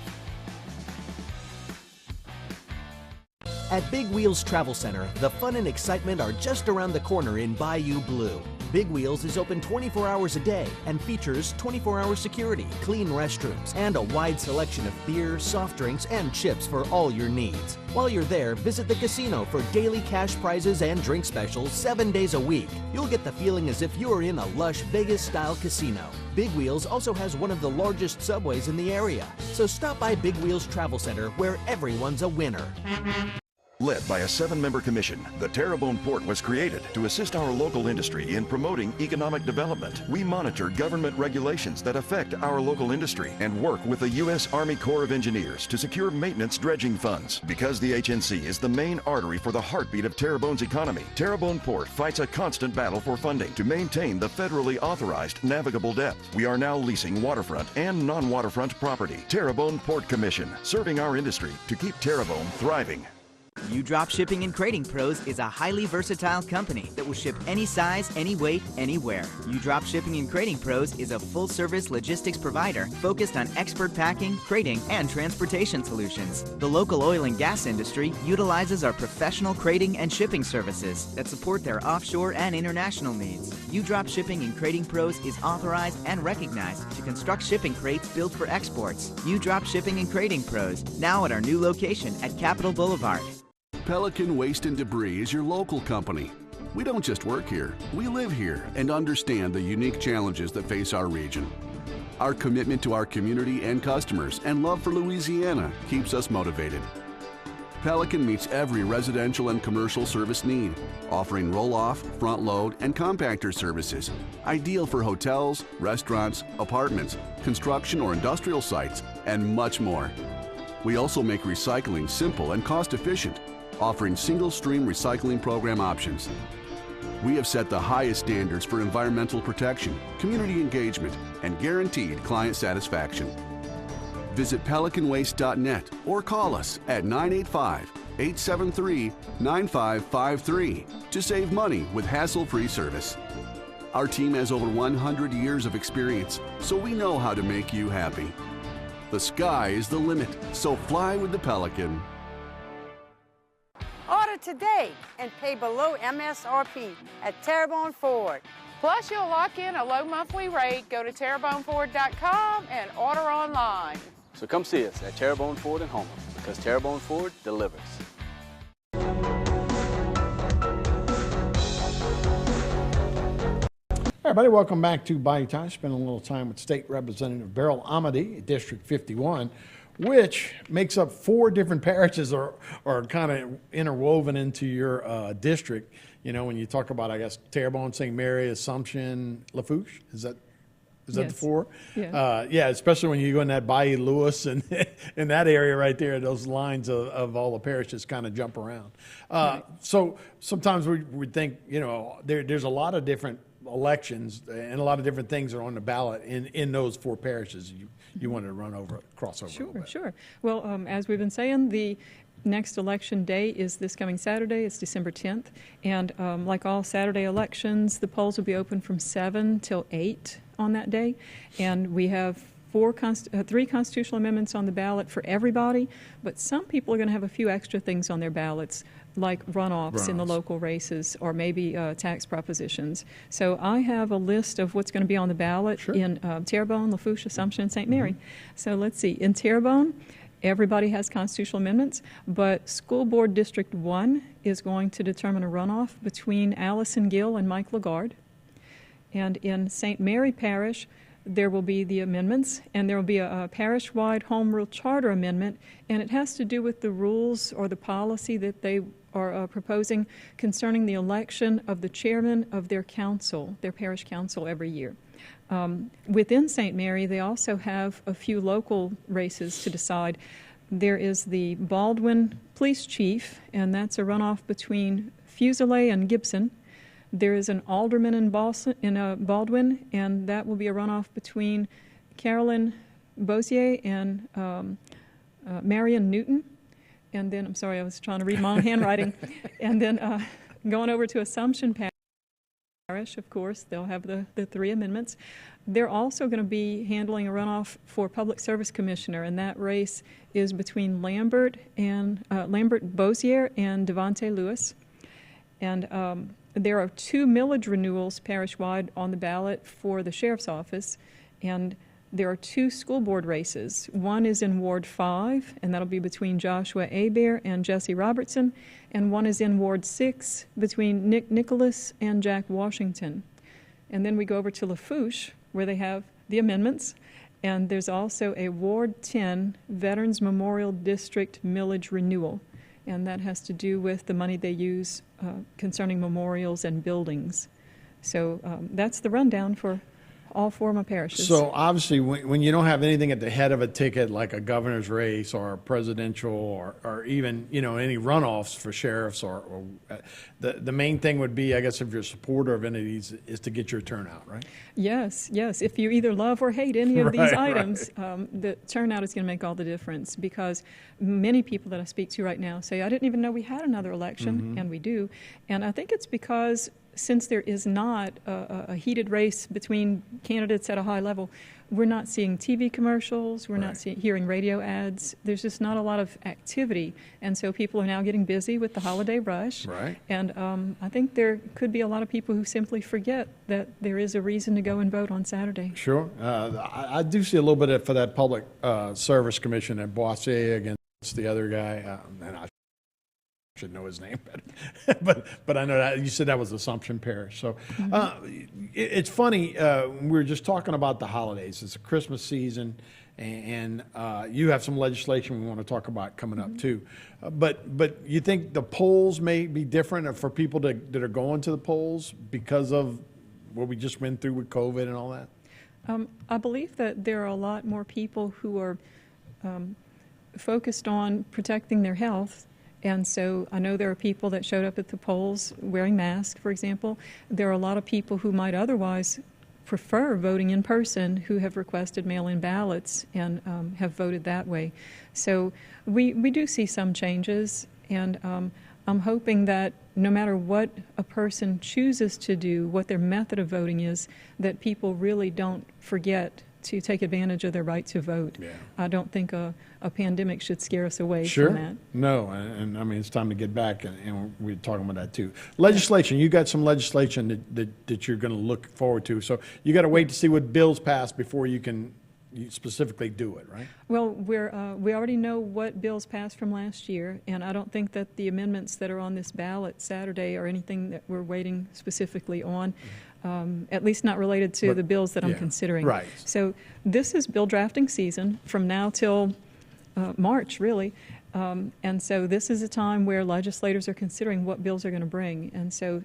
[SPEAKER 8] At Big Wheels Travel Center, the fun and excitement are just around the corner in Bayou Blue. Big Wheels is open 24 hours a day and features 24-hour security, clean restrooms, and a wide selection of beer, soft drinks, and chips for all your needs. While you're there, visit the casino for daily cash prizes and drink specials 7 days a week. You'll get the feeling as if you're in a lush Vegas-style casino. Big Wheels also has one of the largest subways in the area. So stop by Big Wheels Travel Center, where everyone's a winner.
[SPEAKER 9] Led by a 7-member commission, the Terrebonne Port was created to assist our local industry in promoting economic development. We monitor government regulations that affect our local industry and work with the U.S. Army Corps of Engineers to secure maintenance dredging funds. Because the HNC is the main artery for the heartbeat of Terrebonne's economy, Terrebonne Port fights a constant battle for funding to maintain the federally authorized navigable depth. We are now leasing waterfront and non-waterfront property. Terrebonne Port Commission, serving our industry to keep Terrebonne thriving.
[SPEAKER 10] U-Drop Shipping and Crating Pros is a highly versatile company that will ship any size, any weight, anywhere. U-Drop Shipping and Crating Pros is a full-service logistics provider focused on expert packing, crating, and transportation solutions. The local oil and gas industry utilizes our professional crating and shipping services that support their offshore and international needs. U-Drop Shipping and Crating Pros is authorized and recognized to construct shipping crates built for exports. U-Drop Shipping and Crating Pros, now at our new location at Capitol Boulevard.
[SPEAKER 11] Pelican Waste and Debris is your local company. We don't just work here, we live here and understand the unique challenges that face our region. Our commitment to our community and customers and love for Louisiana keeps us motivated. Pelican meets every residential and commercial service need, offering roll-off, front-load, and compactor services, ideal for hotels, restaurants, apartments, construction or industrial sites, and much more. We also make recycling simple and cost-efficient, offering single-stream recycling program options. We have set the highest standards for environmental protection, community engagement, and guaranteed client satisfaction. Visit pelicanwaste.net or call us at 985-873-9553 to save money with hassle-free service. Our team has over 100 years of experience, so we know how to make you happy. The sky is the limit, so fly with the Pelican.
[SPEAKER 14] Order today and pay below MSRP at Terrebonne Ford.
[SPEAKER 16] Plus, you'll lock in a low monthly rate. Go to TerrebonneFord.com and order online.
[SPEAKER 27] So come see us at Terrebonne Ford in Houma, because Terrebonne Ford delivers.
[SPEAKER 26] Everybody, welcome back to Bayou Time. Spend a little time with State Representative Beryl Amity, District 51, which makes up 4 different parishes or kind of interwoven into your district. You know, when you talk about, I guess, Terrebonne, St. Mary, Assumption, Lafourche, is that the 4?
[SPEAKER 1] Yeah.
[SPEAKER 26] Yeah, especially when you go in that Bayou Lewis and in that area right there, those lines of all the parishes kind of jump around.
[SPEAKER 1] Right.
[SPEAKER 26] So sometimes we think, you know, there's a lot of different elections and a lot of different things are on the ballot in those 4 parishes. You wanted to cross over.
[SPEAKER 1] Sure. Well, as we've been saying, the next election day is this coming Saturday. It's December 10th. And like all Saturday elections, the polls will be open from 7 till 8 on that day. And we have 3 constitutional amendments on the ballot for everybody, but some people are going to have a few extra things on their ballots, like runoffs in the local races or maybe tax propositions. So I have a list of what's going to be on the ballot in Terrebonne, Lafourche, Assumption, and St. Mary. So let's see. In Terrebonne, everybody has constitutional amendments, but School Board District 1 is going to determine a runoff between Allison Gill and Mike Lagarde. And in St. Mary Parish, there will be the amendments, and there will be a parish-wide home rule charter amendment, and it has to do with the rules or the policy that they are proposing concerning the election of the chairman of their council, their parish council, every year. Within St. Mary, they also have a few local races to decide. There is the Baldwin Police Chief, and that's a runoff between Fusilier and Gibson. There is an alderman in Baldwin, and that will be a runoff between Carolyn Bozier and Marion Newton. And then, I'm sorry, I was trying to read my own handwriting. And then going over to Assumption Parish, of course, they'll have the three amendments. They're also going to be handling a runoff for Public Service Commissioner, and that race is between Lambert Bozier and Devontae Lewis. And there are 2 millage renewals parish-wide on the ballot for the Sheriff's Office, and there are 2 school board races. One is in Ward 5, and that'll be between Joshua Hebert and Jesse Robertson, and one is in Ward 6 between Nick Nicholas and Jack Washington. And then we go over to Lafourche, where they have the amendments, and there's also a Ward 10 Veterans Memorial District millage renewal, and that has to do with the money they use concerning memorials and buildings. So that's the rundown for all 4 of my parishes.
[SPEAKER 26] So obviously, when you don't have anything at the head of a ticket like a governor's race or a presidential or even any runoffs for sheriffs, or the main thing would be, I guess, if you're a supporter of entities, is to get your turnout, right?
[SPEAKER 1] Yes. If you either love or hate any of these items, the turnout is going to make all the difference, because many people that I speak to right now say, I didn't even know we had another election, and we do. And I think it's because since there is not a heated race between candidates at a high level, we're not seeing TV commercials, we're not hearing radio ads. There's just not a lot of activity. And so people are now getting busy with the holiday rush.
[SPEAKER 26] Right.
[SPEAKER 1] And I think there could be a lot of people who simply forget that there is a reason to go and vote on Saturday.
[SPEAKER 26] Sure. I do see a little bit for that Public Service Commission at Boissier against the other guy. And I should know his name better. but I know that you said that was Assumption Parish. So it's funny, we were just talking about the holidays. It's a Christmas season, and you have some legislation we want to talk about coming up too. But you think the polls may be different for people that are going to the polls because of what we just went through with COVID and all that?
[SPEAKER 1] I believe that there are a lot more people who are focused on protecting their health. And so I know there are people that showed up at the polls wearing masks, for example. There are a lot of people who might otherwise prefer voting in person who have requested mail-in ballots and have voted that way. So we do see some changes, and I'm hoping that no matter what a person chooses to do, what their method of voting is, that people really don't forget to take advantage of their right to vote.
[SPEAKER 26] Yeah.
[SPEAKER 1] I don't think a pandemic should scare us away
[SPEAKER 26] Sure.
[SPEAKER 1] from that.
[SPEAKER 26] No, and I mean, it's time to get back, and we're talking about that too. Legislation, you got some legislation that you're going to look forward to. So you got to wait to see what bills pass before you can specifically do it, right?
[SPEAKER 1] Well, we already know what bills passed from last year, and I don't think that the amendments that are on this ballot Saturday are anything that we're waiting specifically on. At least not related to the bills that I'm considering.
[SPEAKER 26] Right.
[SPEAKER 1] So this is bill drafting season from now till March, really. And so this is a time where legislators are considering what bills they're going to bring. And so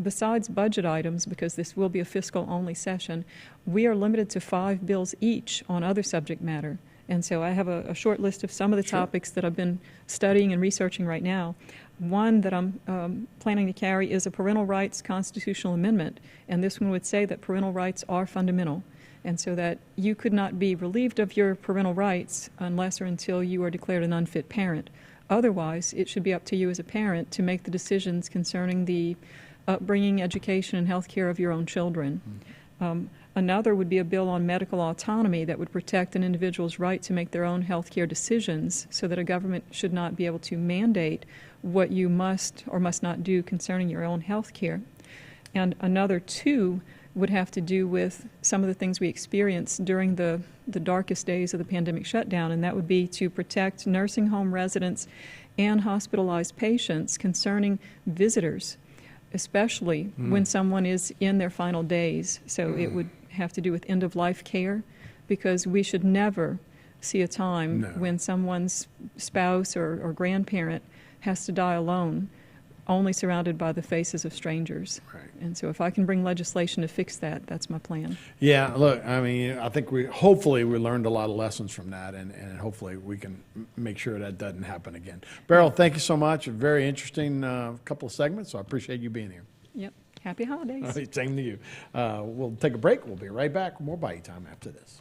[SPEAKER 1] besides budget items, because this will be a fiscal-only session, we are limited to 5 bills each on other subject matter. And so I have a short list of some of the topics that I've been studying and researching right now. One that I'm planning to carry is a parental rights constitutional amendment, and this one would say that parental rights are fundamental, and so that you could not be relieved of your parental rights unless or until you are declared an unfit parent. Otherwise, it should be up to you as a parent to make the decisions concerning the upbringing, education, and health care of your own children. Another would be a bill on medical autonomy that would protect an individual's right to make their own health care decisions, so that a government should not be able to mandate what you must or must not do concerning your own health care. And another 2 would have to do with some of the things we experienced during the darkest days of the pandemic shutdown, and that would be to protect nursing home residents and hospitalized patients concerning visitors, especially when someone is in their final days. So it would have to do with end-of-life care, because we should never see a time when someone's spouse or grandparent has to die alone, only surrounded by the faces of strangers.
[SPEAKER 26] Right.
[SPEAKER 1] And so if I can bring legislation to fix that, that's my plan.
[SPEAKER 26] Yeah, look, I mean, I think hopefully we learned a lot of lessons from that, and hopefully we can make sure that doesn't happen again. Beryl, thank you so much. A very interesting couple of segments, so I appreciate you being here.
[SPEAKER 1] Yep. Happy holidays.
[SPEAKER 26] All right, same to you. We'll take a break. We'll be right back. More Bite Time after this.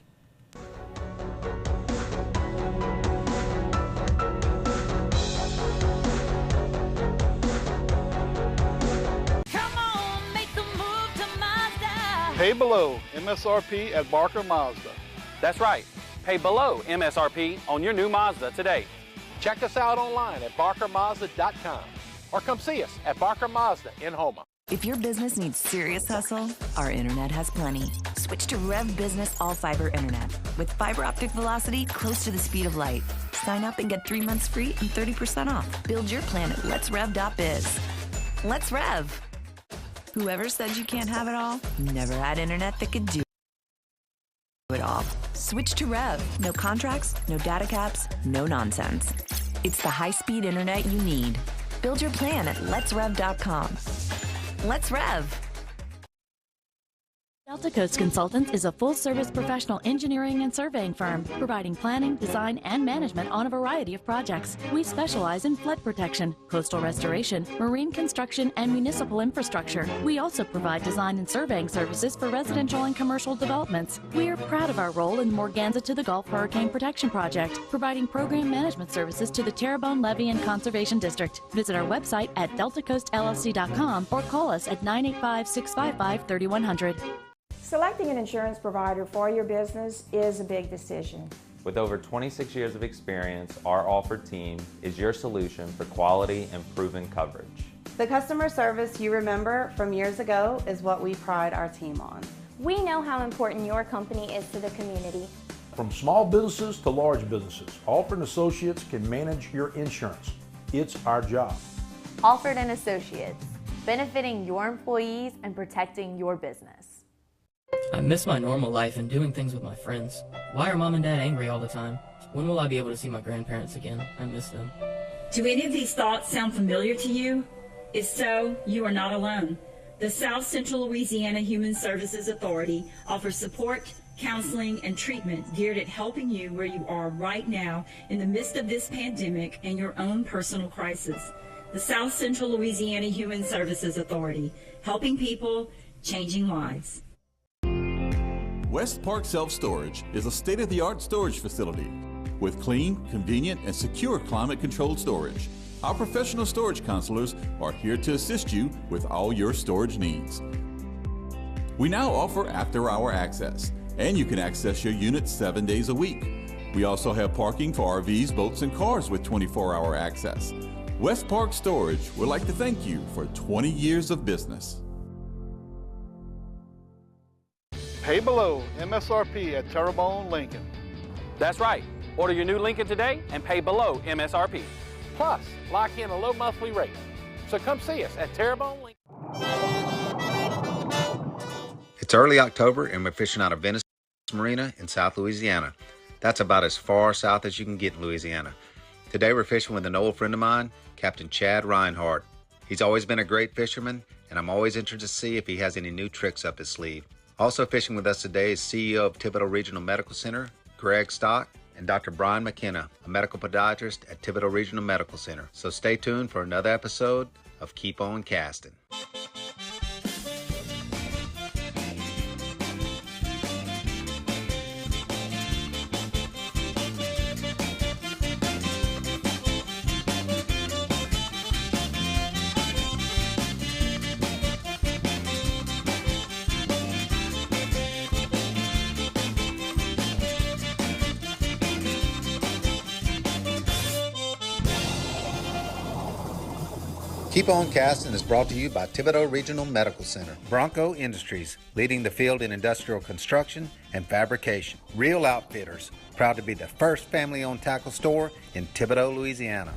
[SPEAKER 3] Pay below MSRP at Barker Mazda.
[SPEAKER 7] That's right. Pay below MSRP on your new Mazda today.
[SPEAKER 17] Check us out online at barkermazda.com or come see us at Barker Mazda in Houma.
[SPEAKER 18] If your business needs serious hustle, our internet has plenty. Switch to Rev Business All-Fiber Internet. With fiber optic velocity close to the speed of light. Sign up and get 3 months free and 30% off. Build your plan at letsrev.biz. Let's Rev. Whoever said you can't have it all, never had internet that could do it all. Switch to Rev. No contracts, no data caps, no nonsense. It's the high-speed internet you need. Build your plan at letsrev.com. Let's Rev.
[SPEAKER 19] Delta Coast Consultants is a full-service professional engineering and surveying firm, providing planning, design, and management on a variety of projects. We specialize in flood protection, coastal restoration, marine construction, and municipal infrastructure. We also provide design and surveying services for residential and commercial developments. We are proud of our role in the Morganza to the Gulf Hurricane Protection Project, providing program management services to the Terrebonne Levee and Conservation District. Visit our website at deltacoastllc.com or call us at 985-655-3100.
[SPEAKER 20] Selecting an insurance provider for your business is a big decision.
[SPEAKER 21] With over 26 years of experience, our offer team is your solution for quality and proven coverage.
[SPEAKER 22] The customer service you remember from years ago is what we pride our team on.
[SPEAKER 23] We know how important your company is to the community.
[SPEAKER 28] From small businesses to large businesses, Alford & Associates can manage your insurance. It's our job.
[SPEAKER 29] Alford & Associates, benefiting your employees and protecting your business.
[SPEAKER 31] I miss my normal life and doing things with my friends. Why are Mom and Dad angry all the time? When will I be able to see my grandparents again? I miss them.
[SPEAKER 32] Do any of these thoughts sound familiar to you? If so, you are not alone. The South Central Louisiana Human Services Authority offers support, counseling, and treatment geared at helping you where you are right now in the midst of this pandemic and your own personal crisis. The South Central Louisiana Human Services Authority, helping people, changing lives.
[SPEAKER 33] West Park Self-Storage is a state-of-the-art storage facility with clean, convenient, and secure climate-controlled storage. Our professional storage counselors are here to assist you with all your storage needs. We now offer after-hour access, and you can access your unit 7 days a week. We also have parking for RVs, boats, and cars with 24-hour access. West Park Storage would like to thank you for 20 years of business.
[SPEAKER 3] Pay below MSRP at Terrebonne Lincoln.
[SPEAKER 7] That's right. Order your new Lincoln today and pay below MSRP.
[SPEAKER 17] Plus, lock in a low monthly rate. So come see us at Terrebonne Lincoln.
[SPEAKER 34] It's early October and we're fishing out of Venice Marina in South Louisiana. That's about as far south as you can get in Louisiana. Today we're fishing with an old friend of mine, Captain Chad Reinhardt. He's always been a great fisherman, and I'm always interested to see if he has any new tricks up his sleeve. Also fishing with us today is CEO of Thibodaux Regional Medical Center, Greg Stock, and Dr. Brian McKenna, a medical podiatrist at Thibodaux Regional Medical Center. So stay tuned for another episode of Keep On Casting. Keep On Casting is brought to you by Thibodaux Regional Medical Center. Bronco Industries, leading the field in industrial construction and fabrication. Real Outfitters, proud to be the first family-owned tackle store in Thibodaux, Louisiana.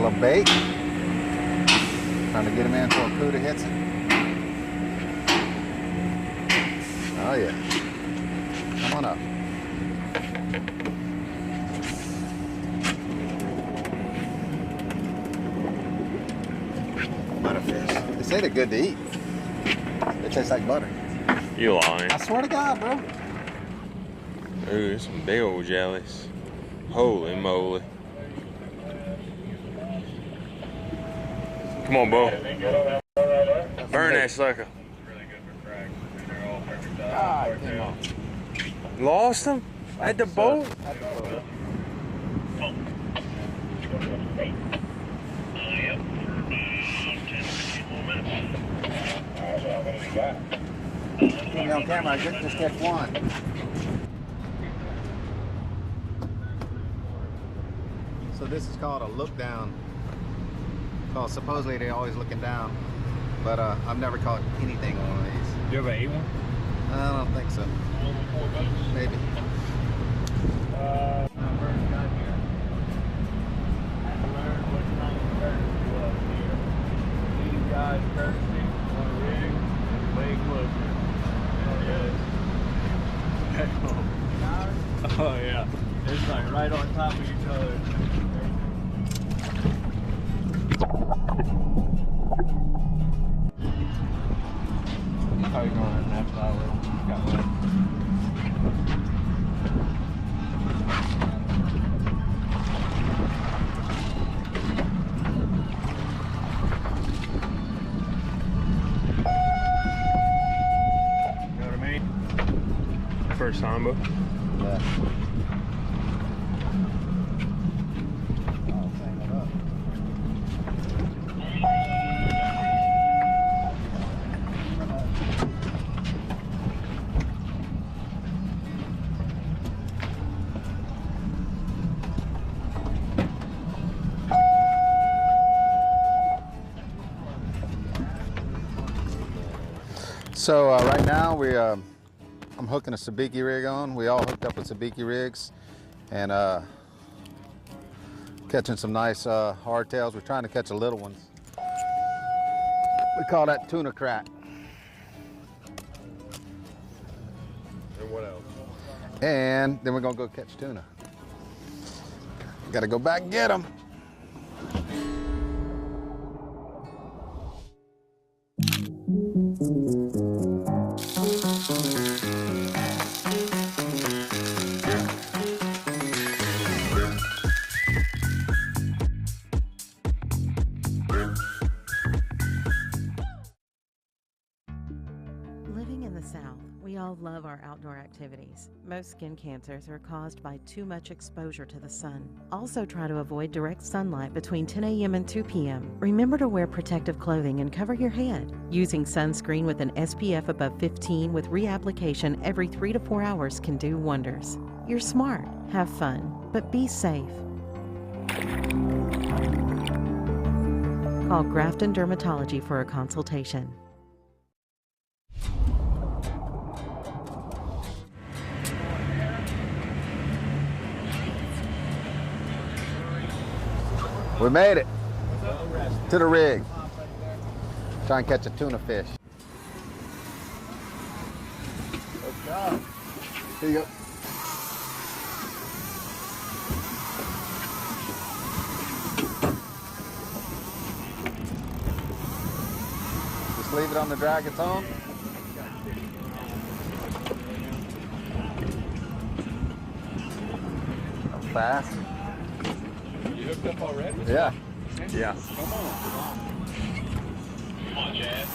[SPEAKER 34] little bait. Trying to get him in before Cuda hits it. Oh yeah. Come on up. Butterfish. They say they're good to eat. They taste like butter.
[SPEAKER 2] You lying.
[SPEAKER 34] I swear to God, bro.
[SPEAKER 2] Ooh, there's some big old jellies. Holy moly. Come on, Bo. Burn that sucker.
[SPEAKER 34] God, come on.
[SPEAKER 2] Lost him? At the boat?
[SPEAKER 34] Keep me on camera, I just catch one. So this is called a look down. Well, supposedly they're always looking down, but I've never caught anything on one of these.
[SPEAKER 2] Do you ever ate one?
[SPEAKER 34] I don't think so. Maybe.
[SPEAKER 4] Oh yeah, it's like right on top of each other. How you going at next hour? Got one.
[SPEAKER 2] You know what I mean? First time, bro.
[SPEAKER 34] Yeah. So right now I'm hooking a sabiki rig on. We all hooked up with sabiki rigs and catching some nice hardtails. We're trying to catch the little ones. We call that tuna crack.
[SPEAKER 2] And what else?
[SPEAKER 34] And then we're gonna go catch tuna. Gotta go back and get them.
[SPEAKER 5] Living in the South, we all love our outdoor activities. Most skin cancers are caused by too much exposure to the sun. Also try to avoid direct sunlight between 10 a.m. and 2 p.m. Remember to wear protective clothing and cover your head. Using sunscreen with an SPF above 15 with reapplication every 3 to 4 hours can do wonders. You're smart, have fun, but be safe. Call Grafton Dermatology for a consultation.
[SPEAKER 34] We made it to the rig. Try and catch a tuna fish. Good job. Here you go. Just leave it on the drag it's on. That was fast.
[SPEAKER 2] You hooked up already?
[SPEAKER 34] Yeah.
[SPEAKER 2] Yeah. Come on. Come on, Chad.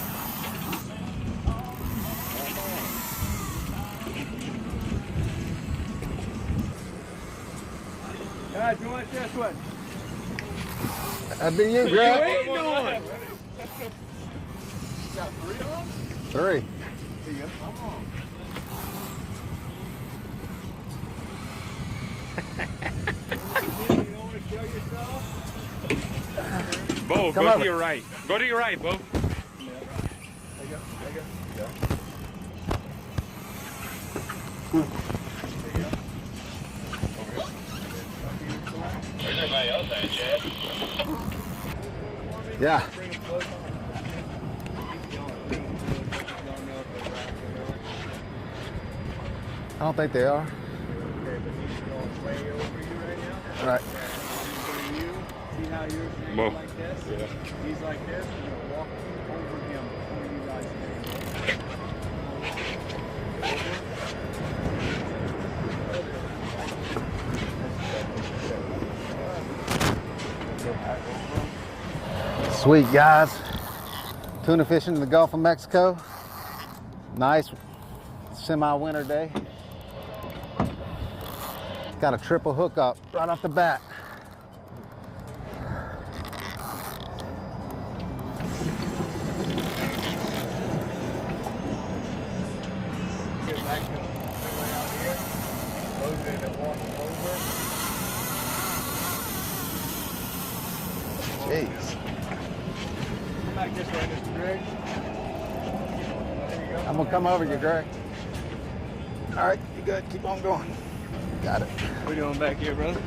[SPEAKER 4] Guys, you want this one?
[SPEAKER 34] That'd be you,
[SPEAKER 4] What
[SPEAKER 34] Greg.
[SPEAKER 4] are you waiting on?
[SPEAKER 2] Got 3 on?
[SPEAKER 34] 3.
[SPEAKER 2] Here you go. Come on. Bo,
[SPEAKER 34] Come
[SPEAKER 2] go
[SPEAKER 34] over.
[SPEAKER 2] to your right. Go to your right, Bo.
[SPEAKER 4] There you go. There you go.
[SPEAKER 2] Where's everybody else at, Chad?
[SPEAKER 26] Yeah. I don't think they are. Right.
[SPEAKER 4] See how yours is
[SPEAKER 2] Whoa.
[SPEAKER 4] like this?
[SPEAKER 2] Yeah.
[SPEAKER 4] He's like this, and you'll walk over him before you guys
[SPEAKER 26] Sweet, guys. Tuna fishing in the Gulf of Mexico. Nice semi-winter day. Got a triple hookup right off the bat.
[SPEAKER 4] get back to the way out here, load it and walk over.
[SPEAKER 26] Jeez.
[SPEAKER 4] Come back this way, Mr. Greg. There you go.
[SPEAKER 26] I'm gonna come over you, Greg. All right, you good? Keep on going. Got it.
[SPEAKER 4] What are you doing back here, brother?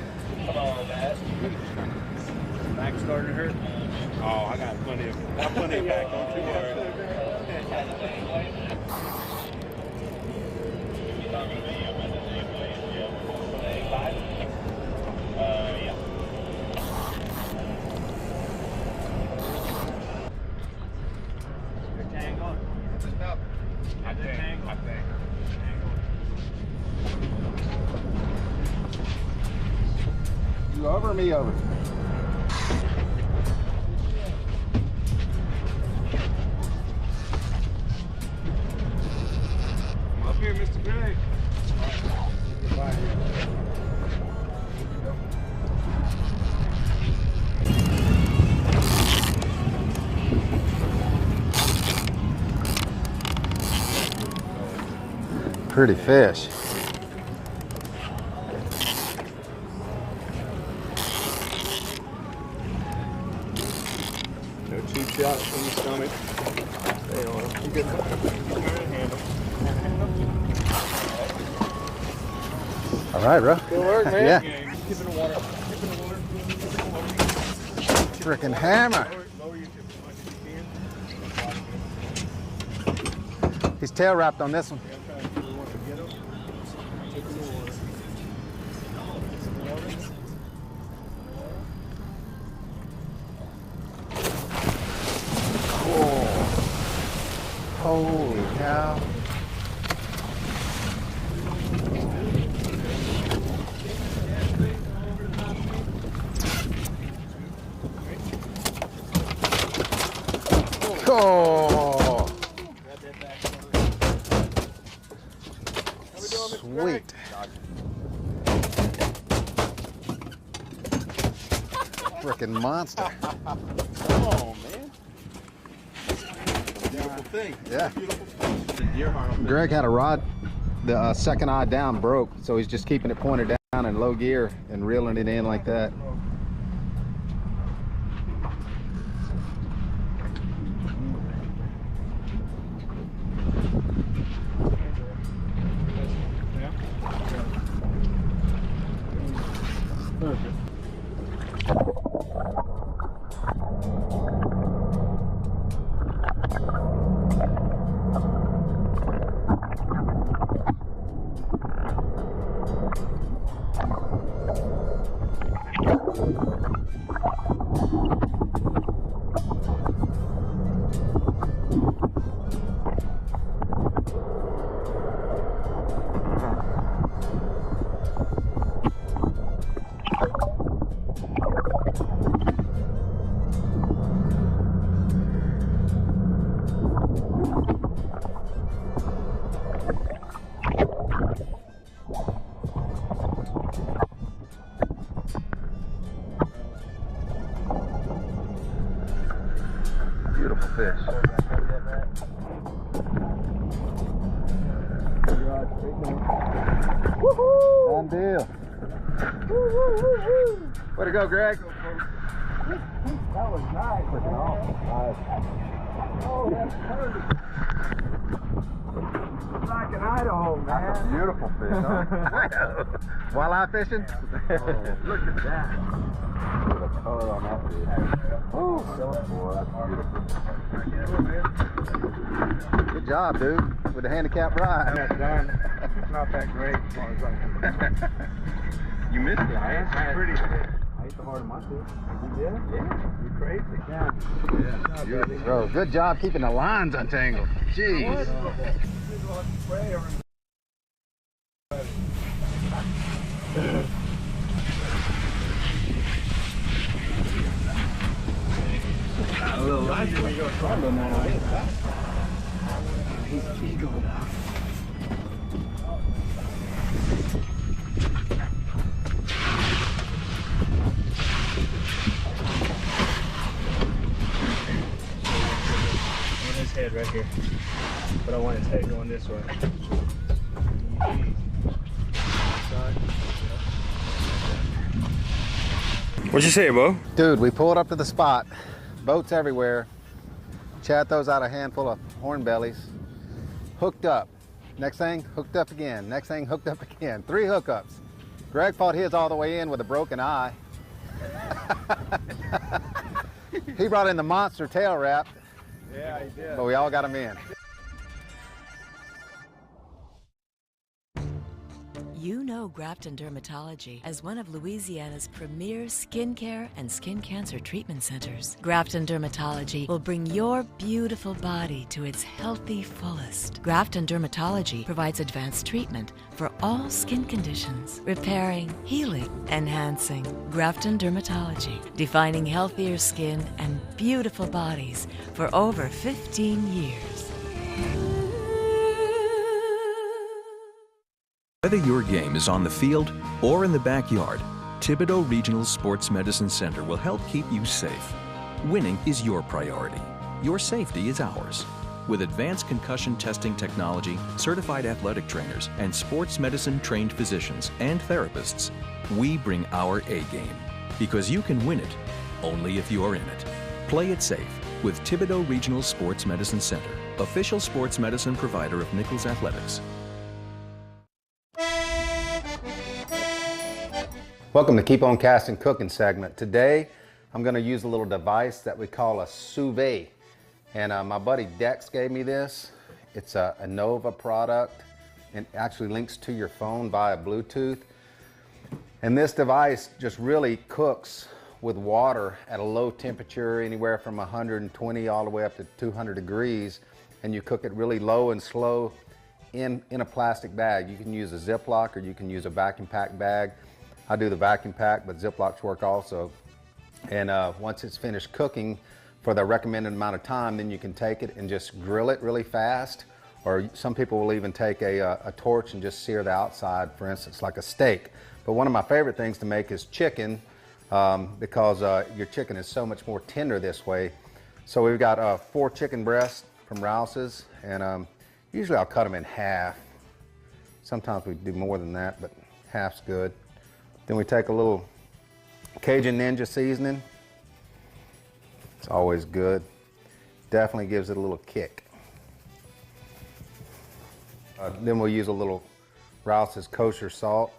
[SPEAKER 4] Come on, Dad. Back starting to hurt? Oh, I got plenty of back. Don't too hard.
[SPEAKER 26] You over or me over?
[SPEAKER 4] Come up here, Mr. Greg.
[SPEAKER 26] Pretty fish.
[SPEAKER 4] No cheap shots from the stomach. Stay on him. You get handle.
[SPEAKER 26] All right, bro.
[SPEAKER 4] Good work, man.
[SPEAKER 26] Yeah.
[SPEAKER 4] Keep in the water. Keep in the water. Keep in the water.
[SPEAKER 26] Frickin' hammer.
[SPEAKER 4] Lower your tip as much as you can.
[SPEAKER 26] He's tail wrapped on this one.
[SPEAKER 4] Yeah, I'm trying to figure out to get him. Tip in the water. Tip in the water.
[SPEAKER 26] Holy cow. Oh. Sweet. Frickin' monster.
[SPEAKER 4] Oh, man. Beautiful thing.
[SPEAKER 26] Yeah.
[SPEAKER 4] Beautiful thing. Deer harm.
[SPEAKER 26] Greg had a rod, the second eye down broke, so he's just keeping it pointed down in low gear and reeling it in like that. Beautiful fish. Done deal. Way to go, Greg.
[SPEAKER 4] That was nice. Oh, that's perfect. It's like an Idaho, man.
[SPEAKER 26] That's a beautiful fish, huh? Walleye fishing?
[SPEAKER 4] Oh, look at that. the color on that fish. Oh, boy, that's beautiful.
[SPEAKER 6] Good job, dude, with the handicap ride.
[SPEAKER 4] That's done. It's not that great as far as I'm concerned.
[SPEAKER 6] You missed it.
[SPEAKER 4] I ate the heart of my fish. You did? Yeah. You crazy? Yeah.
[SPEAKER 6] Bro, good job keeping the lines untangled. Jeez.
[SPEAKER 4] A little lighter when you go cargo now. He's going down. His head right here, but I want his head going this way.
[SPEAKER 2] What you say, Bo?
[SPEAKER 6] Dude, we pulled up to the spot. Boats everywhere. Chad throws out a handful of hornbellies. Hooked up. Next thing, hooked up again. Next thing, hooked up again. 3 hookups. Greg fought his all the way in with a broken eye. He brought in the monster tail wrap.
[SPEAKER 4] Yeah, he did.
[SPEAKER 6] But we all got him in.
[SPEAKER 18] You know Grafton Dermatology as one of Louisiana's premier skincare and skin cancer treatment centers. Grafton Dermatology will bring your beautiful body to its healthy fullest. Grafton Dermatology provides advanced treatment for all skin conditions, repairing, healing, enhancing. Grafton Dermatology, defining healthier skin and beautiful bodies for over 15 years.
[SPEAKER 8] Whether your game is on the field or in the backyard, Thibodaux Regional Sports Medicine Center will help keep you safe. Winning is your priority. Your safety is ours. With advanced concussion testing technology, certified athletic trainers, and sports medicine trained physicians and therapists, we bring our A game. Because you can win it only if you're in it. Play it safe with Thibodaux Regional Sports Medicine Center, official sports medicine provider of Nichols Athletics.
[SPEAKER 6] Welcome to Keep On Casting Cooking segment. Today, I'm going to use a little device that we call a sous vide. And my buddy Dex gave me this. It's a Nova product and actually links to your phone via Bluetooth. And this device just really cooks with water at a low temperature, anywhere from 120 all the way up to 200 degrees. And you cook it really low and slow in a plastic bag. You can use a Ziploc or you can use a vacuum pack bag. I do the vacuum pack, but Ziplocs work also. And once it's finished cooking for the recommended amount of time, then you can take it and just grill it really fast. Or some people will even take a torch and just sear the outside, for instance, like a steak. But one of my favorite things to make is chicken, because your chicken is so much more tender this way. So we've got 4 chicken breasts from Rouse's, and usually I'll cut them in half. Sometimes we do more than that, but half's good. Then we take a little Cajun Ninja seasoning. It's always good. Definitely gives it a little kick. Then we'll use a little Rouse's kosher salt.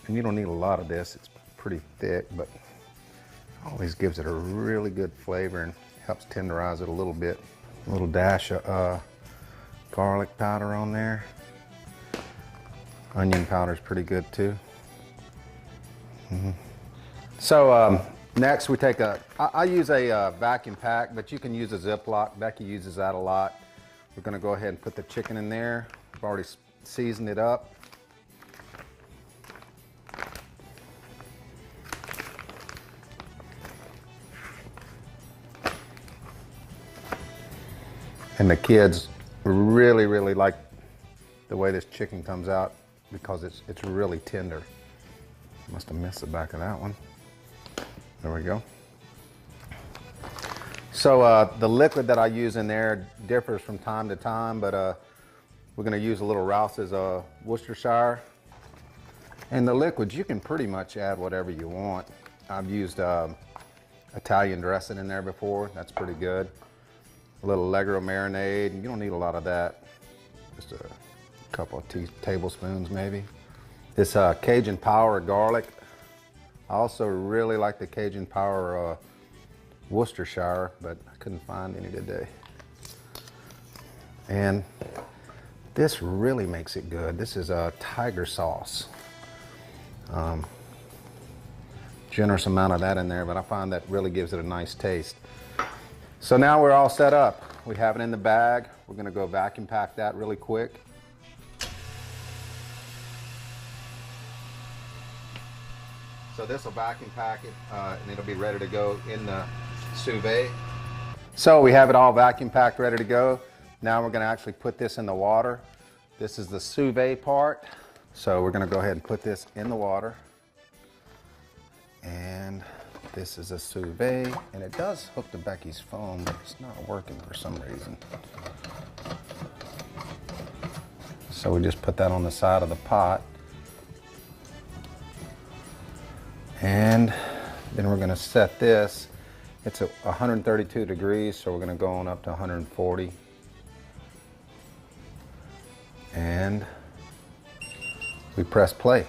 [SPEAKER 6] And you don't need a lot of this. It's pretty thick, but always gives it a really good flavor and helps tenderize it a little bit. A little dash of garlic powder on there. Onion powder is pretty good too. So next we take I use a vacuum pack, but you can use a Ziploc. Becky uses that a lot. We're going to go ahead and put the chicken in there. We've already seasoned it up. And the kids really, really like the way this chicken comes out because it's really tender. Must have missed the back of that one. There we go. So the liquid that I use in there differs from time to time, but we're going to use a little Rouse's Worcestershire. And the liquids, you can pretty much add whatever you want. I've used Italian dressing in there before. That's pretty good. A little Allegro marinade. You don't need a lot of that. Just a couple of tablespoons maybe. This Cajun power garlic, I also really like the Cajun Power Worcestershire, but I couldn't find any today. And this really makes it good. This is a tiger sauce. Generous amount of that in there, but I find that really gives it a nice taste. So now we're all set up. We have it in the bag. We're gonna go vacuum pack that really quick. So this will vacuum pack it and it'll be ready to go in the sous vide. So we have it all vacuum packed, ready to go. Now we're gonna actually put this in the water. This is the sous vide part. So we're gonna go ahead and put this in the water. And this is a sous vide, and it does hook to Becky's phone, but it's not working for some reason. So we just put that on the side of the pot. And then we're gonna set this. It's at 132 degrees, so we're gonna go on up to 140. And we press play.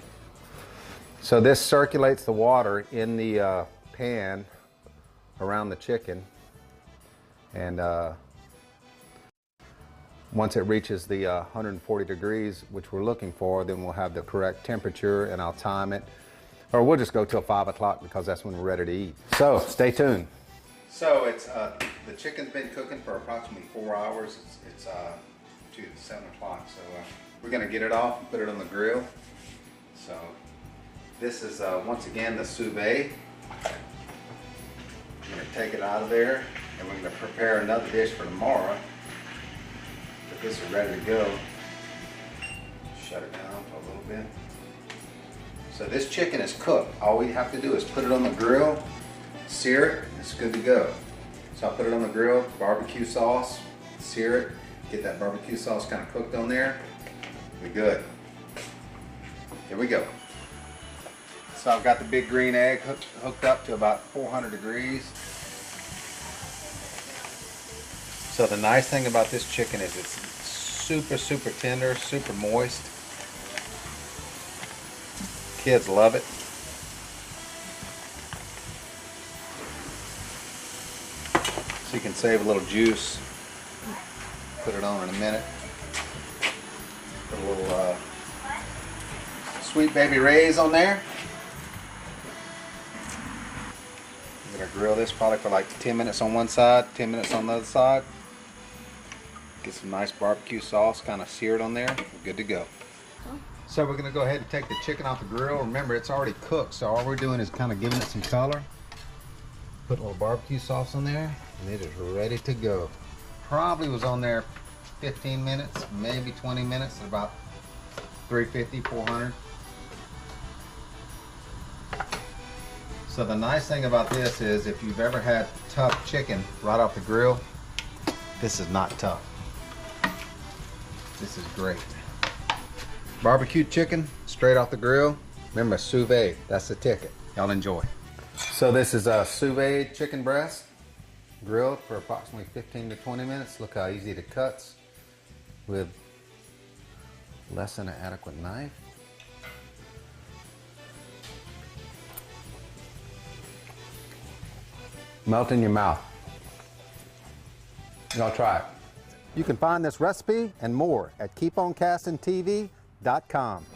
[SPEAKER 6] So this circulates the water in the pan around the chicken, and once it reaches the 140 degrees, which we're looking for, then we'll have the correct temperature and I'll time it. Or we'll just go till 5 o'clock because that's when we're ready to eat. So stay tuned. So it's the chicken's been cooking for approximately 4 hours. It's 2 to 7 o'clock. So we're gonna get it off and put it on the grill. So this is once again the sous vide. We're gonna take it out of there and we're gonna prepare another dish for tomorrow. But this is ready to go. Shut it down for a little bit. So this chicken is cooked. All we have to do is put it on the grill, sear it, and it's good to go. So I'll put it on the grill, barbecue sauce, sear it, get that barbecue sauce kind of cooked on there. We're good. Here we go. So I've got the big green egg hooked up to about 400 degrees. So the nice thing about this chicken is it's super, super tender, super moist. Kids love it. So you can save a little juice. Put it on in a minute. Put a little Sweet Baby Ray's on there. I'm gonna grill this probably for like 10 minutes on one side, 10 minutes on the other side. Get some nice barbecue sauce kind of seared on there. We're good to go. So we're gonna go ahead and take the chicken off the grill. Remember, it's already cooked, so all we're doing is kind of giving it some color. Put a little barbecue sauce on there, and it is ready to go. Probably was on there 15 minutes, maybe 20 minutes, at about 350, 400. So the nice thing about this is if you've ever had tough chicken right off the grill, this is not tough. This is great. Barbecue chicken, straight off the grill. Remember, sous vide, that's the ticket. Y'all enjoy. So this is a sous vide chicken breast, grilled for approximately 15 to 20 minutes. Look how easy it cuts with less than an adequate knife. Melt in your mouth. Y'all try it. You can find this recipe and more at keeponcastingtv.com.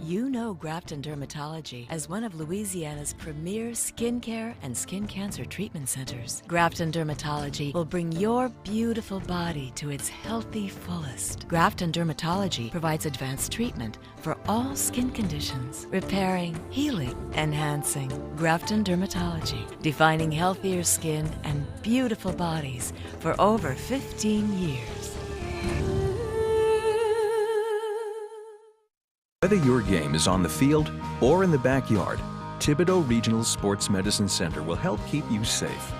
[SPEAKER 18] You know Grafton Dermatology as one of Louisiana's premier skincare and skin cancer treatment centers. Grafton Dermatology will bring your beautiful body to its healthy fullest. Grafton Dermatology provides advanced treatment for all skin conditions, repairing, healing, enhancing. Grafton Dermatology, defining healthier skin and beautiful bodies for over 15 years.
[SPEAKER 8] Whether your game is on the field or in the backyard, Thibodeau Regional Sports Medicine Center will help keep you safe.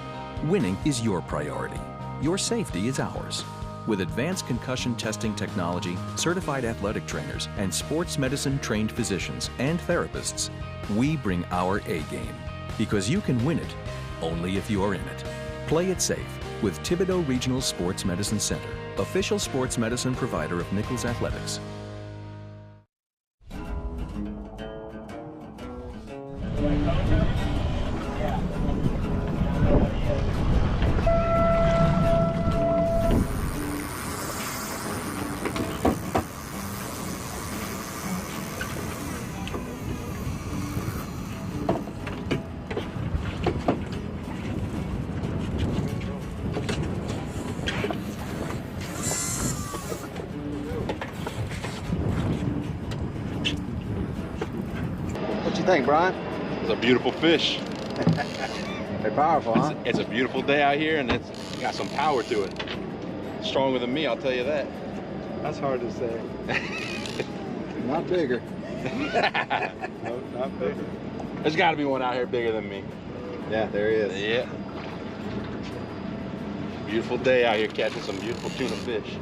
[SPEAKER 8] Winning is your priority. Your safety is ours. With advanced concussion testing technology, certified athletic trainers, and sports medicine trained physicians and therapists, we bring our A game. Because you can win it only if you're in it. Play it safe with Thibodeau Regional Sports Medicine Center, official sports medicine provider of Nichols Athletics.
[SPEAKER 6] think, Brian?
[SPEAKER 4] It's a beautiful fish.
[SPEAKER 6] They're powerful, huh?
[SPEAKER 4] It's a beautiful day out here, and it's got some power to it. Stronger than me, I'll tell you that.
[SPEAKER 1] That's hard to say.
[SPEAKER 6] Not bigger.
[SPEAKER 1] No, not bigger.
[SPEAKER 4] There's got to be one out here bigger than me.
[SPEAKER 6] Yeah, there he is.
[SPEAKER 4] Yeah. Beautiful day out here catching some beautiful tuna fish.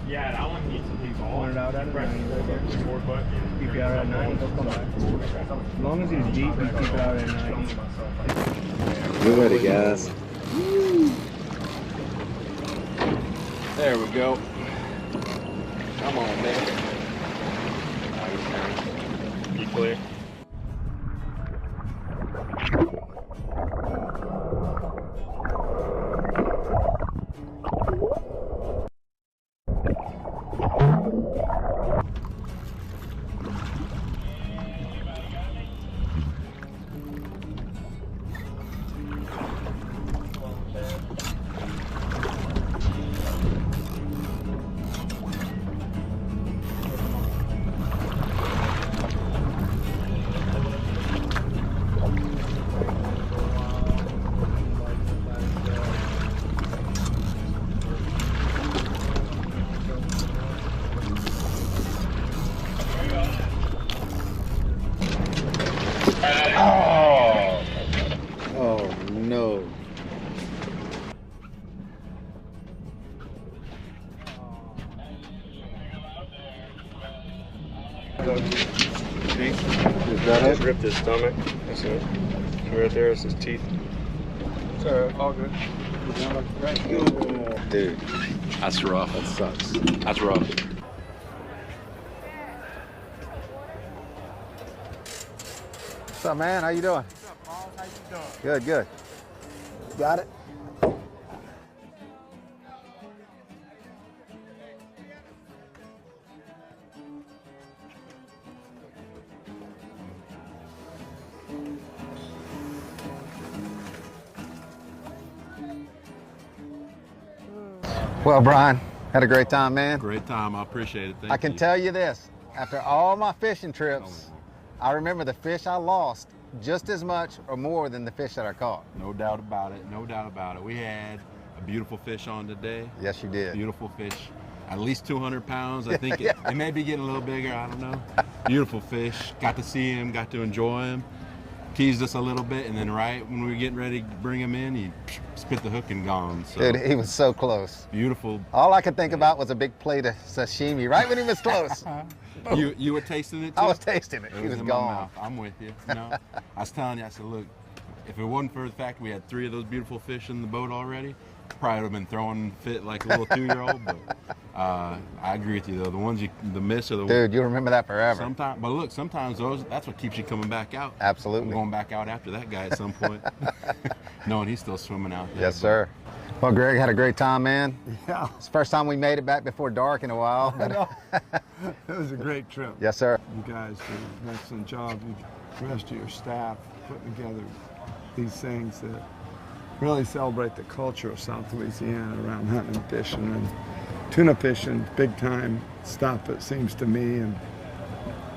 [SPEAKER 1] Yeah, that one needs to be all. It out at it. Keep it out at 90, he'll come back. As long as he's deep, you keep it out at 90.
[SPEAKER 6] We're ready, guys.
[SPEAKER 4] There we go. Come on, man. Keep clear.
[SPEAKER 6] Oh no.
[SPEAKER 1] Is that it? Ripped his stomach. That's it. Right there is his teeth. It's alright, all good.
[SPEAKER 6] Dude.
[SPEAKER 4] That's rough.
[SPEAKER 6] That sucks.
[SPEAKER 4] That's rough.
[SPEAKER 6] What's up, man? How you doing?
[SPEAKER 1] What's up, Paul? How you doing?
[SPEAKER 6] Good, good. Got it? Well, Brian, had a great time, man.
[SPEAKER 4] Great time. I appreciate it. Thank
[SPEAKER 6] I can
[SPEAKER 4] you.
[SPEAKER 6] tell you this, after all my fishing trips, I remember the fish I lost just as much or more than the fish that I caught.
[SPEAKER 4] No doubt about it. No doubt about it. We had a beautiful fish on today.
[SPEAKER 6] Yes, you did.
[SPEAKER 4] Beautiful fish. At least 200 pounds. I think it may be getting a little bigger. I don't know. Beautiful fish. Got to see him. Got to enjoy him. Teased us a little bit, and then right when we were getting ready to bring him in, he spit the hook and gone. So.
[SPEAKER 6] Dude, he was so close.
[SPEAKER 4] Beautiful.
[SPEAKER 6] All I could think about was a big plate of sashimi right when he was close.
[SPEAKER 4] You were tasting it too?
[SPEAKER 6] I was tasting it. He was
[SPEAKER 4] in
[SPEAKER 6] gone.
[SPEAKER 4] my mouth. I'm with you. You know, I was telling you, I said, look, if it wasn't for the fact we had 3 of those beautiful fish in the boat already, probably would have been throwing fit like a little 2-year-old. But I agree with you though. The ones the miss are the
[SPEAKER 6] Dude, you'll remember that forever.
[SPEAKER 4] Sometimes, but look, sometimes that's what keeps you coming back out.
[SPEAKER 6] Absolutely.
[SPEAKER 4] I'm going back out after that guy at some point, knowing he's still swimming out there.
[SPEAKER 6] Yes, sir. Well, Greg, had a great time, man.
[SPEAKER 1] Yeah.
[SPEAKER 6] It's the first time we made it back before dark in a while.
[SPEAKER 1] I know. It was a great trip.
[SPEAKER 6] Yes, sir.
[SPEAKER 1] You guys did an excellent job. The rest of your staff putting together these things that really celebrate the culture of South Louisiana around hunting and fishing. And tuna fishing, big time stuff, it seems to me. And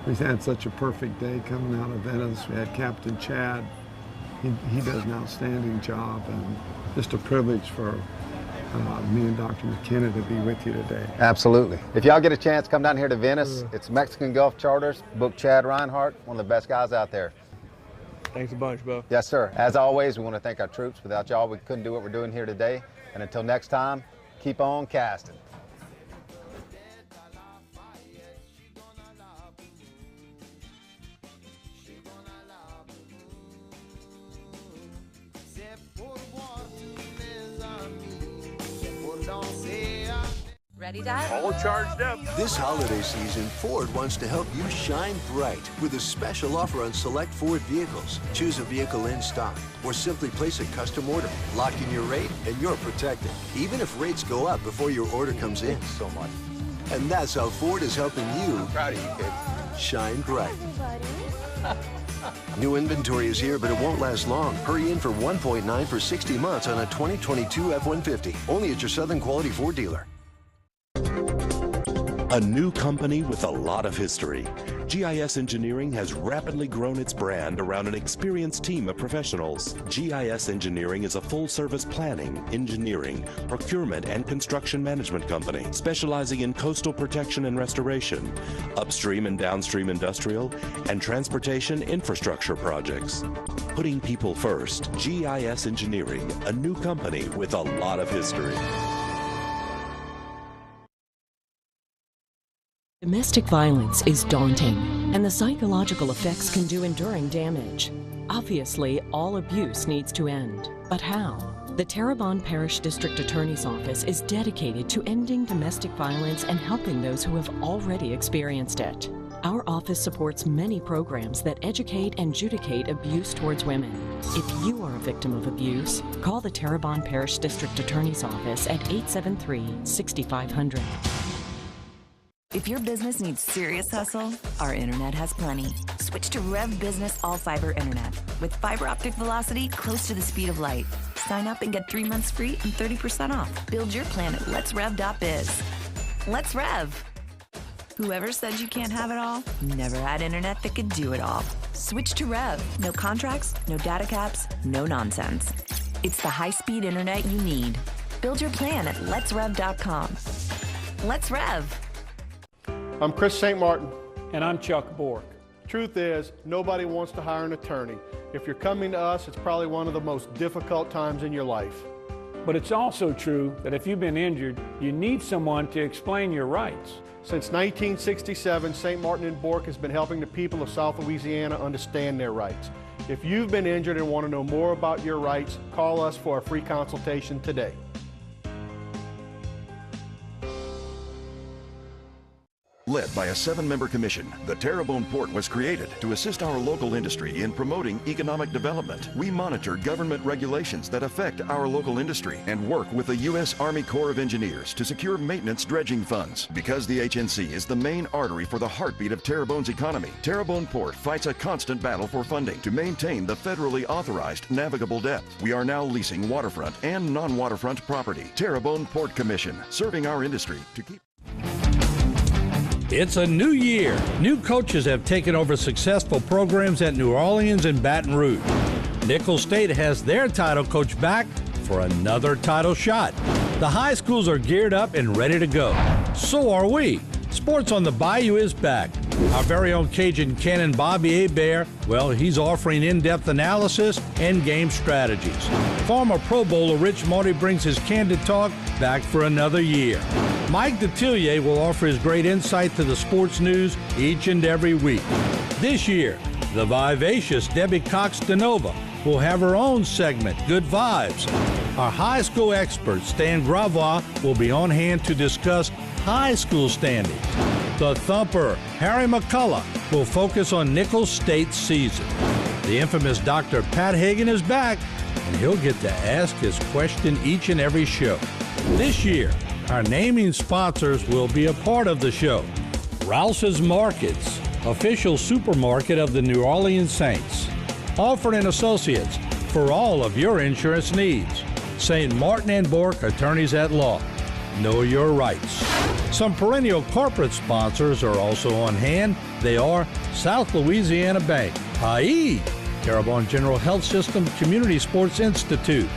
[SPEAKER 1] we've had such a perfect day coming out of Venice. We had Captain Chad. He does an outstanding job, and just a privilege for me and Dr. McKenna to be with you today.
[SPEAKER 6] Absolutely. If y'all get a chance, come down here to Venice. It's Mexican Gulf Charters. Book Chad Reinhardt, one of the best guys out there.
[SPEAKER 1] Thanks a bunch, Bo.
[SPEAKER 6] Yes, sir. As always, we want to thank our troops. Without y'all, we couldn't do what we're doing here today. And until next time, keep on casting.
[SPEAKER 9] Ready, Dad?
[SPEAKER 10] All charged up.
[SPEAKER 11] This holiday season, Ford wants to help you shine bright with a special offer on select Ford vehicles. Choose a vehicle in stock or simply place a custom order. Lock in your rate and you're protected, even if rates go up before your order comes in.
[SPEAKER 10] Thanks so much.
[SPEAKER 11] And that's how Ford is helping you
[SPEAKER 10] I'm proud of you, kid.
[SPEAKER 11] shine bright. New inventory is here, but it won't last long. Hurry in for 1.9 for 60 months on a 2022 F-150. Only at your Southern Quality Ford dealer.
[SPEAKER 12] A new company with a lot of history. GIS Engineering has rapidly grown its brand around an experienced team of professionals. GIS Engineering is a full-service planning, engineering, procurement, and construction management company specializing in coastal protection and restoration, upstream and downstream industrial, and transportation infrastructure projects. Putting people first, GIS Engineering, a new company with a lot of history.
[SPEAKER 13] Domestic violence is daunting, and the psychological effects can do enduring damage. Obviously, all abuse needs to end. But how? The Terrebonne Parish District Attorney's Office is dedicated to ending domestic violence and helping those who have already experienced it. Our office supports many programs that educate and adjudicate abuse towards women. If you are a victim of abuse, call the Terrebonne Parish District Attorney's Office at 873-6500.
[SPEAKER 18] If your business needs serious hustle, our internet has plenty. Switch to Rev Business All Fiber Internet with fiber optic velocity close to the speed of light. Sign up and get 3 months free and 30% off. Build your plan at letsrev.biz. Let's Rev. Whoever said you can't have it all, never had internet that could do it all. Switch to Rev. No contracts, no data caps, no nonsense. It's the high-speed internet you need. Build your plan at letsrev.com. Let's Rev.
[SPEAKER 3] I'm Chris St. Martin.
[SPEAKER 14] And I'm Chuck Bork.
[SPEAKER 3] Truth is, nobody wants to hire an attorney. If you're coming to us, it's probably one of the most difficult times in your life.
[SPEAKER 14] But it's also true that if you've been injured, you need someone to explain your rights.
[SPEAKER 3] Since 1967, St. Martin and Bork has been helping the people of South Louisiana understand their rights. If you've been injured and want to know more about your rights, call us for a free consultation today.
[SPEAKER 15] Led by a 7-member commission, the Terrebonne Port was created to assist our local industry in promoting economic development. We monitor government regulations that affect our local industry and work with the U.S. Army Corps of Engineers to secure maintenance dredging funds. Because the HNC is the main artery for the heartbeat of Terrebonne's economy, Terrebonne Port fights a constant battle for funding to maintain the federally authorized navigable depth. We are now leasing waterfront and non-waterfront property. Terrebonne Port Commission, serving our industry to keep...
[SPEAKER 28] It's a new year. New coaches have taken over successful programs at New Orleans and Baton Rouge. Nicholls State has their title coach back for another title shot. The high schools are geared up and ready to go. So are we. Sports on the Bayou is back. Our very own Cajun Cannon Bobby Hebert, well, he's offering in-depth analysis and game strategies. Former Pro Bowler Rich Marty brings his candid talk back for another year. Mike Detillier will offer his great insight to the sports news each and every week. This year, the vivacious Debbie Cox DeNova will have her own segment, Good Vibes. Our high school expert, Stan Gravois, will be on hand to discuss high school standings. The thumper, Harry McCullough, will focus on Nicholls State's season. The infamous Dr. Pat Hagan is back, and he'll get to ask his question each and every show. This year, our naming sponsors will be a part of the show. Rouse's Markets, official supermarket of the New Orleans Saints. Alford & Associates, for all of your insurance needs. St. Martin and Bork, attorneys at law. Know your rights. Some perennial corporate sponsors are also on hand. They are South Louisiana Bank, Haï, Terrebonne General Health System Community Sports Institute,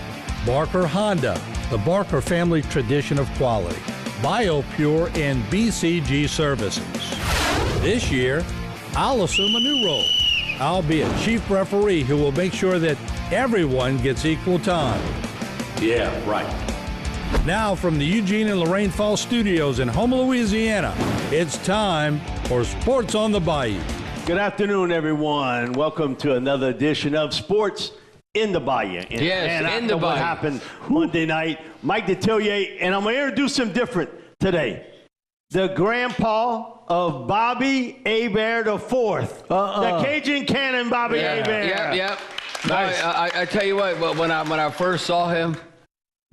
[SPEAKER 28] Barker Honda, the Barker family tradition of quality, BioPure, and BCG Services. This year, I'll assume a new role. I'll be a chief referee who will make sure that everyone gets equal time. Yeah, right. Now from the Eugene and Lorraine Falls studios in Houma, Louisiana, it's time for Sports on the Bayou.
[SPEAKER 16] Good afternoon, everyone. Welcome to another edition of Sports in the Bayou.
[SPEAKER 19] Yes, in the Bayou.
[SPEAKER 16] What happened Monday night. Mike Detillier, and I'm going to introduce him different. today. The grandpa of Bobby Hebert IV. The Cajun Cannon Bobby Hebert.
[SPEAKER 9] Yep.
[SPEAKER 16] Nice.
[SPEAKER 9] I tell you what, when I first saw him,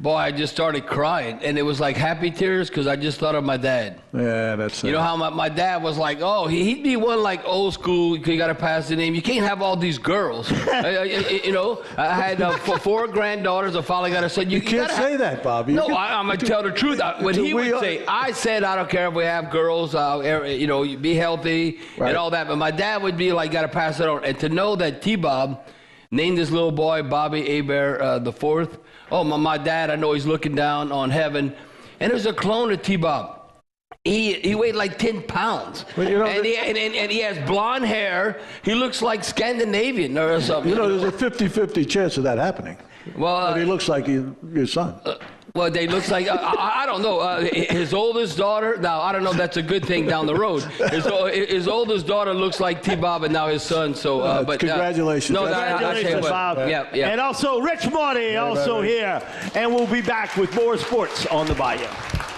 [SPEAKER 9] boy, I just started crying. And it was like happy tears because I just thought of my dad.
[SPEAKER 26] Yeah, that's it.
[SPEAKER 9] You know how my dad was like, oh, he'd be one like old school. You got to pass the name. You can't have all these girls. You know, I had 4 granddaughters. I finally got a son. You
[SPEAKER 26] can't say that, Bobby.
[SPEAKER 9] No, I'm going to tell the truth. When he would say, I said, I don't care if we have girls, you know, you be healthy and all that. But my dad would be like, got to pass it on. And to know that T-Bob named this little boy Bobby Hebert IV. Oh, my dad, I know he's looking down on heaven. And there's a clone of T-Bob. He weighed like 10 pounds. Well, you know, and he has blonde hair. He looks like Scandinavian or something.
[SPEAKER 26] You know, there's a 50-50 chance of that happening.
[SPEAKER 9] Well,
[SPEAKER 26] but he looks like your son.
[SPEAKER 9] Well, they looks like, I don't know, his oldest daughter, now I don't know if that's a good thing down the road. His oldest daughter looks like T-Bob and now his son, so. But
[SPEAKER 26] congratulations.
[SPEAKER 9] No,
[SPEAKER 16] congratulations, Bob.
[SPEAKER 9] Yeah.
[SPEAKER 16] And also Rich Morty also here. And we'll be back with more sports on the Bayou.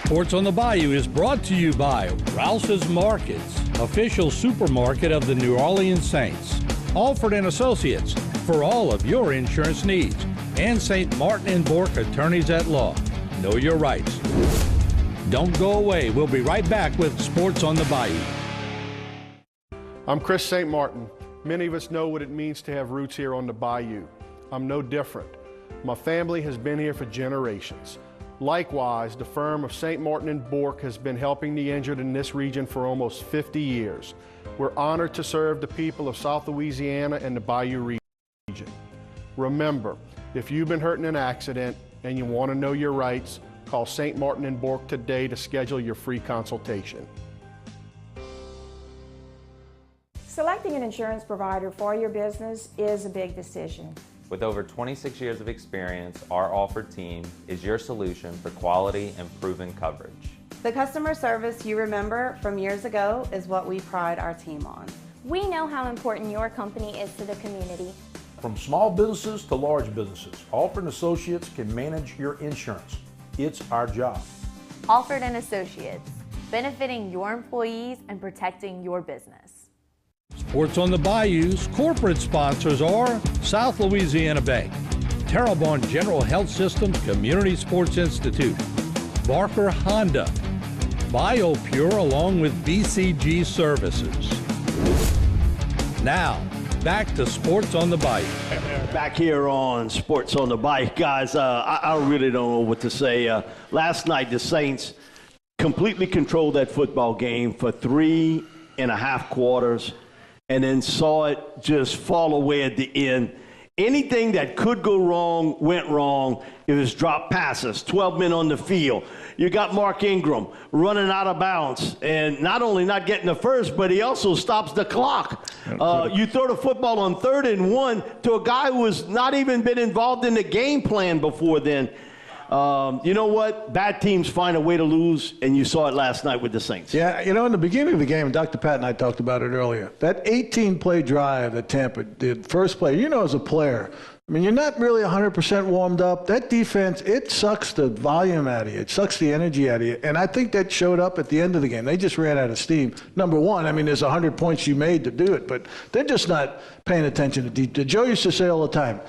[SPEAKER 28] Sports on the Bayou is brought to you by Rouse's Markets, official supermarket of the New Orleans Saints. Alford and Associates for all of your insurance needs. And St. Martin and Bourke Attorneys at Law. Know your rights. Don't go away. We'll be right back with Sports on the Bayou.
[SPEAKER 3] I'm Chris St. Martin. Many of us know what it means to have roots here on the Bayou. I'm no different. My family has been here for generations. Likewise, the firm of St. Martin and Bourke has been helping the injured in this region for almost 50 years. We're honored to serve the people of South Louisiana and the Bayou region. Remember, if you've been hurt in an accident and you want to know your rights, call St. Martin and Bourke today to schedule your free consultation.
[SPEAKER 10] Selecting an insurance provider for your business is a big decision.
[SPEAKER 19] With over 26 years of experience, our Alford team is your solution for quality and proven coverage.
[SPEAKER 20] The customer service you remember from years ago is what we pride our team on.
[SPEAKER 21] We know how important your company is to the community.
[SPEAKER 22] From small businesses to large businesses, Alford & Associates can manage your insurance. It's our job.
[SPEAKER 21] Alford & Associates, benefiting your employees and protecting your business.
[SPEAKER 28] Sports on the Bayou's corporate sponsors are South Louisiana Bank, Terrebonne General Health Systems Community Sports Institute, Barker Honda, BioPure along with BCG Services. Now, back to Sports on the Bayou.
[SPEAKER 16] Back here on Sports on the Bayou. Guys, I really don't know what to say. Last night, the Saints completely controlled that football game for 3.5 quarters and then saw it just fall away at the end. Anything that could go wrong went wrong. It was drop passes, 12 men on the field. You got Mark Ingram running out of bounds and not only not getting the first, but he also stops the clock. You throw the football on 3rd and 1 to a guy who has not even been involved in the game plan before then. You know what? Bad teams find a way to lose, and you saw it last night with the Saints.
[SPEAKER 26] Yeah, you know, in the beginning of the game, Dr. Pat and I talked about it earlier, that 18-play drive that Tampa did, first play, you know, as a player, I mean, you're not really 100% warmed up. That defense, it sucks the volume out of you. It sucks the energy out of you. And I think that showed up at the end of the game. They just ran out of steam. Number one, I mean, there's 100 points you made to do it, but they're just not paying attention to detail. Joe used to say all the time,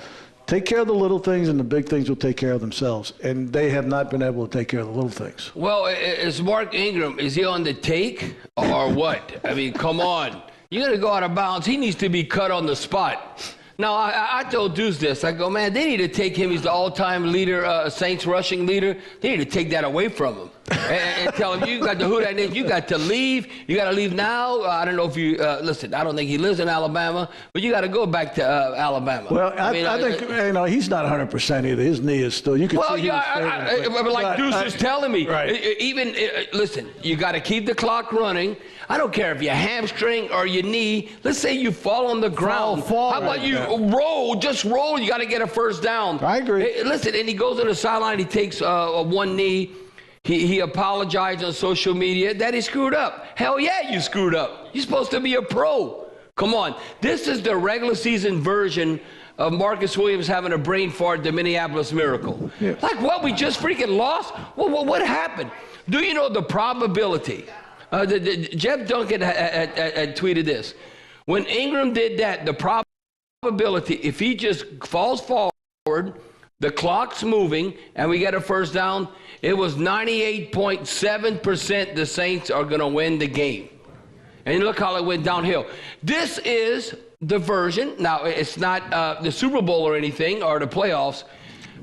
[SPEAKER 26] take care of the little things and the big things will take care of themselves. And they have not been able to take care of the little things.
[SPEAKER 9] Well, is Mark Ingram, is he on the take or what? I mean, come on. You're going to go out of bounds. He needs to be cut on the spot. Now, I told Deuce this. I go, man, they need to take him. He's the all-time leader, Saints rushing leader. They need to take that away from him and tell him, you got to who that is. You got to leave. You got to leave now. I don't know if you, listen, I don't think he lives in Alabama, but you got to go back to Alabama.
[SPEAKER 26] Well, I think, you know, he's not 100% either. His knee is still, you can see
[SPEAKER 9] but like Deuce is telling me, even, listen, you got to keep the clock running. I don't care if your hamstring or your knee. Let's say you fall on the ground. How about you roll? Just roll. You got to get a first down.
[SPEAKER 26] I agree.
[SPEAKER 9] Hey, listen, and he goes to the sideline. He takes one knee. He apologized on social media that he screwed up. Hell yeah, you screwed up. You're supposed to be a pro. Come on. This is the regular season version of Marcus Williams having a brain fart, the Minneapolis Miracle. Yeah. Like what? We just freaking lost? What happened? Do you know the probability? Jeff Duncan had tweeted this. When Ingram did that, the probability, if he just falls forward, the clock's moving, and we get a first down, it was 98.7% the Saints are going to win the game. And look how it went downhill. This is the version. Now, it's not the Super Bowl or anything or the playoffs.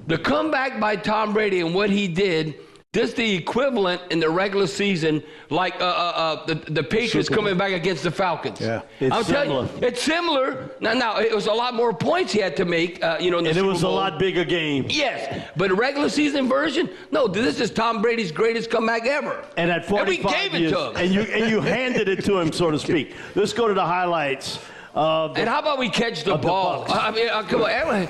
[SPEAKER 9] The comeback by Tom Brady and what he did, this is the equivalent in the regular season, like the Patriots coming back against the Falcons.
[SPEAKER 16] Yeah, it's similar.
[SPEAKER 9] It's similar. Now, it was a lot more points he had to make, in the
[SPEAKER 16] and
[SPEAKER 9] Super
[SPEAKER 16] it was
[SPEAKER 9] Bowl.
[SPEAKER 16] a lot bigger game.
[SPEAKER 9] Yes, but the regular season version, no, this is Tom Brady's greatest comeback ever.
[SPEAKER 16] And at 45
[SPEAKER 9] and we gave
[SPEAKER 16] years,
[SPEAKER 9] it to him.
[SPEAKER 16] and you handed it to him, so to speak. Let's go to the highlights.
[SPEAKER 9] And how about we catch the ball? I mean, come on,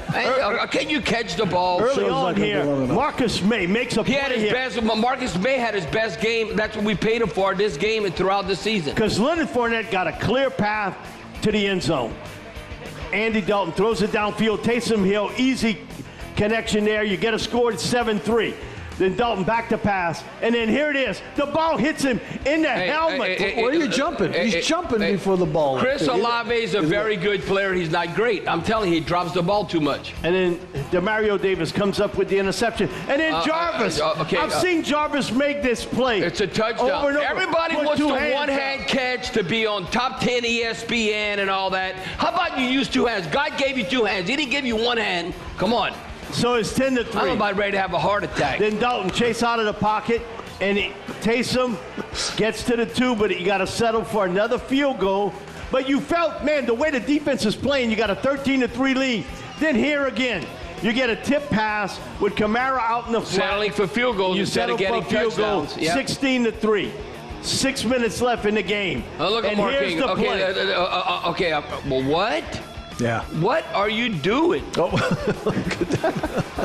[SPEAKER 9] can you catch the ball?
[SPEAKER 16] Early on here, Marcus May makes a play.
[SPEAKER 9] He had his best. Marcus May had his best game. That's what we paid him for this game and throughout the season.
[SPEAKER 16] Because Leonard Fournette got a clear path to the end zone. Andy Dalton throws it downfield. Taysom Hill, easy connection there. You get a score at 7-3. Then Dalton back to pass, and then here it is. The ball hits him in the helmet.
[SPEAKER 2] Where are you jumping? He's jumping before the ball.
[SPEAKER 9] Chris Olave is a very good player. He's not great. I'm telling you, he drops the ball too much.
[SPEAKER 16] And then DeMario Davis comes up with the interception. And then Jarvis. I've seen Jarvis make this play.
[SPEAKER 9] It's a touchdown.
[SPEAKER 16] Over and over.
[SPEAKER 9] Everybody
[SPEAKER 16] Put
[SPEAKER 9] wants
[SPEAKER 16] two
[SPEAKER 9] the
[SPEAKER 16] hands
[SPEAKER 9] one-hand catch to be on top 10 ESPN and all that. How about you use two hands? God gave you two hands. He didn't give you one hand. Come on.
[SPEAKER 16] So it's 10-3.
[SPEAKER 9] I'm about ready to have a heart attack.
[SPEAKER 16] Then Dalton chase out of the pocket, and Taysom gets to the 2, but you got to settle for another field goal. But you felt, man, the way the defense is playing, you got a 13-3 lead. Then here again, you get a tip pass with Kamara out in the flat.
[SPEAKER 9] Settling for field goals instead of getting touchdowns.
[SPEAKER 16] 16-3. 6 minutes left in the game.
[SPEAKER 9] Oh, look at
[SPEAKER 16] and
[SPEAKER 9] Mark
[SPEAKER 16] here's
[SPEAKER 9] King.
[SPEAKER 16] the
[SPEAKER 9] Okay,
[SPEAKER 16] play.
[SPEAKER 9] Well, what?
[SPEAKER 2] Yeah.
[SPEAKER 9] What are you doing?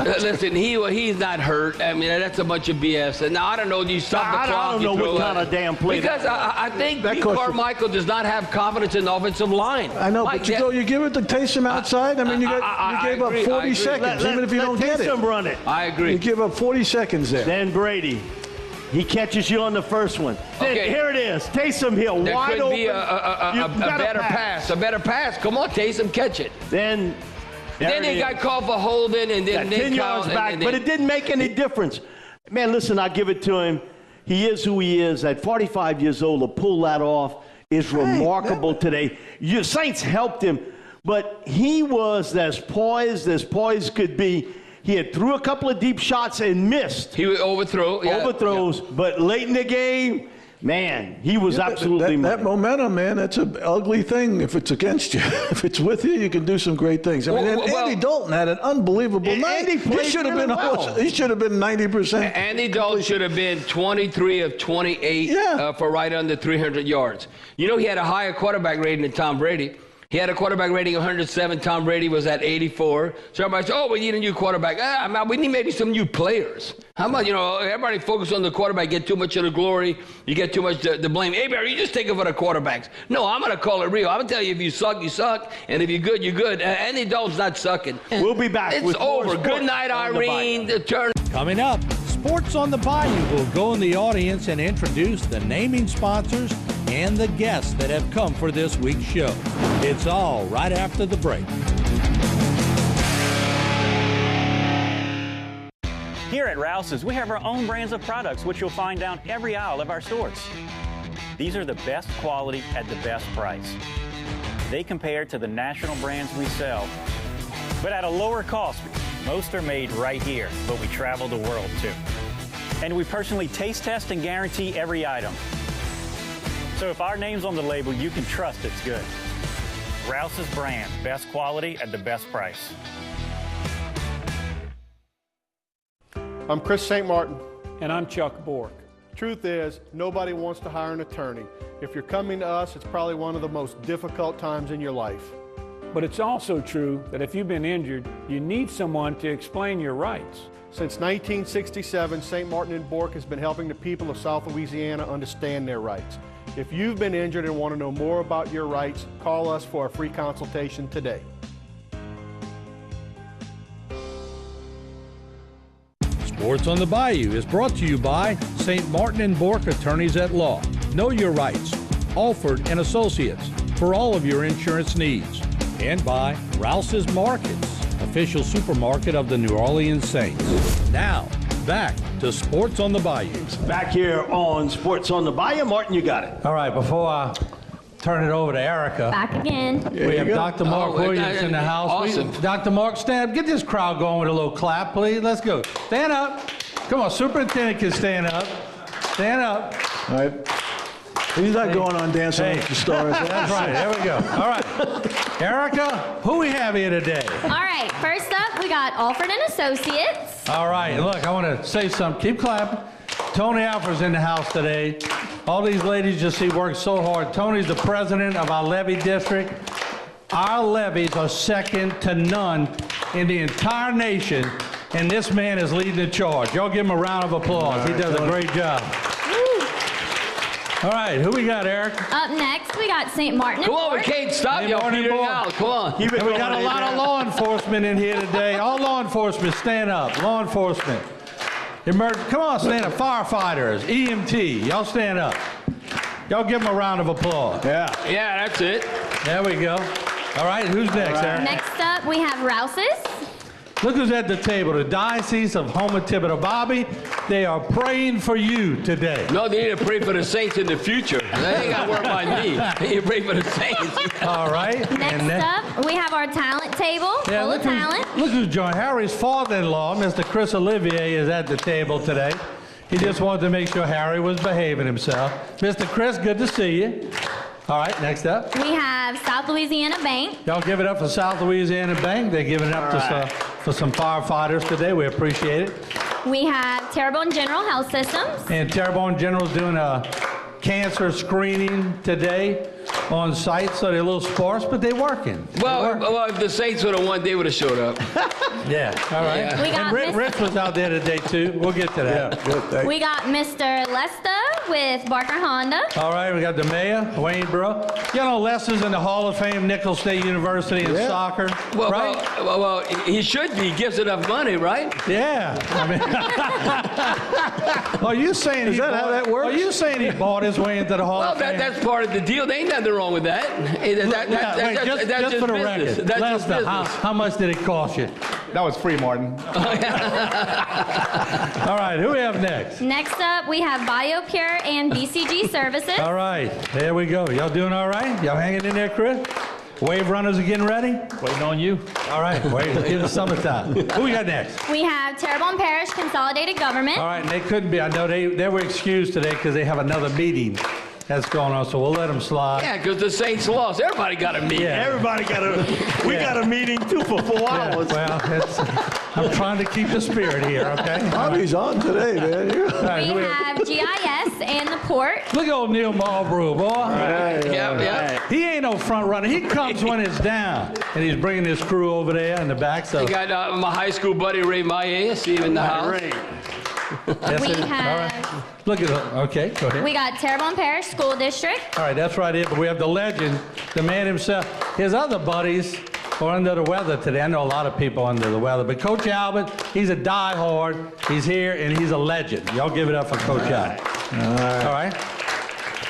[SPEAKER 9] Listen, he's not hurt. I mean, that's a bunch of BS. And now, I don't know, you stop the clock.
[SPEAKER 16] I don't know what kind of damn play.
[SPEAKER 9] Because I think Pete Carmichael does not have confidence in the offensive line.
[SPEAKER 2] I know, but you give it to Taysom outside. I mean, you gave up 40 seconds, even if you don't get it.
[SPEAKER 16] Let Taysom run it.
[SPEAKER 9] I agree.
[SPEAKER 2] You give up 40 seconds there.
[SPEAKER 16] Then Brady. He catches you on the first one. Then here it is. Taysom Hill,
[SPEAKER 9] there
[SPEAKER 16] wide
[SPEAKER 9] could
[SPEAKER 16] open.
[SPEAKER 9] Be a better pass. A better pass. Come on, Taysom, catch it.
[SPEAKER 16] Then
[SPEAKER 9] he got called for holding, and then
[SPEAKER 16] 10 yards back, but it didn't make any difference. Man, listen, I give it to him. He is who he is. At 45 years old, to pull that off is remarkable today. Your Saints helped him, but he was as poised could be. He had threw a couple of deep shots and missed.
[SPEAKER 9] He overthrows,
[SPEAKER 16] but late in the game, man, he was absolutely
[SPEAKER 2] that momentum, man. That's an ugly thing if it's against you. If it's with you, you can do some great things. I mean, Andy Dalton had an unbelievable night. He should have been He should have been 90%.
[SPEAKER 9] Andy Dalton should have been 23 of 28 for right under 300 yards. You know, he had a higher quarterback rating than Tom Brady. He had a quarterback rating of 107. Tom Brady was at 84. So everybody said, we need a new quarterback. We need maybe some new players. How about, everybody focus on the quarterback, get too much of the glory. You get too much the blame. Hey, Barry, you just take it for the quarterbacks. No, I'm going to call it real. I'm going to tell you, if you suck, you suck. And if you're good, you're good. Andy Dalton's not sucking.
[SPEAKER 16] We'll be back.
[SPEAKER 9] It's over. Good night, Irene.
[SPEAKER 28] Coming up, Sports on the Bayou will go in the audience and introduce the naming sponsors and the guests that have come for this week's show. It's all right after the break.
[SPEAKER 5] Here at Rouse's, we have our own brands of products, which you'll find down every aisle of our stores. These are the best quality at the best price. They compare to the national brands we sell, but at a lower cost. Most are made right here, but we travel the world too. And we personally taste test and guarantee every item. So if our name's on the label, you can trust it's good. Rouse's brand, best quality at the best price.
[SPEAKER 3] I'm Chris St. Martin.
[SPEAKER 14] And I'm Chuck Bork.
[SPEAKER 3] Truth is, nobody wants to hire an attorney. If you're coming to us, it's probably one of the most difficult times in your life.
[SPEAKER 14] But it's also true that if you've been injured, you need someone to explain your rights.
[SPEAKER 3] Since 1967, St. Martin and Bork has been helping the people of South Louisiana understand their rights. If you've been injured and want to know more about your rights, call us for a free consultation today.
[SPEAKER 28] Sports on the Bayou is brought to you by St. Martin and Bork Attorneys at Law. Know your rights. Alford and Associates for all of your insurance needs. And by Rouse's Markets, official supermarket of the New Orleans Saints. Now, back to Sports on the Bayou.
[SPEAKER 16] Back here on Sports on the Bayou. Martin, you got it.
[SPEAKER 28] All right, before I turn it over to Erica.
[SPEAKER 21] Back again.
[SPEAKER 28] We have Dr. Mark Williams in the house.
[SPEAKER 9] Awesome.
[SPEAKER 28] Dr. Mark, stand up. Get this crowd going with a little clap, please. Let's go. Stand up. Come on, superintendent can stand up. Stand up.
[SPEAKER 2] All right. He's not going on Dancing with the Stars.
[SPEAKER 28] That's right. There we go. All right. Erica, who we have here today?
[SPEAKER 21] All right, first up, we got Alford and Associates.
[SPEAKER 28] All right. Look, I want to say something. Keep clapping. Tony Alford's in the house today. All these ladies just see work so hard. Tony's the president of our levy district. Our levies are second to none in the entire nation, and this man is leading the charge. Y'all give him a round of applause. He does a great job. All right, who we got, Eric?
[SPEAKER 21] Up next, we got St. Martin.
[SPEAKER 9] Come on, we can't stop y'all petering out. Come on.
[SPEAKER 28] And we got a lot of law enforcement in here today. All law enforcement, stand up. Law enforcement. Come on, stand up. Firefighters, EMT, y'all stand up. Y'all give them a round of applause.
[SPEAKER 9] Yeah, that's it.
[SPEAKER 28] There we go. All right, who's next, Eric?
[SPEAKER 21] Next up, we have Rouse's.
[SPEAKER 28] Look who's at the table, the Diocese of Houma Thibodeau. Bobby, they are praying for you today.
[SPEAKER 9] No, they need to pray for the Saints in the future. They ain't got to work on me. They need to pray for the Saints.
[SPEAKER 28] All right.
[SPEAKER 21] Next up, we have our talent table, full of talent.
[SPEAKER 28] Look who's joined. Harry's father-in-law, Mr. Chris Olivier, is at the table today. He just wanted to make sure Harry was behaving himself. Mr. Chris, good to see you. All right, next up.
[SPEAKER 21] We have South Louisiana Bank.
[SPEAKER 28] Y'all give it up for South Louisiana Bank. They're giving it up for some firefighters today. We appreciate it.
[SPEAKER 21] We have Terrebonne General Health Systems.
[SPEAKER 28] And Terrebonne General's doing a cancer screening today on site, so they're a little sparse, but they're working.
[SPEAKER 9] Well, if the Saints would have won, they would have showed up.
[SPEAKER 28] Yeah, all right.
[SPEAKER 9] Yeah.
[SPEAKER 21] We got
[SPEAKER 28] and Rich was out there today, too. We'll get to that.
[SPEAKER 2] Yeah, good, thanks.
[SPEAKER 21] We got Mr. Lesta with Barker Honda.
[SPEAKER 28] All right, we got the mayor, Wayne Bro. You know, Lester's in the Hall of Fame, Nicholls State University in soccer, right?
[SPEAKER 9] Well, he should be. He gives enough money, right?
[SPEAKER 28] Yeah. I mean, are you saying
[SPEAKER 2] Is that how that works?
[SPEAKER 28] Are you saying he bought his way into the Hall of Fame?
[SPEAKER 9] That's part of the deal. There ain't nothing wrong with that. That's
[SPEAKER 28] just for the
[SPEAKER 9] business.
[SPEAKER 28] record,
[SPEAKER 9] That's just
[SPEAKER 28] Lester,
[SPEAKER 9] business.
[SPEAKER 28] how much did it cost you?
[SPEAKER 4] That was free, Martin.
[SPEAKER 28] All right, who we have next?
[SPEAKER 21] Next up, we have BioPure and BCG Services.
[SPEAKER 28] All right, there we go. Y'all doing all right? Y'all hanging in there, Chris? Wave runners are getting ready? Waiting on you. All right, wait in the summertime. Who we got next?
[SPEAKER 21] We have Terrebonne Parish Consolidated Government.
[SPEAKER 28] All right, and they couldn't be. I know they were excused today because they have another meeting that's going on, so we'll let them slide.
[SPEAKER 9] Yeah, because the Saints lost. Everybody got a meeting.
[SPEAKER 28] Yeah.
[SPEAKER 16] Everybody got a. We got a meeting too for 4 hours.
[SPEAKER 28] Well, I'm trying to keep the spirit here, okay?
[SPEAKER 2] Bobby's on today, man.
[SPEAKER 21] We have GIS and the Port.
[SPEAKER 28] Look at old Neil Marlborough, boy.
[SPEAKER 9] Yeah.
[SPEAKER 28] He ain't no front runner. He comes when it's down, and he's bringing his crew over there in the back. So
[SPEAKER 9] I got my high school buddy Ray Maye. See him in the house.
[SPEAKER 28] That's
[SPEAKER 21] We
[SPEAKER 28] it.
[SPEAKER 21] have-
[SPEAKER 28] All right. Look at it. Okay, go ahead.
[SPEAKER 21] We got Terrebonne Parish School District.
[SPEAKER 28] All right, that's right. But we have the legend, the man himself. His other buddies are under the weather today. I know a lot of people under the weather, but Coach Albert, he's a diehard. He's here, and he's a legend. Y'all give it up for Coach Albert. All right.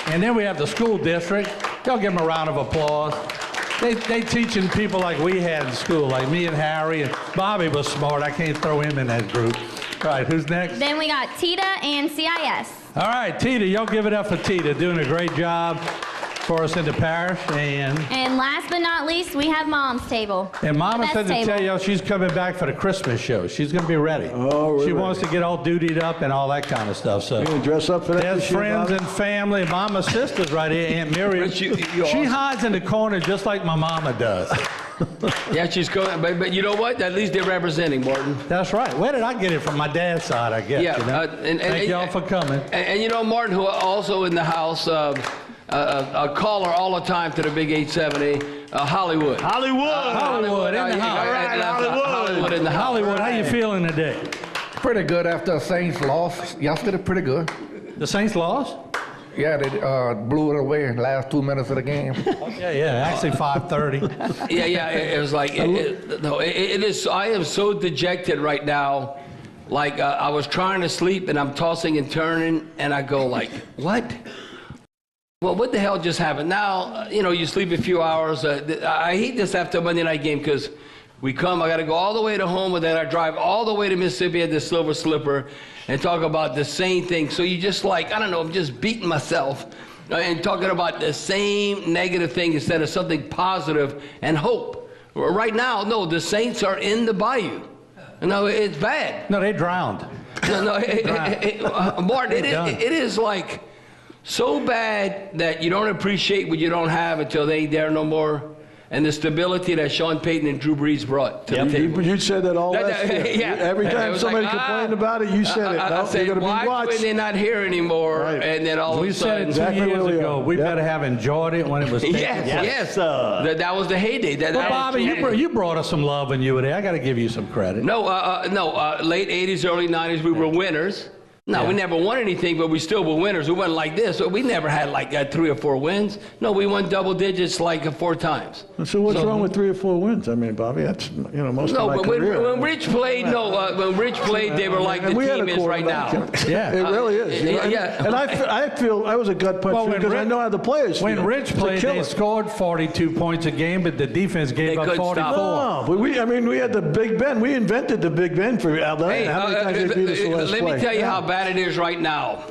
[SPEAKER 28] And then we have the school district. Y'all give them a round of applause. They teaching people like we had in school, like me and Harry, and Bobby was smart. I can't throw him in that group. All right, who's next?
[SPEAKER 21] Then we got TITA and CIS.
[SPEAKER 28] All right, Tita, y'all give it up for Tita, doing a great job for us in the parish.
[SPEAKER 21] And last but not least, we have Mom's Table.
[SPEAKER 28] And Mama
[SPEAKER 21] The
[SPEAKER 28] said
[SPEAKER 21] best
[SPEAKER 28] to tell
[SPEAKER 21] table.
[SPEAKER 28] y'all she's coming back for the Christmas show. She's going to be ready.
[SPEAKER 2] Oh, really?
[SPEAKER 28] She wants to get all dutied up and all that kind of stuff. So
[SPEAKER 2] You gonna dress up for that
[SPEAKER 28] there's
[SPEAKER 2] this year,
[SPEAKER 28] friends
[SPEAKER 2] Bobby?
[SPEAKER 28] and family. Mama's sister's right here, Aunt Miriam.
[SPEAKER 9] Rich, you
[SPEAKER 28] She
[SPEAKER 9] awesome.
[SPEAKER 28] hides in the corner just like my mama does.
[SPEAKER 9] Yeah, she's going. But you know what? At least they're representing, Martin.
[SPEAKER 28] That's right. Where did I get it from? My dad's side, I guess.
[SPEAKER 9] Yeah,
[SPEAKER 28] You know?
[SPEAKER 9] and
[SPEAKER 28] Thank y'all for coming.
[SPEAKER 9] And you know, Martin, who also in the house, a caller all the time to the Big 870, Hollywood.
[SPEAKER 28] Hollywood in the house.
[SPEAKER 9] All right, Hollywood in the house.
[SPEAKER 28] Hollywood, how you feeling today?
[SPEAKER 4] Pretty good after the Saints lost yesterday. Pretty good.
[SPEAKER 28] The Saints lost?
[SPEAKER 4] Yeah, they blew it away in the last 2 minutes of the game.
[SPEAKER 28] Yeah, actually 5:30.
[SPEAKER 9] Yeah, it was like, it is. I am so dejected right now like I was trying to sleep and I'm tossing and turning and I go like, what? Well, what the hell just happened? Now, you sleep a few hours. I hate this after a Monday night game because I got to go all the way to home, and then I drive all the way to Mississippi at the Silver Slipper and talk about the same thing. So you just like, I don't know, I'm just beating myself and talking about the same negative thing instead of something positive and hope. Right now, no, the Saints are in the bayou. No, it's bad.
[SPEAKER 28] No, they drowned.
[SPEAKER 9] Martin, it is like so bad that you don't appreciate what you don't have until they ain't there no more. And the stability that Sean Payton and Drew Brees brought to the table.
[SPEAKER 2] You said that all last year.
[SPEAKER 9] Yeah.
[SPEAKER 2] Every time somebody complained about it, you said it.
[SPEAKER 9] I said, why when they're not here anymore? Right. And then all of a sudden.
[SPEAKER 28] We said it 2 years ago. We better have enjoyed it when it was taken.
[SPEAKER 9] Yes. That was the heyday.
[SPEAKER 28] Well, Bobby, you brought us some love when you were there. I got to give you some credit.
[SPEAKER 9] No, late 80s, early 90s, we were winners. No, we never won anything, but we still were winners. We went like this. We never had like 3 or 4 wins. No, we won double digits like 4 times.
[SPEAKER 2] So what's wrong with 3 or 4 wins? I mean, Bobby, that's most of my career.
[SPEAKER 9] No, but when Rich played, when Rich played, they were like the team is right now.
[SPEAKER 2] Yeah, it really is.
[SPEAKER 9] Yeah.
[SPEAKER 2] And I feel I was a gut punch because I know how the players feel.
[SPEAKER 28] When Rich played, they scored 42 points a game, but the defense gave up 44.
[SPEAKER 2] No, but we had the Big Ben. We invented the Big Ben for LA.
[SPEAKER 9] Hey,
[SPEAKER 2] how many times they beat us the last
[SPEAKER 9] let me tell you how bad it is right now.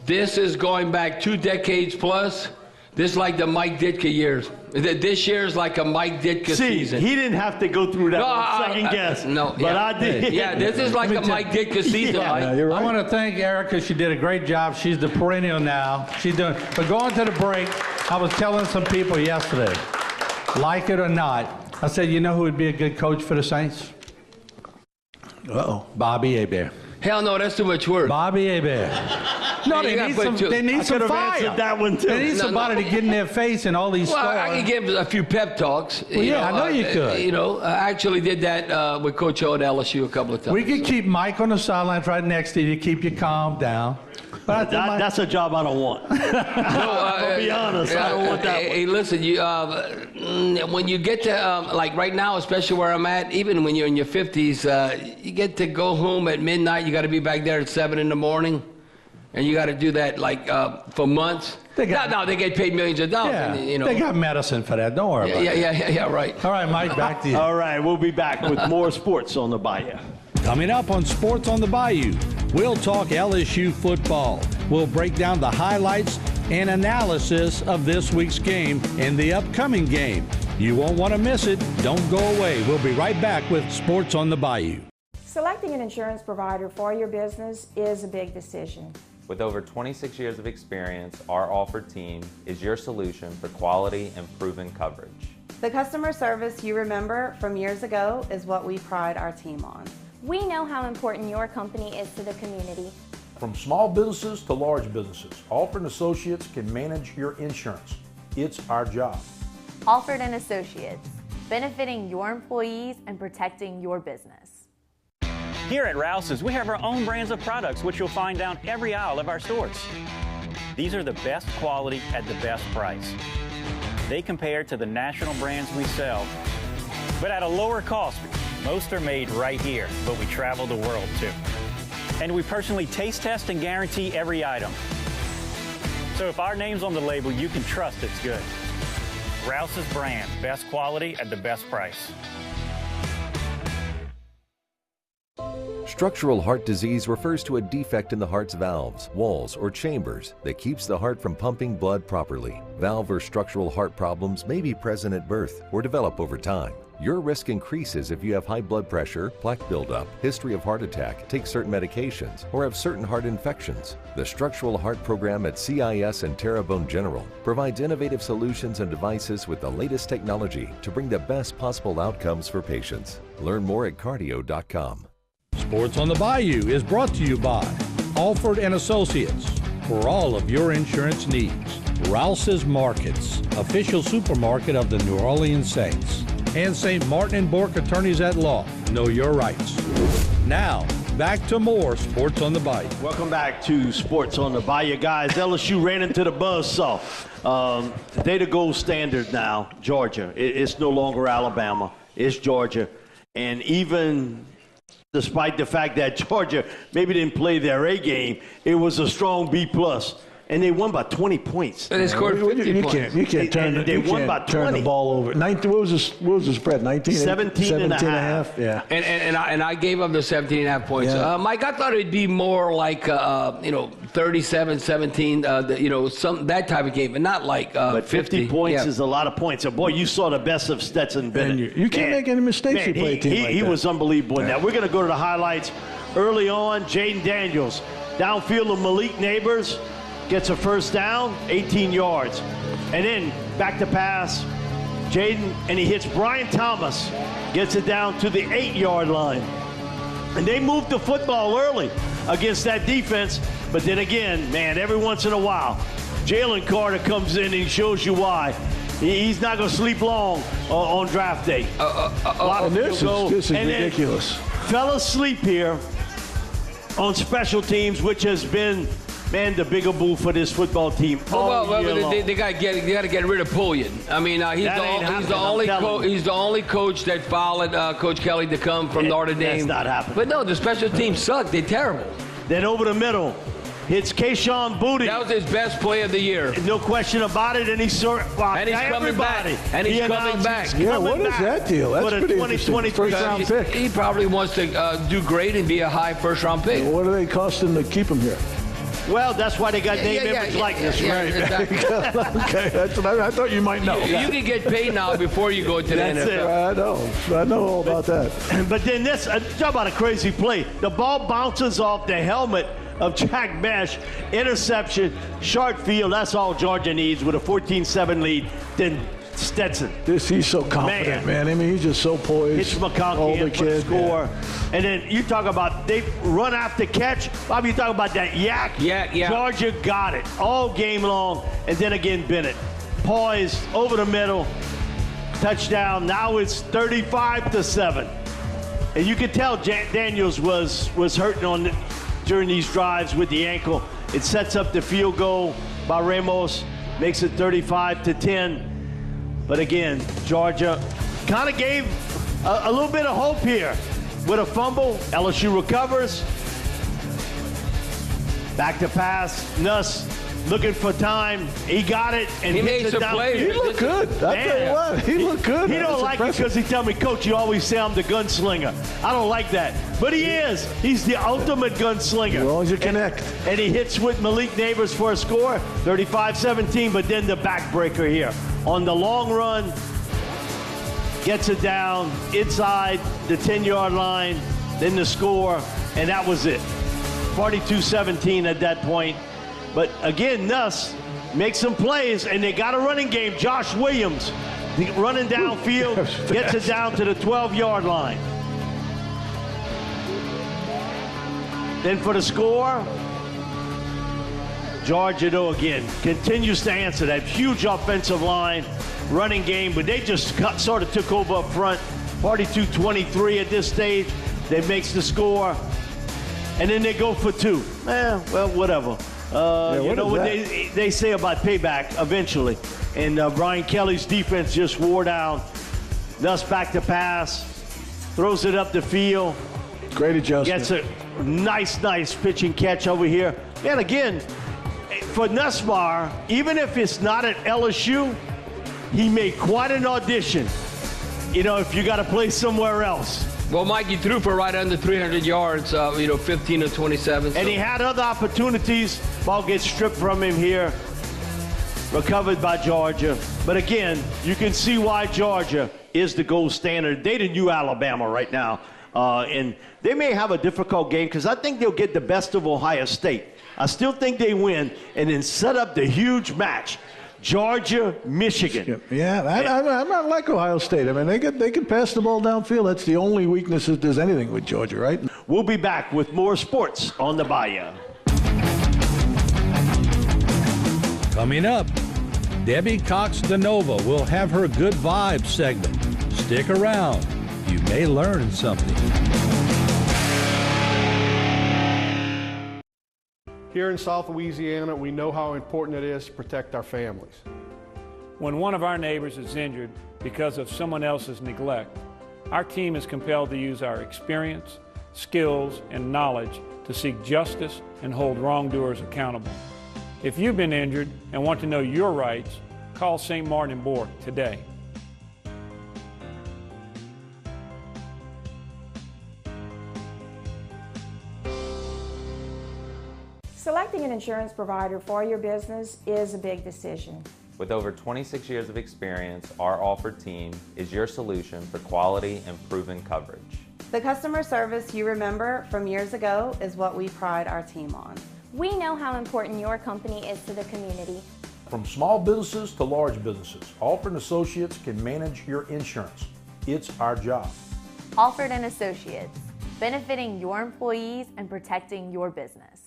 [SPEAKER 9] This is going back 2 decades plus. This is like the Mike Ditka years. This year is like a Mike Ditka season.
[SPEAKER 16] He didn't have to go through that second guess. But I did.
[SPEAKER 9] Yeah, this is like a Mike Ditka season.
[SPEAKER 28] Yeah, you're right. I want to thank Erica. She did a great job. She's the perennial now. She's doing. But going to the break, I was telling some people yesterday, like it or not, I said, you know who would be a good coach for the Saints? Bobby Hebert.
[SPEAKER 9] Hell no, that's too much work.
[SPEAKER 28] Bobby Hebert. No, they need some fire.
[SPEAKER 16] That one too.
[SPEAKER 28] They need somebody to get in their face and all these stars.
[SPEAKER 9] I can give a few pep talks.
[SPEAKER 28] Well, I know you could.
[SPEAKER 9] I actually did that with Coach O at LSU a couple of times.
[SPEAKER 28] We could keep Mike on the sidelines right next to you to keep you calm down.
[SPEAKER 16] But that's a job I don't want. I'll be honest, I don't want that one.
[SPEAKER 9] Hey, listen, when you get to, like right now, especially where I'm at, even when you're in your 50s, you get to go home at midnight. You got to be back there at 7 in the morning. And you got to do that like for months. They get paid millions of dollars.
[SPEAKER 28] Yeah,
[SPEAKER 9] and,
[SPEAKER 28] they got medicine for that. Don't worry about it.
[SPEAKER 9] Yeah, right.
[SPEAKER 28] All right, Mike, back to you.
[SPEAKER 16] All right, we'll be back with more Sports on the Bayou.
[SPEAKER 28] Coming up on Sports on the Bayou, we'll talk LSU football. We'll break down the highlights and analysis of this week's game and the upcoming game. You won't want to miss it. Don't go away. We'll be right back with Sports on the Bayou.
[SPEAKER 10] Selecting an insurance provider for your business is a big decision.
[SPEAKER 19] With over 26 years of experience, our offered team is your solution for quality and proven coverage.
[SPEAKER 20] The customer service you remember from years ago is what we pride our team on.
[SPEAKER 21] We know how important your company is to the community.
[SPEAKER 22] From small businesses to large businesses, Alford & Associates can manage your insurance. It's our job.
[SPEAKER 21] Alford & Associates, benefiting your employees and protecting your business.
[SPEAKER 5] Here at Rouse's, we have our own brands of products which you'll find down every aisle of our stores. These are the best quality at the best price. They compare to the national brands we sell, but at a lower cost. Most are made right here, but we travel the world too. And we personally taste test and guarantee every item. So if our name's on the label, you can trust it's good. Rouse's brand, best quality at the best price.
[SPEAKER 1] Structural heart disease refers to a defect in the heart's valves, walls, or chambers that keeps the heart from pumping blood properly. Valve or structural heart problems may be present at birth or develop over time. Your risk increases if you have high blood pressure, plaque buildup, history of heart attack, take certain medications, or have certain heart infections. The Structural Heart Program at CIS and Terrebonne General provides innovative solutions and devices with the latest technology to bring the best possible outcomes for patients. Learn more at cardio.com.
[SPEAKER 28] Sports on the Bayou is brought to you by Alford & Associates for all of your insurance needs. Rouse's Markets, official supermarket of the New Orleans Saints. And St. Martin & Bourke Attorneys at Law. Know your rights. Now, back to more Sports on the Bayou.
[SPEAKER 16] Welcome back to Sports on the Bayou, guys. LSU ran into the buzzsaw. They the gold standard now, Georgia. It's no longer Alabama. It's Georgia. And even Despite the fact that Georgia maybe didn't play their A game, it was a strong B+. And they won by 20 points.
[SPEAKER 9] And they scored 50 points.
[SPEAKER 2] You can't turn the ball over. What was the spread? 19?
[SPEAKER 16] 17 and a half.
[SPEAKER 2] Yeah.
[SPEAKER 9] And I gave them the 17 and a half points.
[SPEAKER 2] Yeah.
[SPEAKER 9] Mike, I thought it'd be more like 37-17, some that type of game, and not like
[SPEAKER 16] but 50 points is a lot of points. And boy, you saw the best of Stetson Bennett.
[SPEAKER 2] You can't make any mistakes. You play a team like that.
[SPEAKER 16] He was unbelievable in that. We're going to go to the highlights. Early on, Jaden Daniels downfield of Malik Neighbors. Gets a first down, 18 yards. And then back to pass, Jaden, and he hits Brian Thomas. Gets it down to the 8-yard line. And they moved the football early against that defense. But then again, man, every once in a while, Jalen Carter comes in and he shows you why. He's not going to sleep long on draft day.
[SPEAKER 2] This is ridiculous.
[SPEAKER 16] Fell asleep here on special teams, which has been, man, the bigger for this football team.
[SPEAKER 9] They got to get rid of Pullian. I mean, he's the only coach that followed Coach Kelly to come from Notre Dame.
[SPEAKER 16] That's not happening.
[SPEAKER 9] But no, the special teams suck. They're terrible.
[SPEAKER 16] Then over the middle, hits Kayshon Boutte.
[SPEAKER 9] That was his best play of the year.
[SPEAKER 16] No question about it. And he's coming back.
[SPEAKER 9] And he's coming back.
[SPEAKER 2] Yeah, what is that deal? That's pretty interesting. First-round pick.
[SPEAKER 9] He probably wants to do great and be a high first-round pick.
[SPEAKER 2] Well, what do they cost him to keep him here?
[SPEAKER 16] Well, that's why they got name, image, likeness, right?
[SPEAKER 9] Exactly.
[SPEAKER 2] Okay, that's what I thought you might know.
[SPEAKER 9] You can get paid now before you go to the NFL.
[SPEAKER 2] I know all about that.
[SPEAKER 16] But then this, talk about a crazy play. The ball bounces off the helmet of Jack Mesh, interception, short field. That's all Georgia needs with a 14-7 lead. Then Stetson.
[SPEAKER 2] He's so confident, man. I mean, he's just so poised.
[SPEAKER 16] Hits McConkey in for the score. Yeah. And then you talk about they run after catch. Bob, you talk about that yak.
[SPEAKER 9] Yeah.
[SPEAKER 16] Georgia got it all game long. And then again, Bennett. Poised over the middle. Touchdown. Now it's 35-7. And you can tell Daniels was hurting during these drives with the ankle. It sets up the field goal by Ramos. Makes it 35-10. But again, Georgia kind of gave a little bit of hope here with a fumble. LSU recovers. Back to pass. Nuss looking for time. He got it and
[SPEAKER 9] he made some plays.
[SPEAKER 2] He looked good. I tell you what, he looked good.
[SPEAKER 16] He don't like it because he tell me, Coach, you always say I'm the gunslinger. I don't like that. But he is. He's the ultimate gunslinger.
[SPEAKER 2] As long as you connect.
[SPEAKER 16] And he hits with Malik Neighbors for a score, 35-17, but then the backbreaker here. On the long run, gets it down inside the 10-yard line, then the score, and that was it. 42-17 at that point. But again, Nuss makes some plays, and they got a running game. Josh Williams running downfield, gets it down to the 12-yard line. Then for the score, Georgia, though, again, continues to answer that huge offensive line, running game, but they just sort of took over up front. 42-23 at this stage. That makes the score. And then they go for two. Well, whatever. You know what they say about payback eventually. And Brian Kelly's defense just wore down. Nuss back to pass. Throws it up the field.
[SPEAKER 2] Great adjustment.
[SPEAKER 16] Gets a nice pitching catch over here. And again, for Nussbaugh, even if it's not at LSU, he made quite an audition. You know, if you got to play somewhere else.
[SPEAKER 9] Well, Mike, you threw for right under 300 yards, 15 of 27.
[SPEAKER 16] And he had other opportunities. Ball gets stripped from him here. Recovered by Georgia. But again, you can see why Georgia is the gold standard. They're the new Alabama right now. And they may have a difficult game because I think they'll get the best of Ohio State. I still think they win and then set up the huge match. Georgia, Michigan.
[SPEAKER 2] Yeah, I'm not like Ohio State. I mean, they can pass the ball downfield. That's the only weakness if there's anything with Georgia, right?
[SPEAKER 16] We'll be back with more sports on the Bayou.
[SPEAKER 28] Coming up, Debbie Cox DeNova will have her Good Vibes segment. Stick around. You may learn something.
[SPEAKER 3] Here in South Louisiana, we know how important it is to protect our families.
[SPEAKER 14] When one of our neighbors is injured because of someone else's neglect, our team is compelled to use our experience, skills, and knowledge to seek justice and hold wrongdoers accountable. If you've been injured and want to know your rights, call St. Martin and Bork today.
[SPEAKER 10] Selecting an insurance provider for your business is a big decision.
[SPEAKER 19] With over 26 years of experience, our Alford team is your solution for quality and proven coverage.
[SPEAKER 20] The customer service you remember from years ago is what we pride our team on.
[SPEAKER 21] We know how important your company is to the community.
[SPEAKER 22] From small businesses to large businesses, Alford & Associates can manage your insurance. It's our job.
[SPEAKER 21] Alford & Associates, benefiting your employees and protecting your business.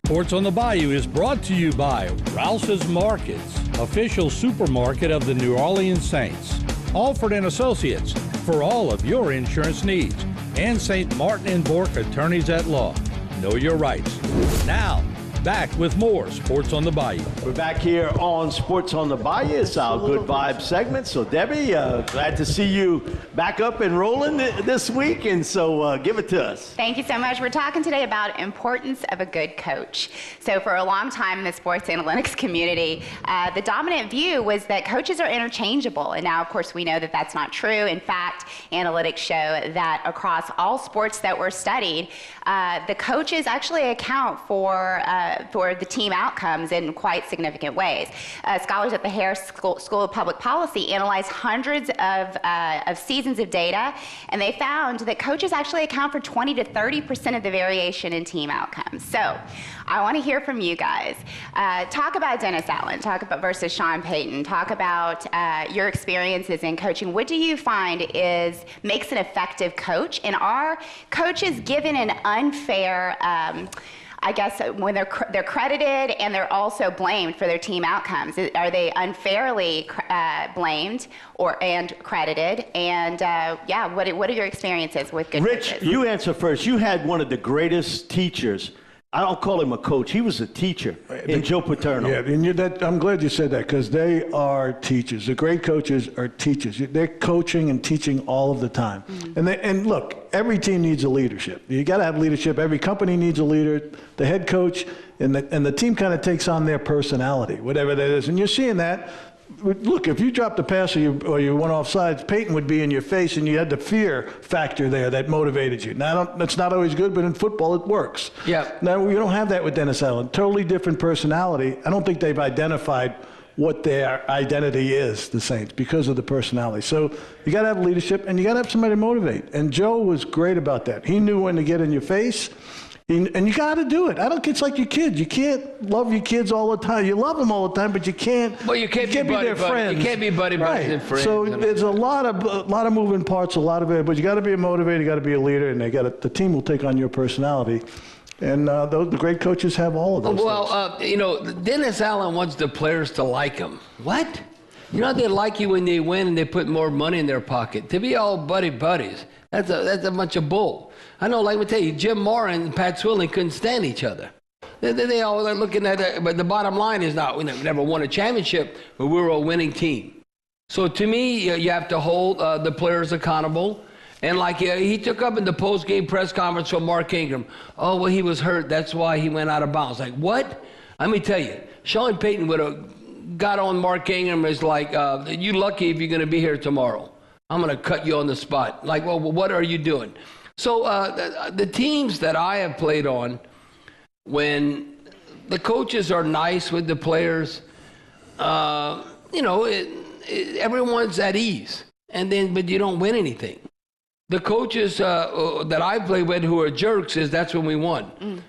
[SPEAKER 28] Sports on the Bayou is brought to you by Rouse's Markets, official supermarket of the New Orleans Saints. Alford & Associates, for all of your insurance needs. And St. Martin and Bork Attorneys at Law. Know your rights. Now, back with more Sports on the Bayou.
[SPEAKER 16] We're back here on Sports on the Bayou. It's our Good Vibes segment. So, Debbie, glad to see you back up and rolling this week. And so, give it to us.
[SPEAKER 6] Thank you so much. We're talking today about importance of a good coach. So, for a long time in the sports analytics community, the dominant view was that coaches are interchangeable. And now, of course, we know that that's not true. In fact, analytics show that across all sports that were studied, the coaches actually account for the team outcomes in quite significant ways. Scholars at the Harris School of Public Policy analyzed hundreds of seasons of data, and they found that coaches actually account for 20 to 30% of the variation in team outcomes. So I want to hear from you guys. Talk about Dennis Allen, talk about versus Sean Payton, talk about your experiences in coaching. What do you find makes an effective coach? And are coaches given an unfair I guess when they're credited and they're also blamed for their team outcomes? Are they unfairly blamed and credited? And what are your experiences with good
[SPEAKER 16] Rich,
[SPEAKER 6] coaches?
[SPEAKER 16] you answer first. You had one of the greatest teachers. I don't call him a coach. He was a teacher in Joe Paterno.
[SPEAKER 2] Yeah, and I'm glad you said that because they are teachers. The great coaches are teachers. They're coaching and teaching all of the time. Mm-hmm. And look, every team needs a leadership. You got to have leadership. Every company needs a leader. The head coach and the team kind of takes on their personality, whatever that is. And you're seeing that. Look, if you dropped a pass or you went offsides, Peyton would be in your face, and you had the fear factor there that motivated you. Now, that's not always good, but in football, it works.
[SPEAKER 9] Yeah.
[SPEAKER 2] Now, we don't have that with Dennis Allen. Totally different personality. I don't think they've identified what their identity is, the Saints, because of the personality. So you got to have leadership, and you got to have somebody to motivate. And Joe was great about that. He knew when to get in your face. And you got to do it. It's like your kids. You can't love your kids all the time. You love them all the time, but you can't.
[SPEAKER 9] Well, you can't be their friends. You can't be buddy and friends.
[SPEAKER 2] So there's a lot of moving parts, a lot of it. But you got to be a motivator. You got to be a leader, and the team will take on your personality. And the great coaches have all of those.
[SPEAKER 9] Well, Dennis Allen wants the players to like him. What? They like you when they win and they put more money in their pocket. To be all buddies, that's a bunch of bull. I know, like I tell you, Jim Moore and Pat Swilling couldn't stand each other. They all are looking at it, but the bottom line is we never won a championship, but we were a winning team. So to me, you have to hold the players accountable. And he took up in the post-game press conference from Mark Ingram, he was hurt, that's why he went out of bounds. Like, what? Let me tell you, Sean Payton would have got on Mark Ingram as you lucky if you're going to be here tomorrow. I'm going to cut you on the spot. Like, well, what are you doing? So the teams that I have played on, when the coaches are nice with the players, everyone's at ease. But you don't win anything. The coaches that I play with who are jerks that's when we won.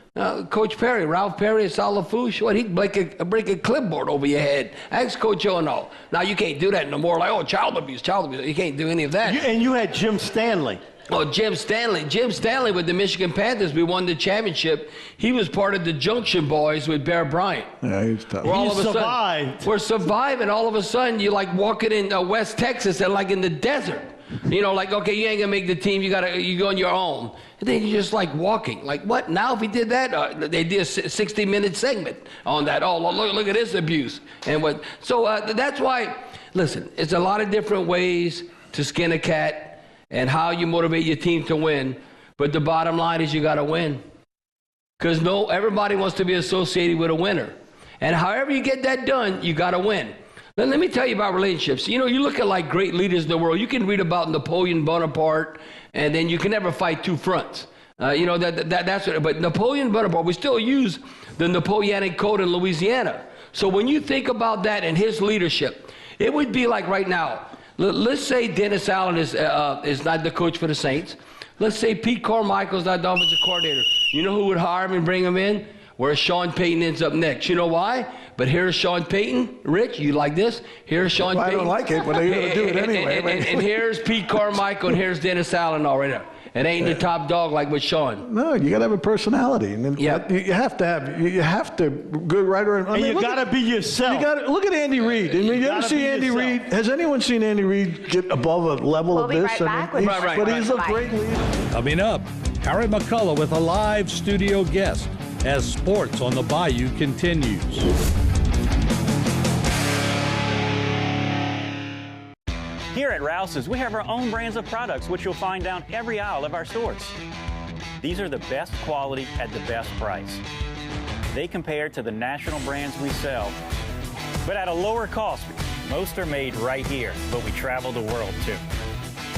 [SPEAKER 9] Coach Perry, Ralph Perry at Salafouche, he'd break a clipboard over your head. Ask Coach Ono. Now you can't do that no more. Child abuse. You can't do any of that.
[SPEAKER 16] And you had Jim Stanley.
[SPEAKER 9] Oh, Jim Stanley with the Michigan Panthers. We won the championship. He was part of the Junction Boys with Bear Bryant.
[SPEAKER 2] Yeah, he was tough.
[SPEAKER 9] We're surviving. All of a sudden, you're walking in West Texas and in the desert. Okay, you ain't gonna make the team. You go on your own. And then you're just walking. What? Now if we did that, they did a 60-minute segment on that. Oh, look at this abuse and what. So that's why. Listen, it's a lot of different ways to skin a cat and how you motivate your team to win. But the bottom line is you got to win. Because everybody wants to be associated with a winner. And however you get that done, you got to win. Then let me tell you about relationships. You look at like great leaders in the world. You can read about Napoleon Bonaparte, and then you can never fight two fronts. That's what. But Napoleon Bonaparte, we still use the Napoleonic Code in Louisiana. So when you think about that and his leadership, it would be like right now. Let's say Dennis Allen is not the coach for the Saints. Let's say Pete Carmichael's not the offensive coordinator. You know who would hire him and bring him in? Where Sean Payton ends up next. You know why? But here's Sean Payton. Rich, you like this? Here's Sean Payton.
[SPEAKER 2] I don't like it, but they're going to do it anyway.
[SPEAKER 9] And here's Pete Carmichael, and here's Dennis Allen already. It ain't the top dog like with Sean.
[SPEAKER 2] No, you got to have a personality, and then you have to good writer.
[SPEAKER 16] And you got to be yourself.
[SPEAKER 2] You got to look at Andy Reid. I mean, you ever see Andy Reid? Has anyone seen Andy Reid get above a level of this? But he's a great leader.
[SPEAKER 28] Coming up, Harry McCullough with a live studio guest as Sports on the Bayou continues.
[SPEAKER 5] Here at Rouse's, we have our own brands of products which you'll find down every aisle of our stores. These are the best quality at the best price. They compare to the national brands we sell, but at a lower cost. Most are made right here, but we travel the world too.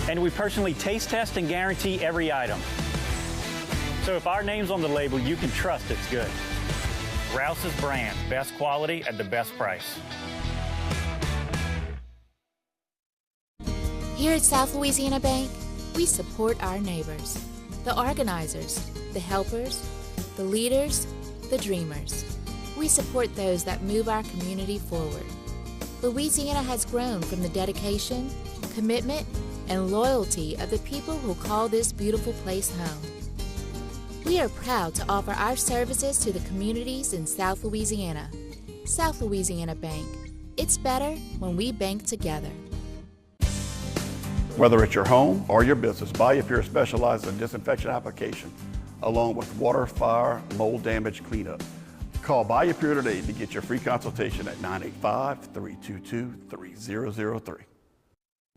[SPEAKER 5] And we personally taste test and guarantee every item. So if our name's on the label, you can trust it's good. Rouse's brand, best quality at the best price.
[SPEAKER 7] Here at South Louisiana Bank, we support our neighbors, the organizers, the helpers, the leaders, the dreamers. We support those that move our community forward. Louisiana has grown from the dedication, commitment, and loyalty of the people who call this beautiful place home. We are proud to offer our services to the communities in South Louisiana. South Louisiana Bank. It's better when we bank together.
[SPEAKER 8] Whether it's your home or your business, BioPure specializes in disinfection application, along with water, fire, mold damage cleanup. Call BioPure today to get your free consultation at 985-322-3003.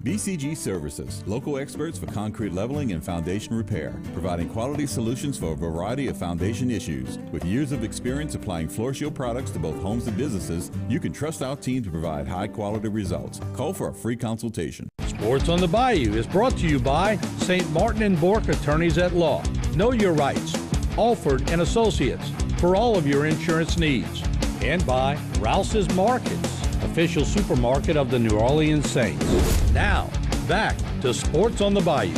[SPEAKER 11] BCG Services, local experts for concrete leveling and foundation repair, providing quality solutions for a variety of foundation issues. With years of experience applying FloorShield products to both homes and businesses, you can trust our team to provide high-quality results. Call for a free consultation.
[SPEAKER 28] Sports on the Bayou is brought to you by St. Martin and Bourke Attorneys at Law. Know your rights. Alford and Associates for all of your insurance needs. And by Rouse's Markets, official supermarket of the New Orleans Saints. Now, back to Sports on the Bayou.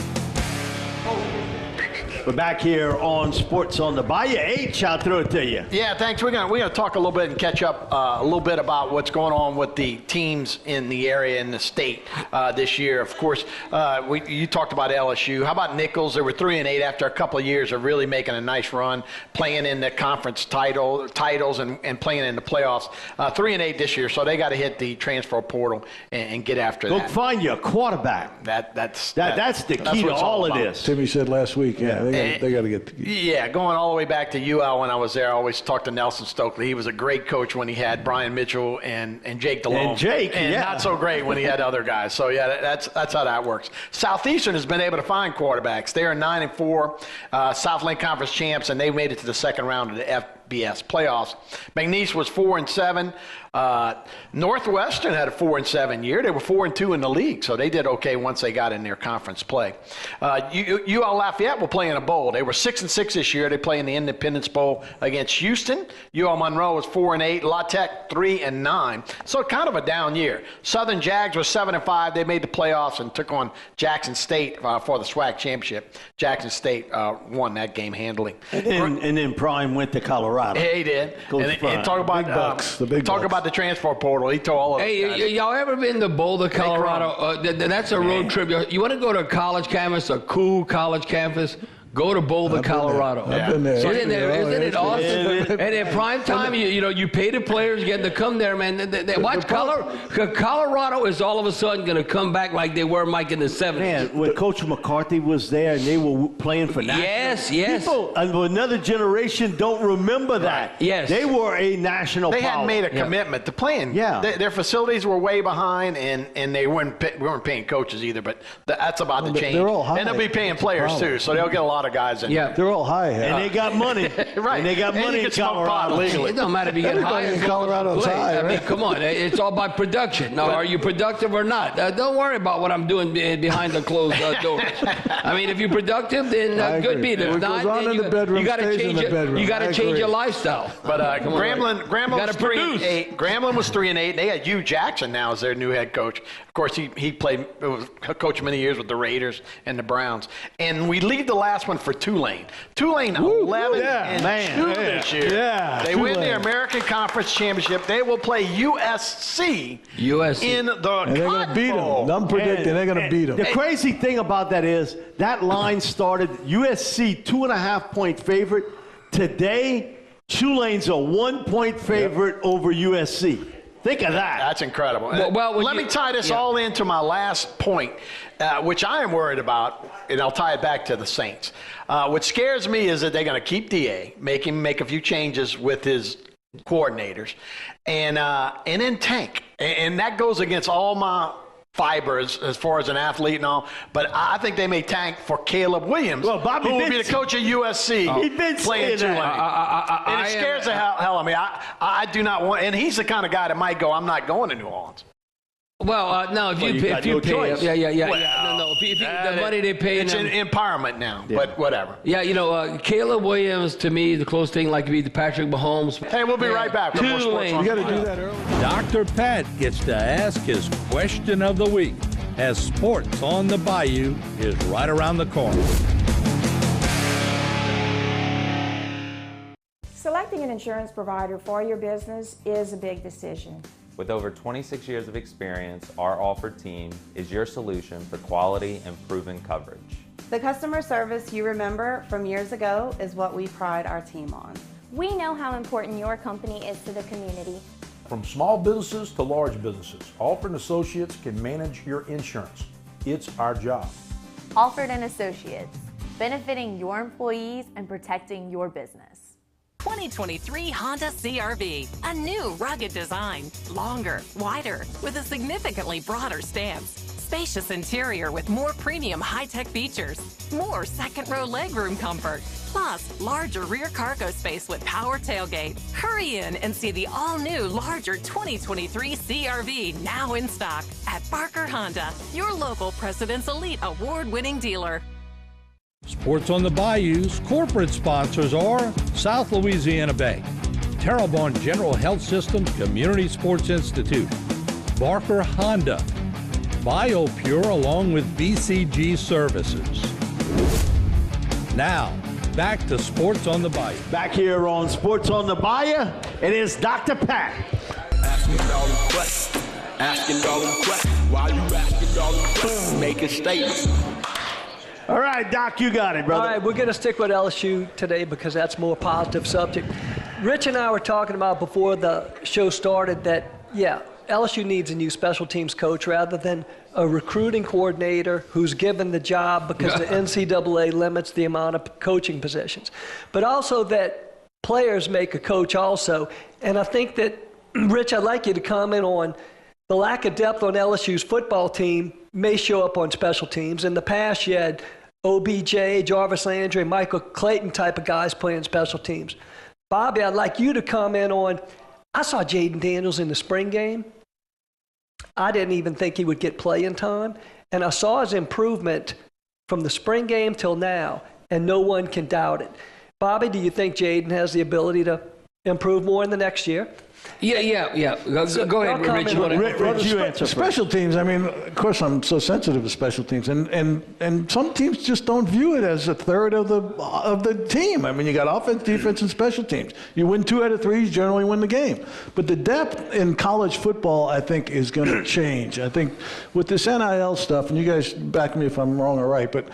[SPEAKER 16] We're back here on Sports on the Bayou. H, I'll throw it to you.
[SPEAKER 17] Yeah, thanks. We're gonna talk a little bit and catch up a little bit about what's going on with the teams in the area in the state this year. Of course, you talked about LSU. How about Nichols? They were 3-8 after a couple of years of really making a nice run, playing in the conference titles and playing in the playoffs. 3-8 this year, so they got to hit the transfer portal and get after that.
[SPEAKER 16] Go find you a quarterback.
[SPEAKER 17] That's
[SPEAKER 16] the key to all of this.
[SPEAKER 2] Timmy said last week, they got to get.
[SPEAKER 17] Yeah, going all the way back to UL when I was there, I always talked to Nelson Stokely. He was a great coach when he had Brian Mitchell and Jake DeLone.
[SPEAKER 16] And
[SPEAKER 17] not so great when he had other guys. So yeah, that's how that works. Southeastern has been able to find quarterbacks. They are 9-4, Southland Conference champs, and they made it to the second round of the FBS playoffs. McNeese was 4-7. Northwestern had a 4-7 year. They were 4-2 in the league, so they did okay once they got in their conference play. UL Lafayette will play in a bowl. They were 6-6 this year. They play in the Independence Bowl against Houston. UL Monroe was 4-8. La Tech 3-9. So kind of a down year. Southern Jags were 7-5. They made the playoffs and took on Jackson State for the SWAC championship. Jackson State won that game handily.
[SPEAKER 16] And then Prime went to Colorado.
[SPEAKER 17] He did. And talk about
[SPEAKER 2] the big bucks.
[SPEAKER 17] About the transfer portal. He told all of us.
[SPEAKER 9] Hey, y'all ever been to Boulder, Colorado? That's a road trip. You want to go to a college campus, a cool college campus? Go to Boulder, Colorado.
[SPEAKER 2] I've been there.
[SPEAKER 9] Isn't it awesome? And at prime time, you pay the players getting to come there, man. They watch Colorado is all of a sudden going to come back like they were, Mike, in the 70s.
[SPEAKER 16] Man, when Coach McCarthy was there and they were playing for national.
[SPEAKER 9] Yes.
[SPEAKER 16] People, another generation don't remember that.
[SPEAKER 9] Yes.
[SPEAKER 16] They were a national
[SPEAKER 17] They
[SPEAKER 16] power.
[SPEAKER 17] hadn't made a commitment to playing.
[SPEAKER 16] Yeah.
[SPEAKER 17] Their facilities were way behind, and they weren't paying coaches either, but that's about to change.
[SPEAKER 2] They're all high.
[SPEAKER 17] And they'll be paying players, too, so they'll get a lot of guys in.
[SPEAKER 9] Yeah,
[SPEAKER 2] they're all high.
[SPEAKER 16] And they got money.
[SPEAKER 17] Right.
[SPEAKER 16] And they got money in Colorado.
[SPEAKER 9] It don't matter if you get high.
[SPEAKER 2] in Colorado's high.
[SPEAKER 9] I mean, come on. It's all by production. Now, are you productive or not? Don't worry about what I'm doing behind the closed doors. I mean, if you're productive, then good be. If not, then you got to change it. You got to change your lifestyle.
[SPEAKER 17] But Grambling was 3-8. And they had Hugh Jackson now as their new head coach. Of course, he was coached many years with the Raiders and the Browns. And we leave the last one for Tulane. Tulane 11-2 this year.
[SPEAKER 2] Yeah,
[SPEAKER 17] they win the American Conference Championship. They will play USC. In the
[SPEAKER 2] and they're going to beat them. I'm predicting they're going to beat them.
[SPEAKER 16] The crazy thing about that is that line started USC 2.5-point favorite. Today, Tulane's a 1-point favorite over USC. Think of that.
[SPEAKER 17] That's incredible. Let me tie this all into my last point, which I am worried about, and I'll tie it back to the Saints. What scares me is that they're going to keep DA, make him make a few changes with his coordinators, and then tank. And that goes against all my fibers as far as an athlete and all, but I think they may tank for Caleb Williams, who will be the coach of USC playing Tulane. And it scares the hell out of me. I do not want, and he's the kind of guy that might go, I'm not going to New Orleans.
[SPEAKER 9] Well, no, if you pay, the money they pay,
[SPEAKER 17] it's an empowerment now. But whatever.
[SPEAKER 9] Yeah, Caleb Williams to me the closest thing like to be the Patrick Mahomes.
[SPEAKER 17] Hey, we'll be right back.
[SPEAKER 2] We got to do that early.
[SPEAKER 28] Dr. Pat gets to ask his question of the week as Sports on the Bayou is right around the corner.
[SPEAKER 10] Selecting an insurance provider for your business is a big decision.
[SPEAKER 19] With over 26 years of experience, our Alford team is your solution for quality and proven coverage.
[SPEAKER 20] The customer service you remember from years ago is what we pride our team on.
[SPEAKER 12] We know how important your company is to the community.
[SPEAKER 22] From small businesses to large businesses, Alford & Associates can manage your insurance. It's our job.
[SPEAKER 21] Alford & Associates, benefiting your employees and protecting your business.
[SPEAKER 13] 2023 Honda CR-V, a new rugged design, longer, wider, with a significantly broader stance, spacious interior with more premium high-tech features, more second-row legroom comfort, plus larger rear cargo space with power tailgate. Hurry in and see the all-new, larger 2023 CR-V now in stock at Barker Honda, your local President's Elite Award-winning dealer.
[SPEAKER 28] Sports on the Bayou's corporate sponsors are South Louisiana Bank, Terrebonne General Health System Community Sports Institute, Barker Honda, BioPure along with BCG Services. Now, back to Sports on the Bayou.
[SPEAKER 16] Back here on Sports on the Bayou, it is Dr. Pat.
[SPEAKER 15] Asking all them questions, asking all them questions. Why you asking all them questions? Making statements.
[SPEAKER 16] All right, Doc, you got it, brother.
[SPEAKER 18] All right, we're going to stick with LSU today because that's a more positive subject. Rich and I were talking about before the show started that, LSU needs a new special teams coach rather than a recruiting coordinator who's given the job because the NCAA limits the amount of coaching positions. But also that players make a coach also. And I think that, Rich, I'd like you to comment on the lack of depth on LSU's football team may show up on special teams. In the past, you had OBJ, Jarvis Landry, Michael Clayton type of guys playing special teams. Bobby, I'd like you to comment on, I saw Jaden Daniels in the spring game. I didn't even think he would get playing time. And I saw his improvement from the spring game till now, and no one can doubt it. Bobby, do you think Jaden has the ability to improve more in the next year?
[SPEAKER 9] Yeah. Go ahead, Rich.
[SPEAKER 2] You answer special teams. I mean, of course, I'm so sensitive to special teams, and some teams just don't view it as a third of the team. I mean, you got offense, defense, and special teams. You win 2 out of 3, you generally win the game. But the depth in college football, I think, is going to change. I think with this NIL stuff, and you guys back me if I'm wrong or right, but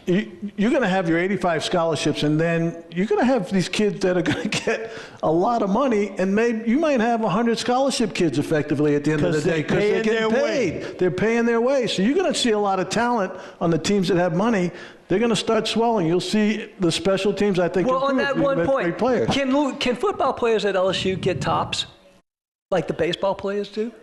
[SPEAKER 2] you're going to have your 85 scholarships, and then you're going to have these kids that are going to get a lot of money, and maybe you might have 100 scholarship kids effectively at the end of the day because they're getting paid. They're paying their way. So you're going to see a lot of talent on the teams that have money. They're going to start swelling. You'll see the special teams, I think,
[SPEAKER 18] on that one point,
[SPEAKER 2] players.
[SPEAKER 18] Can football players at LSU get tops like the baseball players do?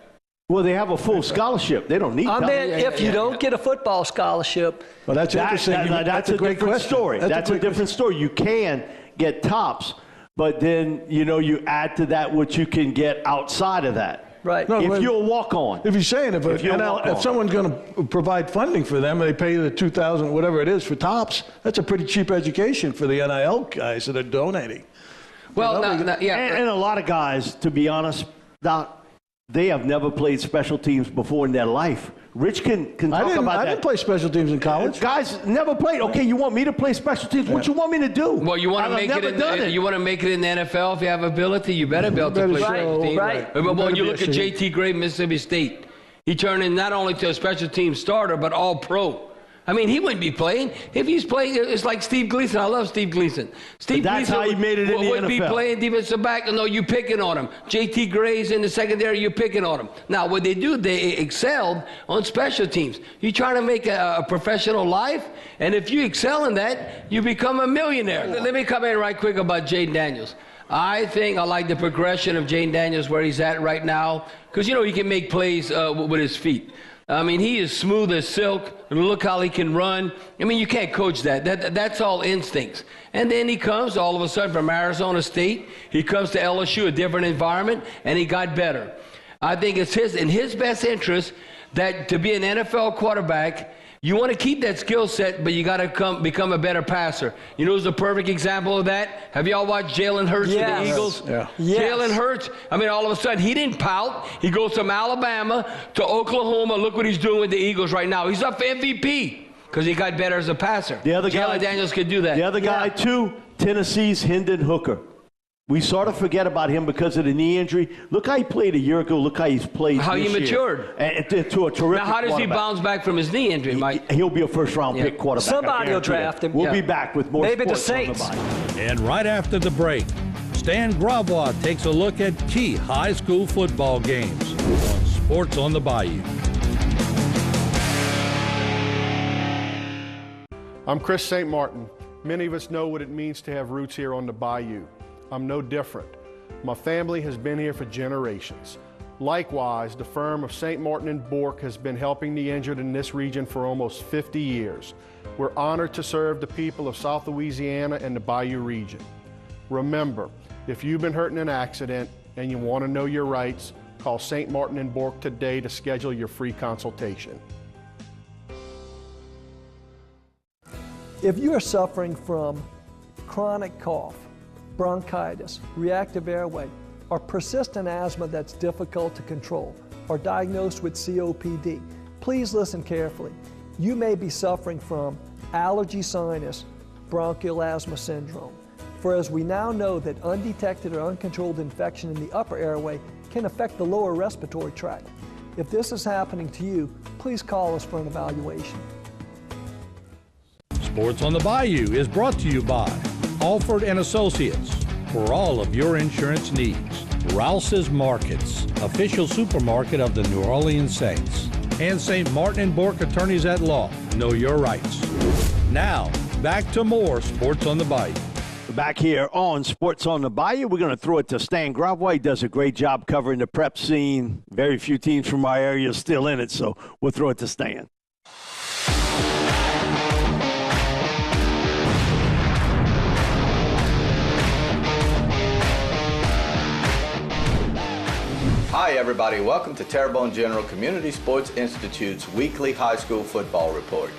[SPEAKER 16] Well, they have a full scholarship. They don't need
[SPEAKER 18] I
[SPEAKER 16] that.
[SPEAKER 18] mean, if you don't get a football scholarship.
[SPEAKER 2] Well, that's interesting.
[SPEAKER 16] That's a great question. Story. That's a different story. You can get TOPS, but then, you add to that what you can get outside of that.
[SPEAKER 18] Right.
[SPEAKER 2] No,
[SPEAKER 16] if you're a walk-on.
[SPEAKER 2] If you're saying if someone's going to provide funding for them and they pay the $2,000, whatever it is, for TOPS, that's a pretty cheap education for the NIL guys that are donating.
[SPEAKER 16] Well, and a lot of guys, to be honest, Doc, they have never played special teams before in their life. Rich can talk about that.
[SPEAKER 2] I didn't play special teams in college.
[SPEAKER 16] Guys never played. Okay, you want me to play special teams? What you want me to do?
[SPEAKER 9] Well, you want to make it. You want to make it in the NFL if you have ability. You better be able to play special teams.
[SPEAKER 18] Right.
[SPEAKER 9] But when you look at JT Gray, Mississippi State, he turned in not only to a special team starter but all pro. I mean, he wouldn't be playing. If he's playing, it's like Steve Gleason. I love Steve Gleason.
[SPEAKER 16] That's how he made it in the
[SPEAKER 9] wouldn't
[SPEAKER 16] NFL.
[SPEAKER 9] be playing defensive back. No, you picking on him. JT Gray's in the secondary, you picking on him. Now, what they do, they excelled on special teams. You're trying to make a professional life, and if you excel in that, you become a millionaire. Let me come in right quick about Jaden Daniels. I think I like the progression of Jaden Daniels where he's at right now, because, he can make plays with his feet. I mean, he is smooth as silk. Look how he can run. I mean, you can't coach that. That's all instincts. And then he comes all of a sudden from Arizona State. He comes to LSU, a different environment, and he got better. I think it's in his best interest that to be an NFL quarterback, you want to keep that skill set, but you got to become a better passer. Who's a perfect example of that? Have y'all watched Jalen Hurts with the Eagles?
[SPEAKER 2] Yeah.
[SPEAKER 18] Yes.
[SPEAKER 9] Jalen Hurts, I mean, all of a sudden, he didn't pout. He goes from Alabama to Oklahoma. Look what he's doing with the Eagles right now. He's up for MVP because he got better as a passer.
[SPEAKER 16] The other guy,
[SPEAKER 9] Jalen Daniels could do that.
[SPEAKER 16] The other guy, too, Tennessee's Hendon Hooker. We sort of forget about him because of the knee injury. Look how he played a year ago. Look how he's played
[SPEAKER 9] How
[SPEAKER 16] this
[SPEAKER 9] he matured.
[SPEAKER 16] Year. And to a terrific
[SPEAKER 9] Now, how does he bounce back from his knee injury, Mike?
[SPEAKER 16] He'll be a first-round pick quarterback.
[SPEAKER 18] Somebody will draft him.
[SPEAKER 16] We'll be back with more
[SPEAKER 18] Maybe the
[SPEAKER 16] Sports on the
[SPEAKER 18] Saints.
[SPEAKER 16] Bike.
[SPEAKER 28] And right after the break, Stan Gravois takes a look at key high school football games on Sports on the Bayou.
[SPEAKER 1] I'm Chris St. Martin. Many of us know what it means to have roots here on the Bayou. I'm no different. My family has been here for generations. Likewise, the firm of St. Martin and Bourke has been helping the injured in this region for almost 50 years. We're honored to serve the people of South Louisiana and the Bayou region. Remember, if you've been hurt in an accident and you want to know your rights, call St. Martin and Bourke today to schedule your free consultation.
[SPEAKER 18] If you are suffering from chronic cough, bronchitis, reactive airway, or persistent asthma that's difficult to control, or diagnosed with COPD, please listen carefully. You may be suffering from allergy sinus, bronchial asthma syndrome. For as we now know that undetected or uncontrolled infection in the upper airway can affect the lower respiratory tract. If this is happening to you, please call us for an evaluation.
[SPEAKER 28] Sports on the Bayou is brought to you by Alford and Associates. For all of your insurance needs, Rouse's Markets, official supermarket of the New Orleans Saints, and St. Martin and Bourke Attorneys at Law. Know your rights. Now, back to more Sports on the Bayou.
[SPEAKER 16] Back here on Sports on the Bayou, we're going to throw it to Stan Gravois. He does a great job covering the prep scene. Very few teams from our area are still in it, so we'll throw it to Stan.
[SPEAKER 3] Hi everybody, welcome to Terrebonne General Community Sports Institute's weekly high school football report.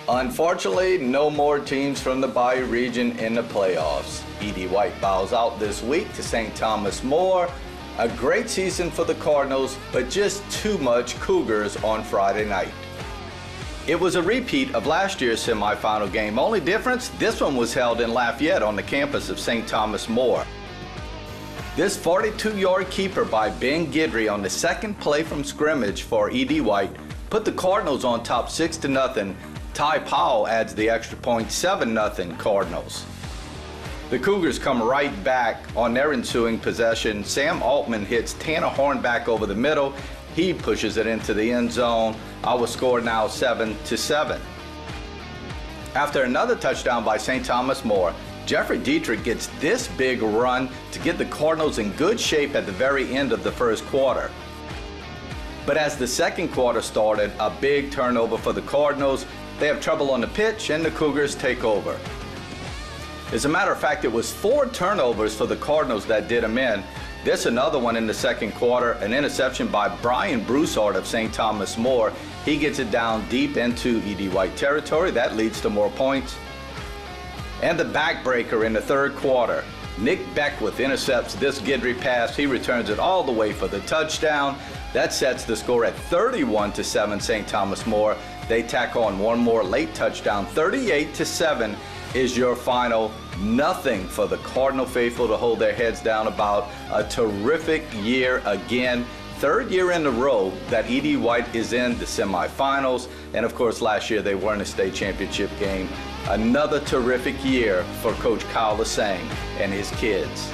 [SPEAKER 3] Unfortunately, no more teams from the Bayou region in the playoffs. E.D. White bows out this week to St. Thomas More. A great season for the Cardinals, but just too much Cougars on Friday night. It was a repeat of last year's semifinal game. Only difference, this one was held in Lafayette on the campus of St. Thomas More. This 42-yard keeper by Ben Guidry on the second play from scrimmage for E.D. White put the Cardinals on top 6-0. Ty Powell adds the extra point, 7-0 Cardinals. The Cougars come right back on their ensuing possession. Sam Altman hits Tanner Hornback over the middle. He pushes it into the end zone. Our score now 7-7. After another touchdown by St. Thomas More, Jeffrey Dietrich gets this big run to get the Cardinals in good shape at the very end of the first quarter. But as the second quarter started, a big turnover for the Cardinals. They have trouble on the pitch, and the Cougars take over. As a matter of fact, it was 4 turnovers for the Cardinals that did them in. This another one in the second quarter, an interception by Brian Broussard of St. Thomas More. He gets it down deep into E.D. White territory. That leads to more points. And the backbreaker in the third quarter. Nick Beckwith intercepts this Guidry pass. He returns it all the way for the touchdown. That sets the score at 31-7 St. Thomas More. They tack on one more late touchdown. 38-7 is your final. Nothing for the Cardinal faithful to hold their heads down about. A terrific year again. 3rd year in a row that E.D. White is in the semifinals. And of course, last year they were in a state championship game. Another terrific year for Coach Kyle Lassang and his kids.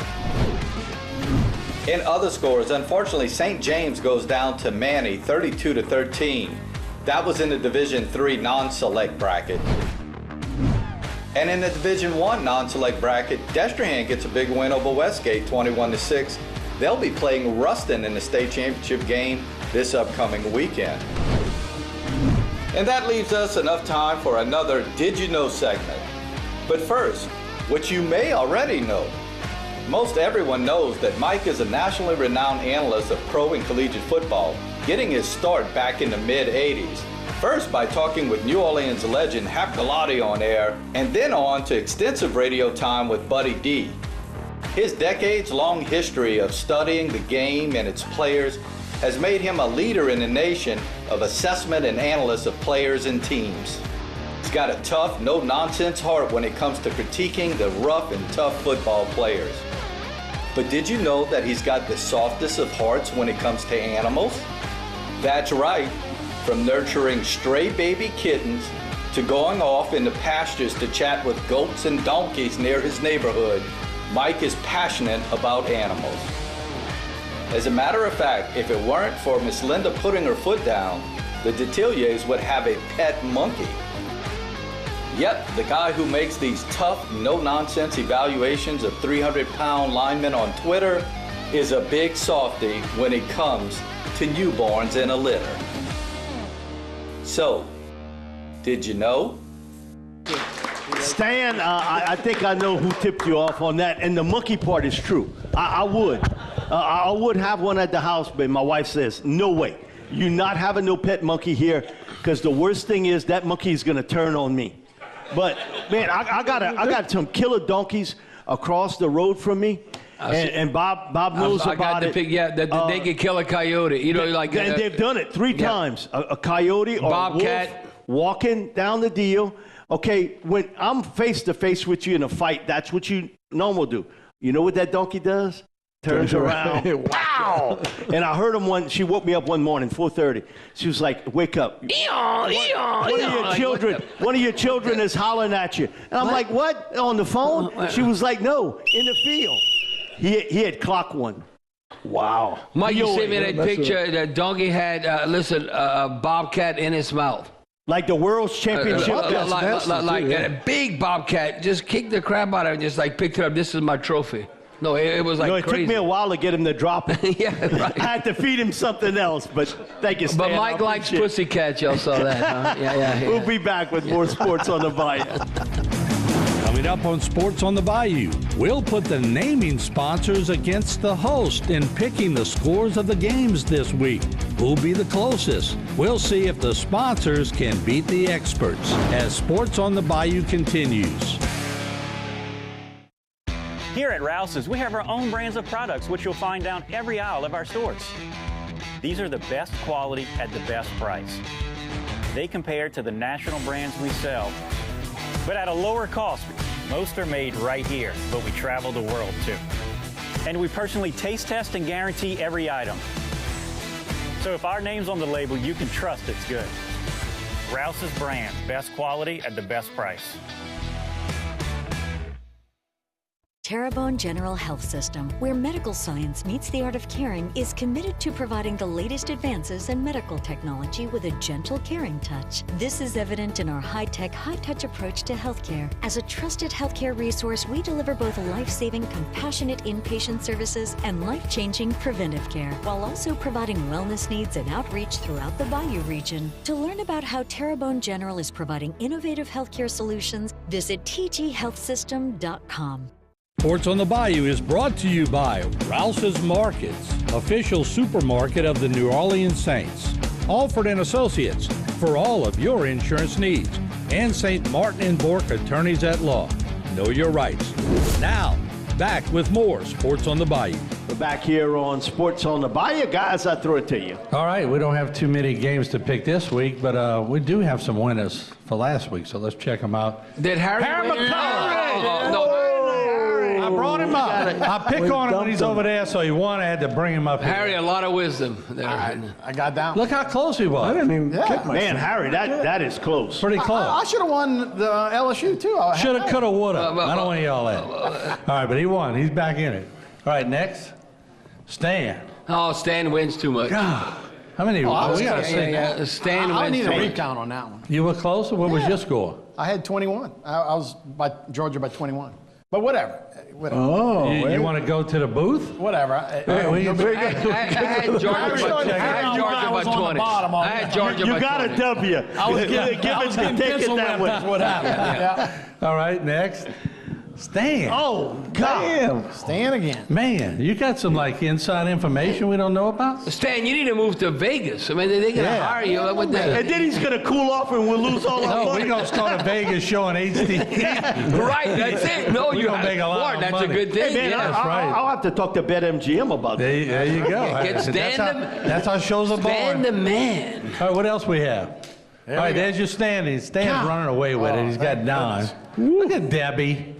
[SPEAKER 3] In other scores, unfortunately, St. James goes down to Manny 32-13. That was in the Division III non-select bracket. And in the Division I non-select bracket, Destrehan gets a big win over Westgate 21-6. They'll be playing Ruston in the state championship game this upcoming weekend. And that leaves us enough time for another Did You Know segment. But first, what you may already know. Most everyone knows that Mike is a nationally renowned analyst of pro and collegiate football, getting his start back in the mid-'80s. First by talking with New Orleans legend Hap Galati on air, and then on to extensive radio time with Buddy D. His decades-long history of studying the game and its players has made him a leader in the nation of assessment and analysis of players and teams. He's got a tough, no-nonsense heart when it comes to critiquing the rough and tough football players. But did you know that he's got the softest of hearts when it comes to animals? That's right. From nurturing stray baby kittens to going off in the pastures to chat with goats and donkeys near his neighborhood, Mike is passionate about animals. As a matter of fact, if it weren't for Miss Linda putting her foot down, the Detilliers would have a pet monkey. Yep, the guy who makes these tough, no-nonsense evaluations of 300-pound linemen on Twitter is a big softy when it comes to newborns in a litter. So, did you know?
[SPEAKER 16] Stan, I think I know who tipped you off on that, and the monkey part is true. I would have one at the house, but my wife says, no way. You're not having no pet monkey here, because the worst thing is that monkey is going to turn on me. But, man, I got some killer donkeys across the road from me, and Bob knows about it.
[SPEAKER 9] They can kill a coyote. You know, like
[SPEAKER 16] and they've done it 3 times. A coyote or
[SPEAKER 9] bobcat
[SPEAKER 16] a wolf walking down the deal. Okay, when I'm face to face with you in a fight, that's what you normally do. You know what that donkey does? Turns around. Wow! And I heard him she woke me up one morning, 4:30. She was like, wake up. One of your children is hollering at you. And I'm like, what? On the phone? She was like, no, in the field. He had clocked one. Wow.
[SPEAKER 9] Mike, you sent me that picture. That donkey had, a bobcat in his mouth.
[SPEAKER 16] Like the world's championship.
[SPEAKER 9] Like a big bobcat. Just kicked the crap out of it and just like picked it up. This is my trophy. No, it was like
[SPEAKER 16] it
[SPEAKER 9] crazy.
[SPEAKER 16] took me a while to get him to drop it.
[SPEAKER 9] Yeah, right.
[SPEAKER 16] I had to feed him something else, but thank you, Stan.
[SPEAKER 9] But Mike likes pussycat. Y'all saw that, huh? Yeah.
[SPEAKER 16] We'll be back with more Sports on the Bayou.
[SPEAKER 28] Coming up on Sports on the Bayou, we'll put the naming sponsors against the host in picking the scores of the games this week. Who'll be the closest? We'll see if the sponsors can beat the experts as Sports on the Bayou continues.
[SPEAKER 5] Here at Rouse's, we have our own brands of products which you'll find down every aisle of our stores. These are the best quality at the best price. They compare to the national brands we sell, but at a lower cost. Most are made right here, but we travel the world too. And we personally taste test and guarantee every item. So if our name's on the label, you can trust it's good. Rouse's brand, best quality at the best price.
[SPEAKER 4] Terrebonne General Health System, where medical science meets the art of caring, is committed to providing the latest advances in medical technology with a gentle, caring touch. This is evident in our high-tech, high-touch approach to healthcare. As a trusted healthcare resource, we deliver both life-saving, compassionate inpatient services and life-changing preventive care, while also providing wellness needs and outreach throughout the Bayou region. To learn about how Terrebonne General is providing innovative healthcare solutions, visit tghealthsystem.com.
[SPEAKER 28] Sports on the Bayou is brought to you by Rouse's Markets, official supermarket of the New Orleans Saints. Alford and Associates for all of your insurance needs. And St. Martin & Bourke Attorneys at Law. Know your rights. Now, back with more Sports on the Bayou.
[SPEAKER 16] We're back here on Sports on the Bayou. Guys, I throw it to you.
[SPEAKER 28] All right, we don't have too many games to pick this week, but we do have some winners for last week, so let's check them out.
[SPEAKER 9] Did Harry win?
[SPEAKER 28] I brought him up. I pick on him when he's over there, so he won. I had to bring him up here.
[SPEAKER 9] Harry, a lot of wisdom there.
[SPEAKER 17] I got down.
[SPEAKER 28] Look how close he was.
[SPEAKER 2] I didn't even kick myself.
[SPEAKER 16] Man, Harry, that is close.
[SPEAKER 28] Pretty close.
[SPEAKER 17] I should have won the LSU, too.
[SPEAKER 28] Shoulda, coulda, woulda. I don't want to yell that. All right, but he won. He's back in it. All right, next. Stan.
[SPEAKER 9] Oh, Stan wins too much.
[SPEAKER 28] God. How many?
[SPEAKER 17] we got to
[SPEAKER 28] see.
[SPEAKER 9] Stan
[SPEAKER 17] I
[SPEAKER 9] wins
[SPEAKER 17] need
[SPEAKER 9] too
[SPEAKER 17] a
[SPEAKER 9] much.
[SPEAKER 17] recount on that one.
[SPEAKER 28] You were close? What was your score?
[SPEAKER 17] I had 21. I was by Georgia by 21. But whatever.
[SPEAKER 28] Oh, you want to go to the booth?
[SPEAKER 17] Whatever.
[SPEAKER 9] I had Georgia by 20. I had Georgia by 20.
[SPEAKER 16] You got a W.
[SPEAKER 17] I was getting pencil
[SPEAKER 16] that
[SPEAKER 17] whipped. What happened? Yeah.
[SPEAKER 28] All right, next. Stan.
[SPEAKER 17] Oh, God. Damn. Stan again.
[SPEAKER 28] Man, you got some inside information we don't know about?
[SPEAKER 9] Stan, you need to move to Vegas. I mean, they're going to hire you.
[SPEAKER 16] And then he's going to cool off and we'll lose all our
[SPEAKER 28] No,
[SPEAKER 16] money.
[SPEAKER 28] we're going to start a Vegas show on HTV.
[SPEAKER 9] Right, that's it. No,
[SPEAKER 28] We're gonna make a lot of
[SPEAKER 9] that's
[SPEAKER 28] money.
[SPEAKER 9] a good thing.
[SPEAKER 16] Hey, man,
[SPEAKER 28] That's right.
[SPEAKER 16] I'll have to talk to BetMGM about that.
[SPEAKER 28] There you go.
[SPEAKER 9] Get Stan
[SPEAKER 28] That's how shows are born.
[SPEAKER 9] Stan the man.
[SPEAKER 28] All right, what else we have? All right, there's your standings. Stan's running away with it. He's got 9. Look at Debbie.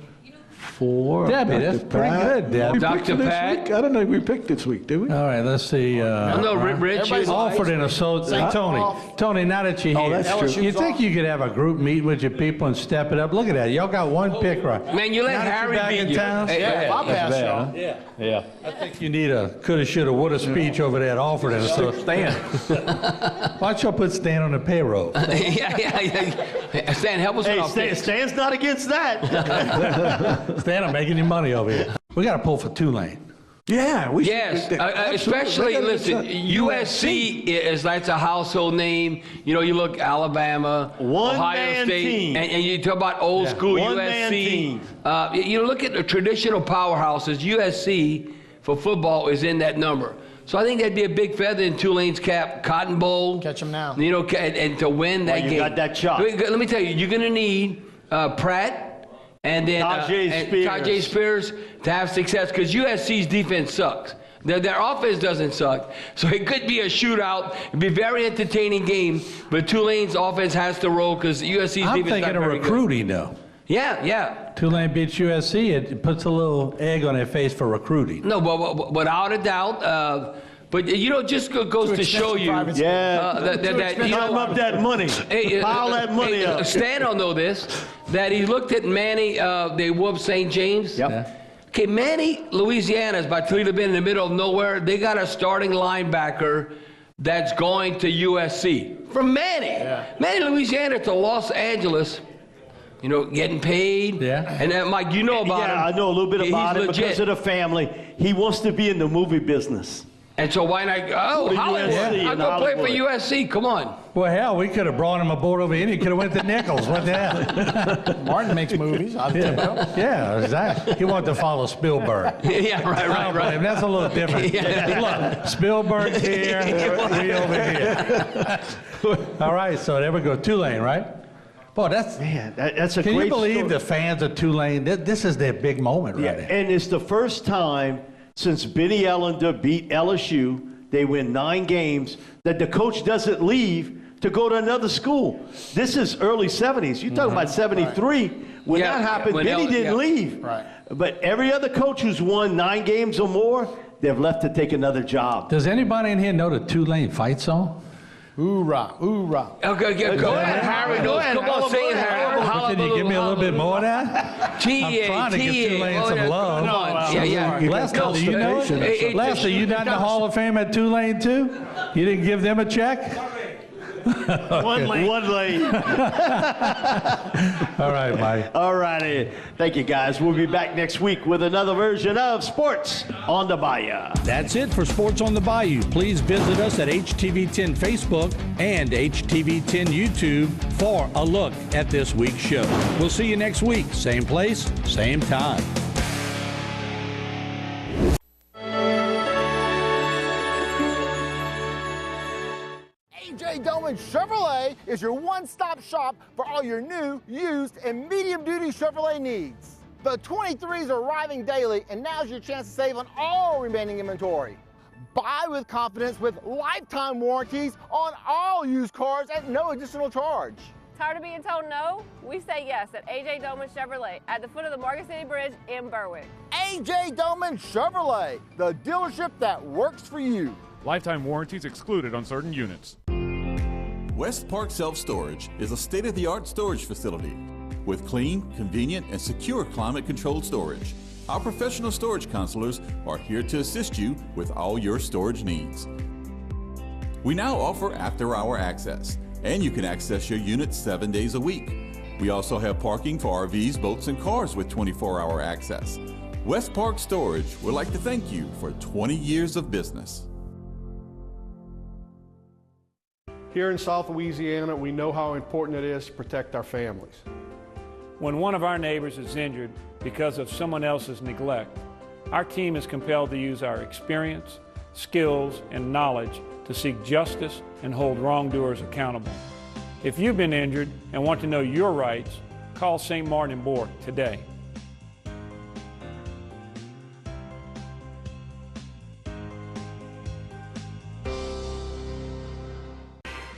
[SPEAKER 2] 4.
[SPEAKER 28] Debbie, that's pretty good, Debbie.
[SPEAKER 9] Dr. Pat.
[SPEAKER 2] I don't know if we picked this week, did we?
[SPEAKER 28] All right, let's see.
[SPEAKER 9] No, Rich.
[SPEAKER 28] Alford and Associates. Tony, now that you're here,
[SPEAKER 2] that's true.
[SPEAKER 28] you think you could have a group meet with your people and step it up? Look at that. Y'all got one pick right.
[SPEAKER 9] Man, you let
[SPEAKER 28] Now that
[SPEAKER 9] Harry
[SPEAKER 28] you're back
[SPEAKER 9] beat
[SPEAKER 28] in
[SPEAKER 9] you.
[SPEAKER 28] town?
[SPEAKER 17] Bypass y'all.
[SPEAKER 28] Yeah. I think you need a coulda, shoulda, woulda speech over there at Alford and Associates. Why don't y'all put Stan on the payroll?
[SPEAKER 9] yeah. Stan, help us with our picks.
[SPEAKER 16] Stan's not against that.
[SPEAKER 28] Stan, I'm making you money over here. We got to pull for Tulane.
[SPEAKER 2] Yeah, we
[SPEAKER 9] Yes, especially, listen, USC that's a household name. You know, you look Alabama, Ohio State, and you talk about old school USC. You look at the traditional powerhouses, USC for football is in that number. So I think that'd be a big feather in Tulane's cap. Cotton Bowl.
[SPEAKER 17] Catch them now.
[SPEAKER 9] You know, and to win that game.
[SPEAKER 16] You got that shot.
[SPEAKER 9] Let me tell you, you're going to need Pratt. And then Tajay Spears to have success because USC's defense sucks. Their offense doesn't suck. So it could be a shootout. It'd be a very entertaining game, but Tulane's offense has to roll because USC's defense
[SPEAKER 28] I'm thinking of recruiting, though.
[SPEAKER 9] Yeah.
[SPEAKER 28] Tulane beats USC. It puts a little egg on their face for recruiting.
[SPEAKER 9] No, but without a doubt. But just goes to show you.
[SPEAKER 16] Climb up that money. Pile that money up.
[SPEAKER 9] Stan will know this, that he looked at Manny, they whooped St. James.
[SPEAKER 16] Yep.
[SPEAKER 28] Yeah.
[SPEAKER 9] Okay, Manny, Louisiana is by Toledo been in the middle of nowhere. They got a starting linebacker that's going to USC. From Manny. Yeah. Manny, Louisiana to Los Angeles. Getting paid.
[SPEAKER 28] Yeah.
[SPEAKER 9] And Mike, you know about him.
[SPEAKER 16] Yeah, I know a little bit about it
[SPEAKER 9] legit.
[SPEAKER 16] because of the family. He wants to be in the movie business.
[SPEAKER 9] And so why not? Oh, Hollywood. I'll go play for USC. Come on.
[SPEAKER 28] Well, hell, we could have brought him aboard over here. He could have went to Nichols. What the hell?
[SPEAKER 17] Martin makes movies.
[SPEAKER 28] Yeah, exactly. He wanted to follow Spielberg.
[SPEAKER 9] Yeah, right.
[SPEAKER 28] That's a little different. Look, Spielberg's here. We over here. All right, so there we go. Tulane, right? Boy, that's
[SPEAKER 16] a great
[SPEAKER 28] Can you believe
[SPEAKER 16] story.
[SPEAKER 28] the fans of Tulane? This is their big moment right now.
[SPEAKER 16] And it's the first time since Benny Ellender beat LSU, they win 9 games, that the coach doesn't leave to go to another school. This is early 70s. You're talking about 73. When that happened, Benny didn't leave.
[SPEAKER 17] Right.
[SPEAKER 16] But every other coach who's won 9 games or more, they've left to take another job.
[SPEAKER 28] Does anybody in here know the Tulane fight song?
[SPEAKER 2] Hoorah, hoorah.
[SPEAKER 9] Okay, go ahead, Harry. Come on, say it, Harry.
[SPEAKER 28] Can you give me a little bit more of that? I'm trying to give Tulane some love. Lester, do you know it? Lester, you not in the Hall of Fame at Tulane too? You didn't give them a check?
[SPEAKER 16] One lane.
[SPEAKER 28] All right, Mike.
[SPEAKER 16] All righty. Thank you, guys. We'll be back next week with another version of Sports on the Bayou.
[SPEAKER 28] That's it for Sports on the Bayou. Please visit us at HTV10 Facebook and HTV10 YouTube for a look at this week's show. We'll see you next week. Same place, same time.
[SPEAKER 6] Doman Chevrolet is your one-stop shop for all your new, used, and medium-duty Chevrolet needs. The 23s are arriving daily, and now's your chance to save on all remaining inventory. Buy with confidence with lifetime warranties on all used cars at no additional charge.
[SPEAKER 7] Tired of being told no? We say yes at A.J. Doman Chevrolet at the foot of the Morgan City Bridge in Berwick.
[SPEAKER 6] A.J. Doman Chevrolet, the dealership that works for you.
[SPEAKER 14] Lifetime warranties excluded on certain units.
[SPEAKER 11] West Park Self-Storage is a state-of-the-art storage facility with clean, convenient, and secure climate-controlled storage. Our professional storage counselors are here to assist you with all your storage needs. We now offer after-hour access, and you can access your unit 7 days a week. We also have parking for RVs, boats, and cars with 24-hour access. West Park Storage would like to thank you for 20 years of business.
[SPEAKER 1] Here in South Louisiana, we know how important it is to protect our families.
[SPEAKER 22] When one of our neighbors is injured because of someone else's neglect, our team is compelled to use our experience, skills, and knowledge to seek justice and hold wrongdoers accountable. If you've been injured and want to know your rights, call St. Martin and Bourke today.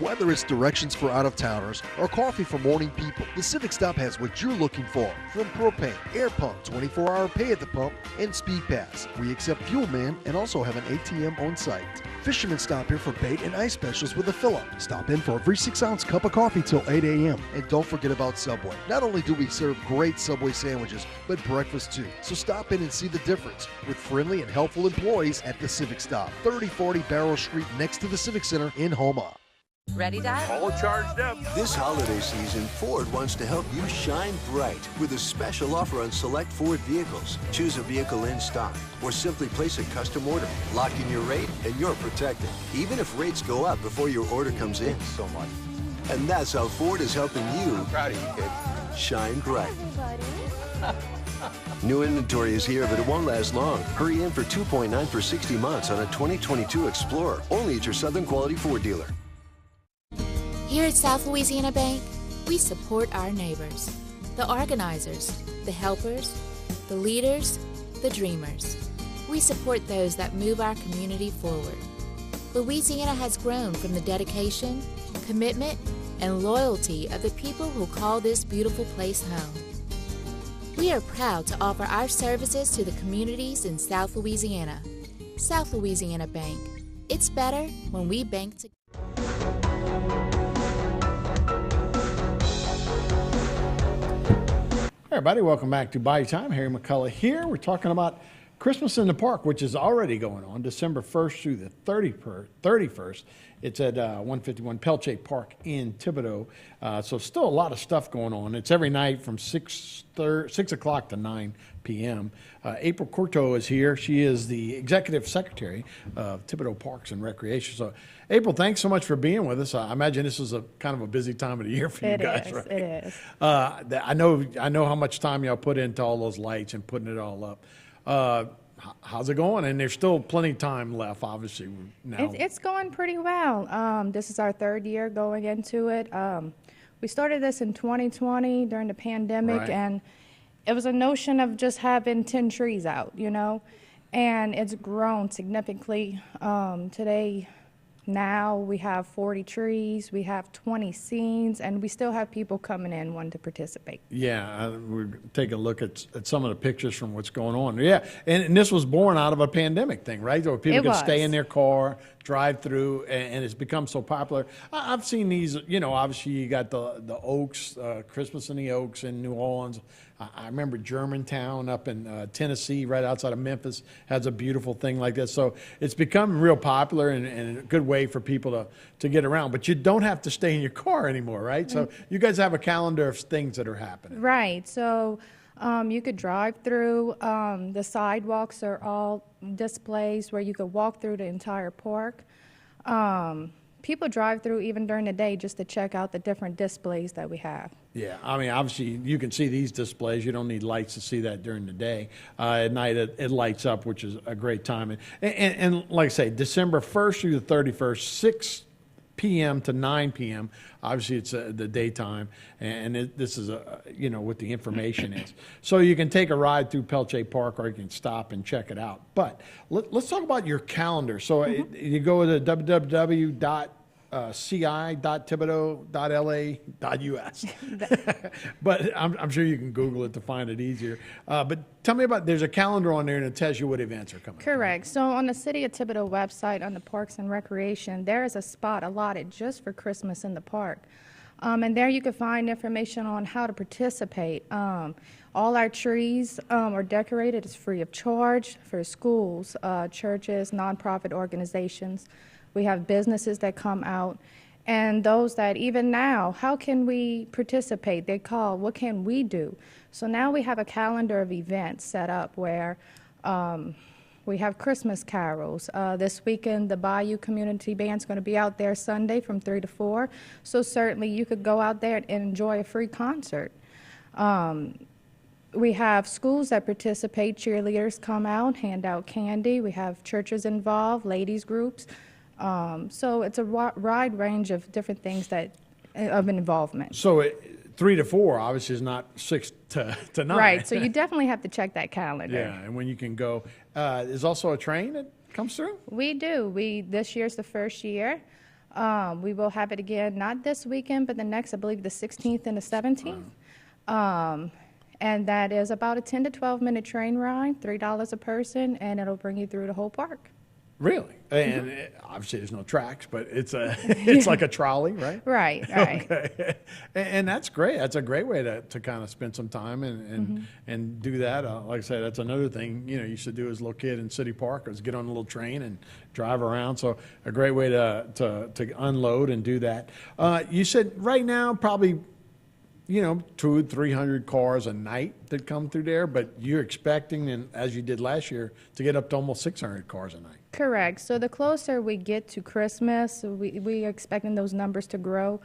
[SPEAKER 23] Whether it's directions for out-of-towners or coffee for morning people, the Civic Stop has what you're looking for. From propane, air pump, 24-hour pay at the pump, and Speed Pass. We accept Fuel Man and also have an ATM on site. Fishermen stop here for bait and ice specials with a fill-up. Stop in for a free 6-ounce cup of coffee till 8 a.m. And don't forget about Subway. Not only do we serve great Subway sandwiches, but breakfast too. So stop in and see the difference with friendly and helpful employees at the Civic Stop. 3040 Barrow Street next to the Civic Center in Houma.
[SPEAKER 24] Ready, Dad?
[SPEAKER 14] All charged up.
[SPEAKER 24] This holiday season, Ford wants to help you shine bright with a special offer on select Ford vehicles. Choose a vehicle in stock or simply place a custom order. Lock in your rate and you're protected, even if rates go up before your order comes in.
[SPEAKER 14] Thanks so much.
[SPEAKER 24] And that's how Ford is helping you
[SPEAKER 14] I'm proud of you, kid.
[SPEAKER 24] shine bright. New inventory is here, but it won't last long. Hurry in for 2.9 for 60 months on a 2022 Explorer, only at your Southern Quality Ford dealer.
[SPEAKER 25] Here at South Louisiana Bank, we support our neighbors, the organizers, the helpers, the leaders, the dreamers. We support those that move our community forward. Louisiana has grown from the dedication, commitment, and loyalty of the people who call this beautiful place home. We are proud to offer our services to the communities in South Louisiana. South Louisiana Bank. It's better when we bank together.
[SPEAKER 2] Hey everybody, welcome back to Bayou Time. Harry McCullough here. We're talking about Christmas in the Park, which is already going on December 1st through the 31st. It's at 151 Pelche Park in Thibodaux. So still a lot of stuff going on. It's every night from 6 o'clock to 9 p.m. April Courteau is here. She is the Executive Secretary of Thibodaux Parks and Recreation. So April, thanks so much for being with us. I imagine this is a kind of a busy time of the year for you guys, right?
[SPEAKER 26] It is.
[SPEAKER 2] I know how much time y'all put into all those lights and putting it all up. How's it going? And there's still plenty of time left, obviously. Now
[SPEAKER 26] it's going pretty well. This is our third year going into it. We started this in 2020 during the pandemic,
[SPEAKER 2] Right.
[SPEAKER 26] and it was a notion of just having 10 trees out, and it's grown significantly. Today, now we have 40 trees, we have 20 scenes, and we still have people coming in wanting to participate.
[SPEAKER 2] Yeah, we're taking a look at some of the pictures from what's going on. Yeah, and this was born out of a pandemic thing, right? Where people
[SPEAKER 26] It
[SPEAKER 2] could stay
[SPEAKER 26] was.
[SPEAKER 2] in their car,
[SPEAKER 8] drive-through, and it's become so popular. I've seen these, obviously you got the Oaks, Christmas in the Oaks in New Orleans. I remember Germantown up in Tennessee, right outside of Memphis, has a beautiful thing like this. So it's become real popular and a good way for people to get around. But you don't have to stay in your car anymore, right? So you guys have a calendar of things that are happening.
[SPEAKER 26] Right. So you could drive through. The sidewalks are all displays where you could walk through the entire park. People drive through even during the day just to check out the different displays that we have.
[SPEAKER 8] Yeah, I mean, obviously you can see these displays. You don't need lights to see that during the day. At night it lights up, which is a great time. And like I say, December 1st through the 31st, 6 p.m. to 9 p.m. Obviously, it's the daytime, and this is what the information is. So you can take a ride through Pelche Park, or you can stop and check it out. But let's talk about your calendar. So you go to www.ci.thibodeau.la.us. But I'm sure you can Google it to find it easier. But tell me there's a calendar on there and it tells you what events are coming.
[SPEAKER 26] Correct. So on the City of Thibodeau website, on the Parks and Recreation, there is a spot allotted just for Christmas in the park. And there you can find information on how to participate. All our trees are decorated. It's free of charge for schools, churches, nonprofit organizations. We have businesses that come out, and those that even now, how can we participate? They call, what can we do? So now we have a calendar of events set up where we have Christmas carols. This weekend, the Bayou Community Band's going to be out there Sunday from 3 to 4. So certainly you could go out there and enjoy a free concert. We have schools that participate. Cheerleaders come out, hand out candy. We have churches involved, ladies groups. So it's a wide range of different things of involvement.
[SPEAKER 8] So 3 to 4 obviously is not 6 to 9.
[SPEAKER 26] Right. So you definitely have to check that calendar.
[SPEAKER 8] Yeah, and when you can go, there's also a train that comes through.
[SPEAKER 26] We do. This year's the first year. We will have it again, not this weekend, but the next, I believe, the 16th and the 17th. And that is about a 10 to 12-minute train ride, $3 a person, and it'll bring you through the whole park.
[SPEAKER 8] Really? And obviously there's no tracks, but it's like a trolley, right?
[SPEAKER 26] Right.
[SPEAKER 8] Okay. And that's great. That's a great way to kind of spend some time and do that. Like I said, that's another thing, you should do as a little kid in City Park is get on a little train and drive around. So a great way to unload and do that. You said right now probably 200-300 cars a night that come through there, but you're expecting, and as you did last year, to get up to almost 600 cars a night.
[SPEAKER 26] Correct. So the closer we get to Christmas, we are expecting those numbers to grow.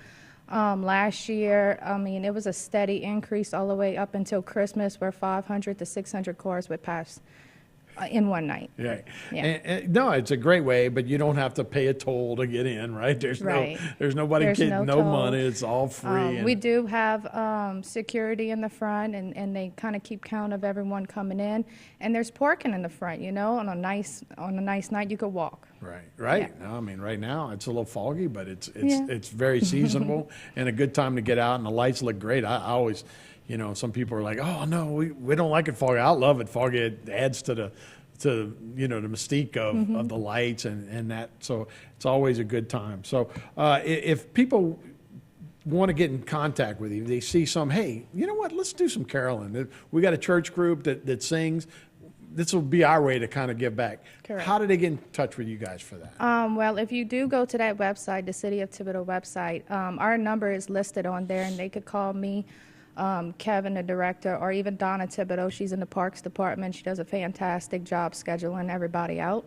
[SPEAKER 26] Last year, it was a steady increase all the way up until Christmas, where 500 to 600 cars would pass in one night.
[SPEAKER 8] Right.
[SPEAKER 26] Yeah.
[SPEAKER 8] And no, it's a great way, but you don't have to pay a toll to get in, right? There's nobody getting no money. It's all free.
[SPEAKER 26] We do have security in the front, and they kind of keep count of everyone coming in. And there's parking in the front. On a nice night, you could walk.
[SPEAKER 8] Right.
[SPEAKER 26] Yeah.
[SPEAKER 8] No, right now it's a little foggy, but it's very seasonable and a good time to get out. And the lights look great. I always. Some people are like, "Oh no, we don't like it foggy." I love it foggy. It adds to the mystique of the lights and that. So it's always a good time. So if people want to get in contact with you, they see hey, you know what? Let's do some caroling. We got a church group that sings. This will be our way to kind of give back.
[SPEAKER 26] Correct.
[SPEAKER 8] How do they get in touch with you guys for that?
[SPEAKER 26] Well, if you do go to that website, the City of Thibodeau website, our number is listed on there, and they could call me. Kevin, the director, or even Donna Thibodeau. She's in the Parks Department. She does a fantastic job scheduling everybody out.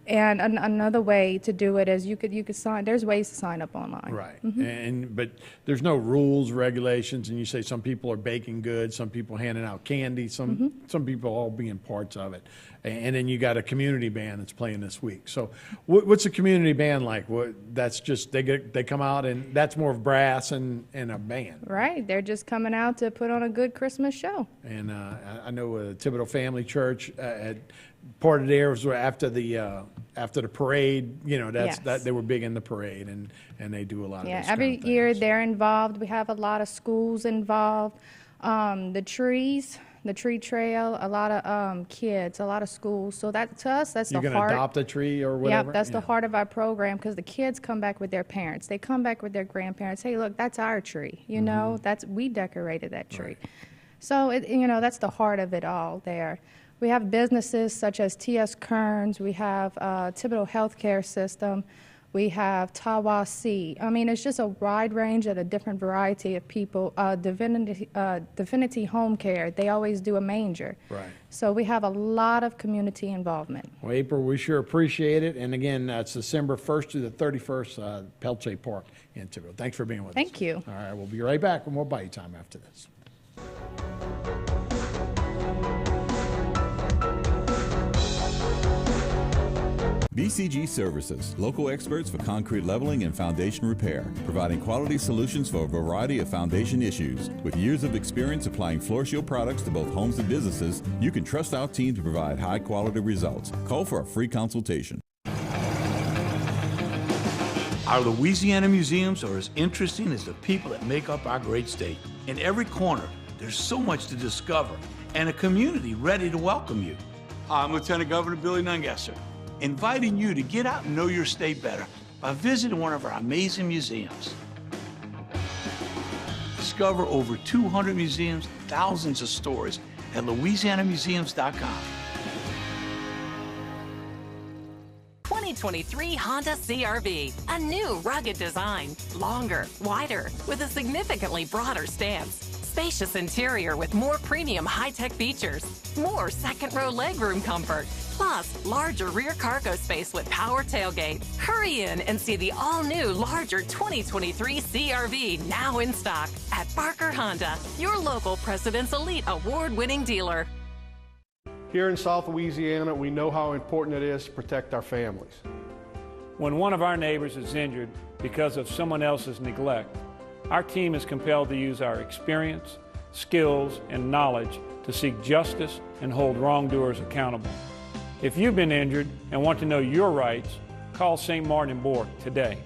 [SPEAKER 26] And another way to do it is you could sign. There's ways to sign up online.
[SPEAKER 8] Right. But there's no rules, regulations, and you say some people are baking goods, some people handing out candy, some people all being parts of it. And then you got a community band that's playing this week. So what's a community band like? That's just they come out and that's more of brass and a band.
[SPEAKER 26] Right. They're just coming out to put on a good Christmas show.
[SPEAKER 8] And I know Thibodeau Family Church at part of theirs were after the parade. That they were big in the parade and they do a lot of those
[SPEAKER 26] every
[SPEAKER 8] kind of
[SPEAKER 26] year
[SPEAKER 8] things.
[SPEAKER 26] they're involved. We have a lot of schools involved. The trees the tree trail, a lot of kids, a lot of schools. So that to us, that's
[SPEAKER 8] You're
[SPEAKER 26] the
[SPEAKER 8] going to
[SPEAKER 26] heart.
[SPEAKER 8] adopt a tree or whatever?
[SPEAKER 26] Yeah, that's the heart of our program, because the kids come back with their parents. They come back with their grandparents. Hey, look, that's our tree. You know, we decorated that tree.
[SPEAKER 8] Right.
[SPEAKER 26] So that's the heart of it all there. We have businesses such as T.S. Kearns. We have Thibodeau Healthcare System. We have Tawasi. I mean, it's just a wide range of a different variety of people. Divinity Home Care, they always do a manger.
[SPEAKER 8] Right.
[SPEAKER 26] So we have a lot of community involvement.
[SPEAKER 8] Well, April, we sure appreciate it. And again, it's December 1st to the 31st, Pelche Park in Thibodeau. Thanks for being with us.
[SPEAKER 26] Thank you.
[SPEAKER 8] All right, we'll be right back with more Bayou Time after this.
[SPEAKER 11] BCG Services, local experts for concrete leveling and foundation repair, providing quality solutions for a variety of foundation issues. With years of experience applying Floor Shield products to both homes and businesses, you can trust our team to provide high-quality results. Call for a free consultation.
[SPEAKER 10] Our Louisiana museums are as interesting as the people that make up our great state. In every corner, there's so much to discover and a community ready to welcome you. I'm Lieutenant Governor Billy Nungesser, inviting you to get out and know your state better by visiting one of our amazing museums. Discover over 200 museums, thousands of stories at louisianamuseums.com.
[SPEAKER 12] 2023 Honda CR-V, a new rugged design, longer, wider, with a significantly broader stance, spacious interior with more premium high-tech features, more second-row legroom comfort, plus larger rear cargo space with power tailgate. Hurry in and see the all-new, larger 2023 CR-V now in stock at Barker Honda, your local President's Elite Award-winning dealer.
[SPEAKER 1] Here in South Louisiana, we know how important it is to protect our families.
[SPEAKER 22] When one of our neighbors is injured because of someone else's neglect, our team is compelled to use our experience, skills, and knowledge to seek justice and hold wrongdoers accountable. If you've been injured and want to know your rights, call St. Martin and Bourke today.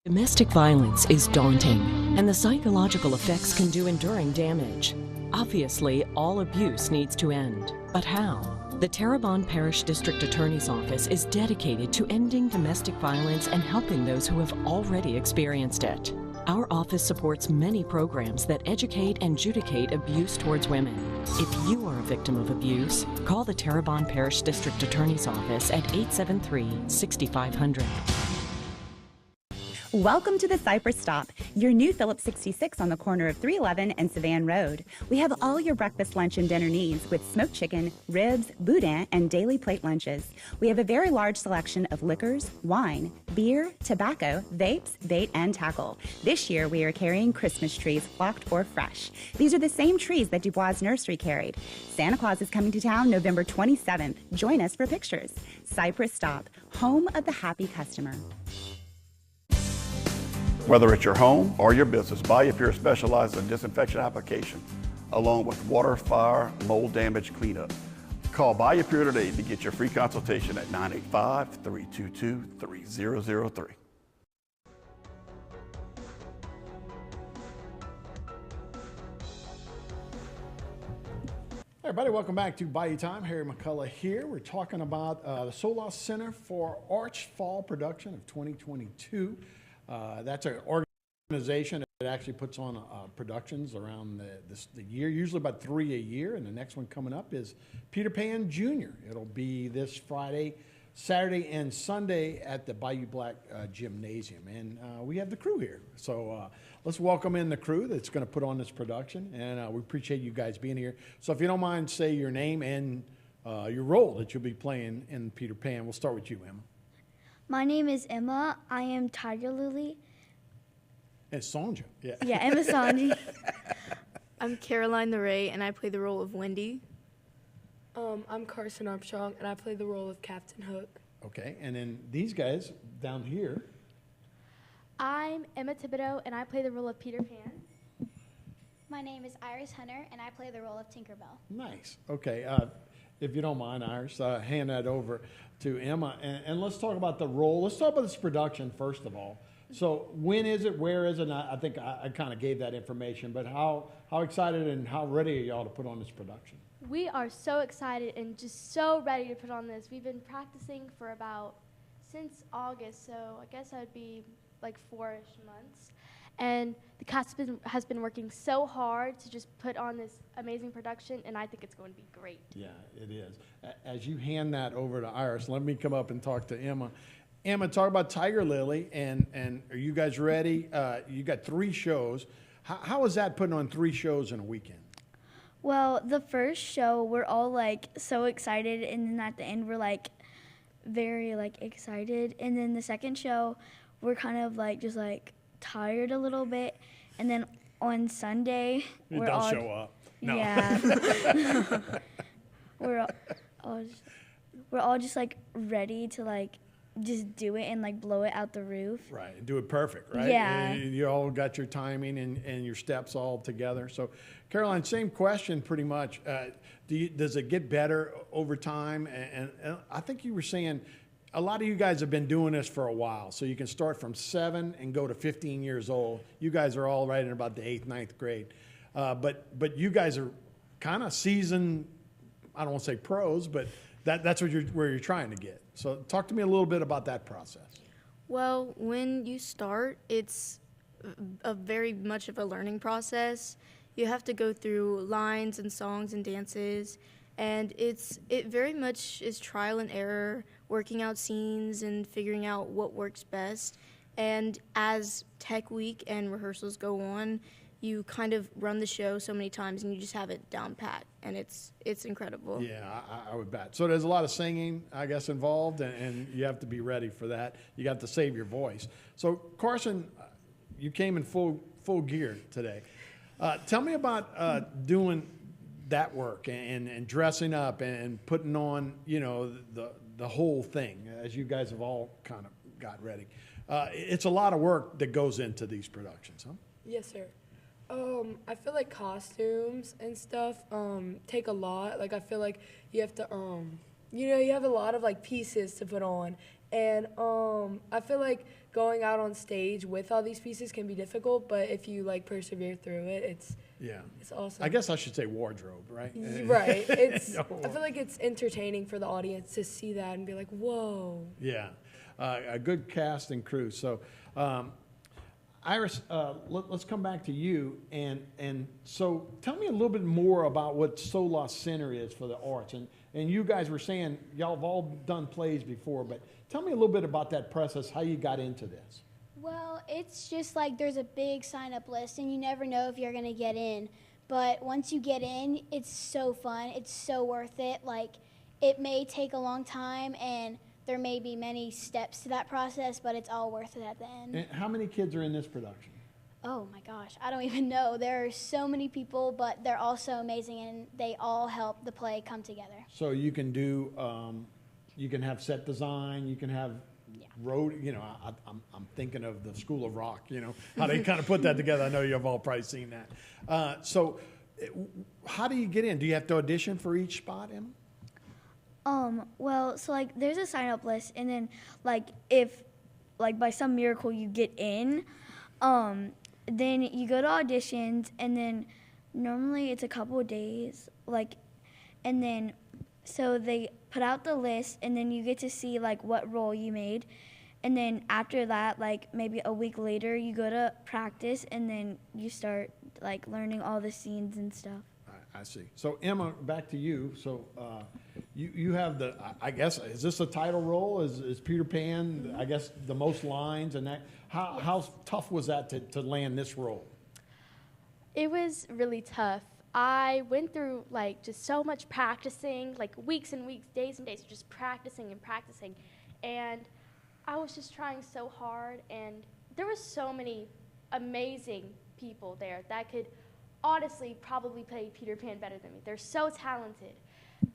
[SPEAKER 13] Domestic violence is daunting, and the psychological effects can do enduring damage. Obviously, all abuse needs to end. But how? The Terrebonne Parish District Attorney's Office is dedicated to ending domestic violence and helping those who have already experienced it. Our office supports many programs that educate and adjudicate abuse towards women. If you are a victim of abuse, call the Terrebonne Parish District Attorney's Office at 873-6500.
[SPEAKER 15] Welcome to the Cypress Stop, your new Phillips 66 on the corner of 311 and Savannah Road. We have all your breakfast, lunch, and dinner needs with smoked chicken, ribs, boudin, and daily plate lunches. We have a very large selection of liquors, wine, beer, tobacco, vapes, bait, and tackle. This year, we are carrying Christmas trees, flocked or fresh. These are the same trees that Dubois Nursery carried. Santa Claus is coming to town November 27th. Join us for pictures. Cypress Stop, home of the happy customer.
[SPEAKER 19] Whether it's your home or your business, BioPure specializes in disinfection application, along with water, fire, mold damage cleanup. Call BioPure today to get your free consultation at 985-322-3003.
[SPEAKER 8] Hey everybody, welcome back to Bayou Time. Harry McCullough here. We're talking about the Solas Center for Arts Fall Production of 2022. That's an organization that actually puts on productions around the year, usually about 3 a year, and the next one coming up is Peter Pan Jr. It'll be this Friday, Saturday, and Sunday at the Bayou Black Gymnasium, and we have the crew here. So let's welcome in the crew that's going to put on this production, and we appreciate you guys being here. So if you don't mind, say your name and your role that you'll be playing in Peter Pan. We'll start with you, Emma.
[SPEAKER 20] My name is Emma. I am Tiger Lily.
[SPEAKER 8] And Sonja. Yeah.
[SPEAKER 20] Yeah, Emma Sonji.
[SPEAKER 21] I'm Caroline LeRae, and I play the role of Wendy. I'm Carson Armstrong, and I play the role of Captain Hook.
[SPEAKER 8] Okay, and then these guys down here.
[SPEAKER 20] I'm Emma Thibodeau, and I play the role of Peter Pan.
[SPEAKER 27] My name is Iris Hunter, and I play the role of Tinkerbell.
[SPEAKER 8] Nice. Okay. if you don't mind, Iris, hand that over to Emma. And let's talk about the role. Let's talk about this production, first of all. So when is it? Where is it? And I think I kind of gave that information, but how excited and how ready are y'all to put on this production?
[SPEAKER 20] We are so excited and just so ready to put on this. We've been practicing for since August, so I guess that would be like 4-ish months. And the cast has been working so hard to just put on this amazing production, and I think it's going to be great.
[SPEAKER 8] Yeah, it is. As you hand that over to Iris, let me come up and talk to Emma. Emma, talk about Tiger Lily, and are you guys ready? You got 3 shows. How is that putting on 3 shows in a weekend?
[SPEAKER 3] Well, the first show, we're all like so excited, and then at the end, we're like very like excited. And then the second show, we're kind of like just like tired a little bit. And then on Sunday, we're all
[SPEAKER 8] show up. No.
[SPEAKER 3] Yeah. we're all just like ready to like just do it and like blow it out the roof.
[SPEAKER 8] Right, and do it perfect, right?
[SPEAKER 3] Yeah.
[SPEAKER 8] You all got your timing and your steps all together. So, Caroline, same question pretty much. Does it get better over time? And I think you were saying a lot of you guys have been doing this for a while. So you can start from 7 and go to 15 years old. You guys are all right in about the 8th, 9th grade. But you guys are kind of seasoned, I don't want to say pros, but that's where you're trying to get. So talk to me a little bit about that process.
[SPEAKER 21] Well, when you start, it's a very much of a learning process. You have to go through lines and songs and dances, and it very much is trial and error, working out scenes and figuring out what works best. And as tech week and rehearsals go on, you kind of run the show so many times and you just have it down pat, and it's incredible.
[SPEAKER 8] Yeah, I would bet. So there's a lot of singing, I guess, involved, and you have to be ready for that. You have to save your voice. So Carson, you came in full gear today. Tell me about doing that work and dressing up and putting on, the whole thing, as you guys have all kind of got ready. It's a lot of work that goes into these productions, huh?
[SPEAKER 4] Yes, sir. I feel like costumes and stuff take a lot. Like, I feel like you have to, you have a lot of like pieces to put on, and I feel like going out on stage with all these pieces can be difficult. But if you like persevere through it, it's awesome.
[SPEAKER 8] I guess I should say wardrobe, right?
[SPEAKER 4] Right. I feel like it's entertaining for the audience to see that and be like, whoa.
[SPEAKER 8] Yeah, a good cast and crew. So. Iris, let's come back to you, and so tell me a little bit more about what Solas Center is for the arts, and you guys were saying y'all have all done plays before, but tell me a little bit about that process, how you got into this.
[SPEAKER 5] Well, it's just like there's a big sign-up list, and you never know if you're going to get in, but once you get in, it's so fun, it's so worth it. Like, it may take a long time, and there may be many steps to that process, but it's all worth it at the end.
[SPEAKER 8] And how many kids are in this production?
[SPEAKER 5] Oh my gosh, I don't even know. There are so many people, but they're all so amazing, and they all help the play come together.
[SPEAKER 8] So you can do, you can have set design, you can have road, I'm thinking of the School of Rock, how they kind of put that together. I know you've all probably seen that. So how do you get in? Do you have to audition for each spot, Emma?
[SPEAKER 3] Well, so like there's a sign up list, and then like if like by some miracle you get in, then you go to auditions, and then normally it's a couple of days, like, and then so they put out the list, and then you get to see like what role you made, and then after that, like maybe a week later, you go to practice, and then you start like learning all the scenes and stuff.
[SPEAKER 8] I see. So Emma, back to you. So you have I guess, is this a title role? Is Peter Pan, I guess, the most lines and that? How tough was that to land this role?
[SPEAKER 20] It was really tough. I went through like just so much practicing, like weeks and weeks, days and days, just practicing and practicing. And I was just trying so hard, and there were so many amazing people there that could honestly probably play Peter Pan better than me. They're so talented,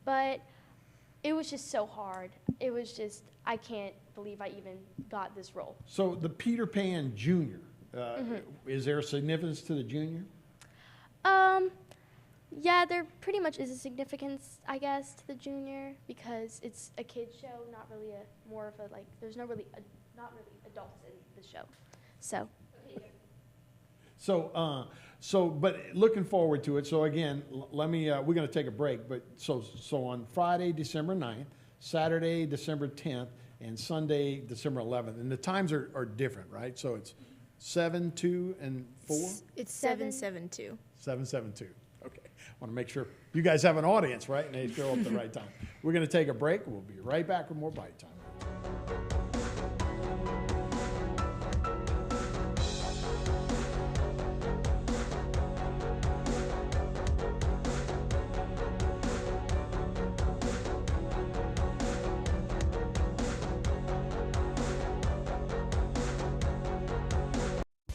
[SPEAKER 20] but it was just so hard. It was just, I can't believe I even got this role.
[SPEAKER 8] So the Peter Pan Junior, is there a significance to the Junior?
[SPEAKER 20] Yeah, there pretty much is a significance, I guess, to the junior because it's a kid's show, not really more of a, like, there's not really adults in the show.
[SPEAKER 8] So, but looking forward to it. So again, let me, we're going to take a break, but so on Friday, December 9th, Saturday, December 10th, and Sunday, December 11th. And the times are different, right? So it's 7, 2, and 4?
[SPEAKER 21] It's 7, 7, 2.
[SPEAKER 8] 7, 7, 2. Okay. I want to make sure you guys have an audience, right? And they show up at the right time. We're going to take a break. We'll be right back with more Bite Time.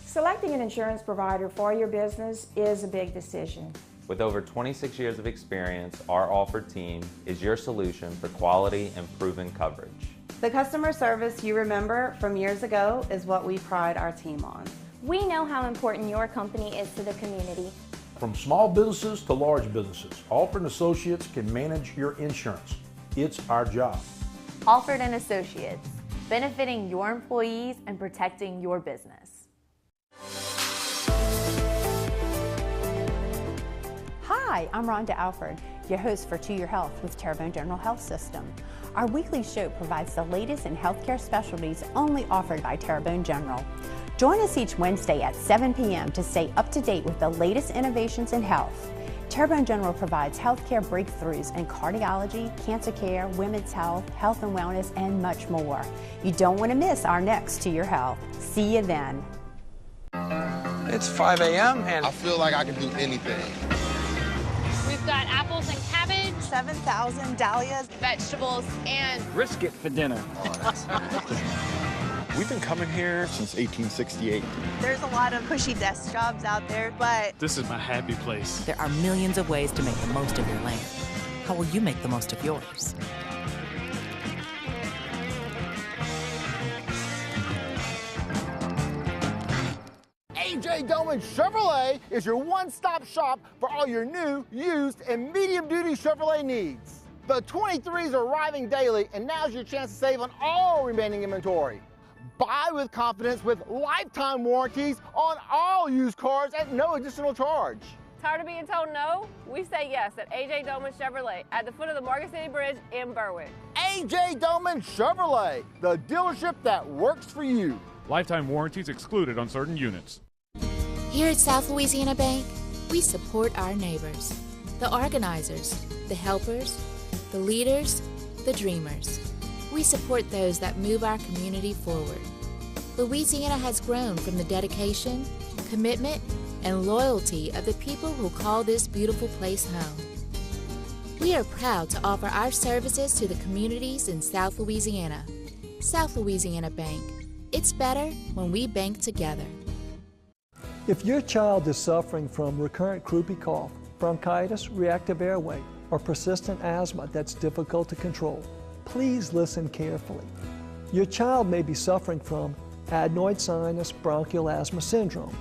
[SPEAKER 6] Selecting an insurance provider for your business is a big decision.
[SPEAKER 7] With over 26 years of experience, our Offered team is your solution for quality and proven coverage.
[SPEAKER 9] The customer service you remember from years ago is what we pride our team on.
[SPEAKER 16] We know how important your company is to the community.
[SPEAKER 17] From small businesses to large businesses, Offered Associates can manage your insurance. It's our job.
[SPEAKER 18] Offered & Associates, benefiting your employees and protecting your business.
[SPEAKER 27] Hi, I'm Rhonda Alford, your host for To Your Health with Terrebonne General Health System. Our weekly show provides the latest in healthcare specialties only offered by Terrebonne General. Join us each Wednesday at 7 p.m. to stay up to date with the latest innovations in health. Terrebonne General provides healthcare breakthroughs in cardiology, cancer care, women's health, health and wellness, and much more. You don't want to miss our next To Your Health. See you then.
[SPEAKER 28] It's 5 a.m. and I feel like I can do anything.
[SPEAKER 29] We've got apples and cabbage,
[SPEAKER 30] 7,000 dahlias,
[SPEAKER 29] vegetables, and
[SPEAKER 28] brisket for dinner.
[SPEAKER 31] We've been coming here since 1868.
[SPEAKER 30] There's a lot of cushy desk jobs out there, but
[SPEAKER 32] this is my happy place.
[SPEAKER 33] There are millions of ways to make the most of your land. How will you make the most of yours?
[SPEAKER 34] AJ Doman Chevrolet is your one-stop shop for all your new, used, and medium-duty Chevrolet needs. The 23s are arriving daily, and now's your chance to save on all remaining inventory. Buy with confidence with lifetime warranties on all used cars at no additional charge.
[SPEAKER 35] Tired of being told no? We say yes at AJ Doman Chevrolet at the foot of the Morgan City Bridge in Berwick.
[SPEAKER 34] AJ Doman Chevrolet, the dealership that works for you.
[SPEAKER 14] Lifetime warranties excluded on certain units.
[SPEAKER 25] Here at South Louisiana Bank, we support our neighbors, the organizers, the helpers, the leaders, the dreamers. We support those that move our community forward. Louisiana has grown from the dedication, commitment, and loyalty of the people who call this beautiful place home. We are proud to offer our services to the communities in South Louisiana. South Louisiana Bank. It's better when we bank together.
[SPEAKER 36] If your child is suffering from recurrent croupy cough, bronchitis, reactive airway, or persistent asthma that's difficult to control, please listen carefully. Your child may be suffering from adenoid sinus bronchial asthma syndrome,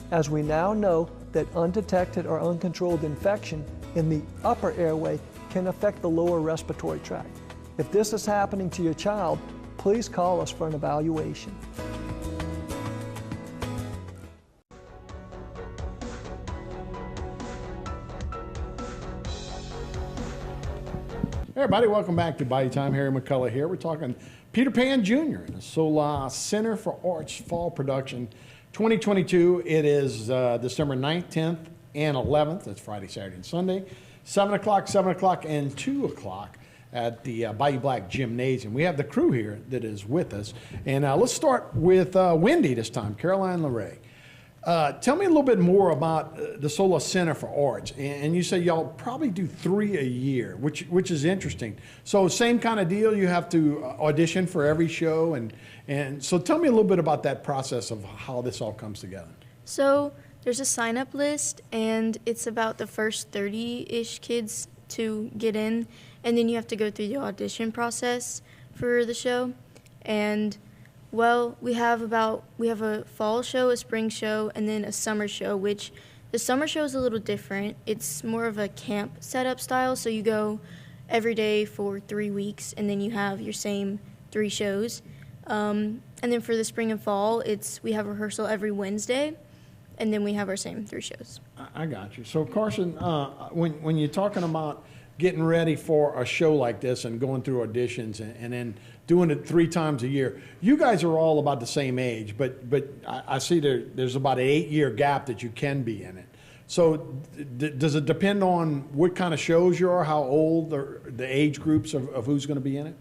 [SPEAKER 36] as we now know that undetected or uncontrolled infection in the upper airway can affect the lower respiratory tract. If this is happening to your child, please call us for an evaluation.
[SPEAKER 8] Hey everybody, welcome back to Bite Time. Harry McCullough here. We're talking Peter Pan Jr. in the Sola Center for Arts Fall Production 2022. It is December 9th, 10th, and 11th. That's Friday, Saturday, and Sunday. 7 o'clock, and 2 o'clock at the Bayou Black Gymnasium. We have the crew here that is with us. And let's start with Wendy this time, Caroline LeRae. Tell me a little bit more about the Sola Center for Arts. And you say y'all probably do 3 a year, which is interesting. So same kind of deal, you have to audition for every show. And so tell me a little bit about that process of how this all comes together.
[SPEAKER 21] So there's a sign-up list, and it's about the first 30-ish kids to get in. And then you have to go through the audition process for the show. And well, we have a fall show, a spring show, and then a summer show, which The summer show is a little different. It's more of a camp setup style, so you go every day for 3 weeks, and then you have your same 3 shows. And then for the spring and fall, we have rehearsal every Wednesday, and then we have our same 3 shows.
[SPEAKER 8] I got you. So Carson, when you're talking about getting ready for a show like this and going through auditions and then doing it 3 times a year, you guys are all about the same age, but I see there's about an 8-year gap that you can be in it. So does it depend on what kind of shows you are, how old, or the age groups of who's going to be in it?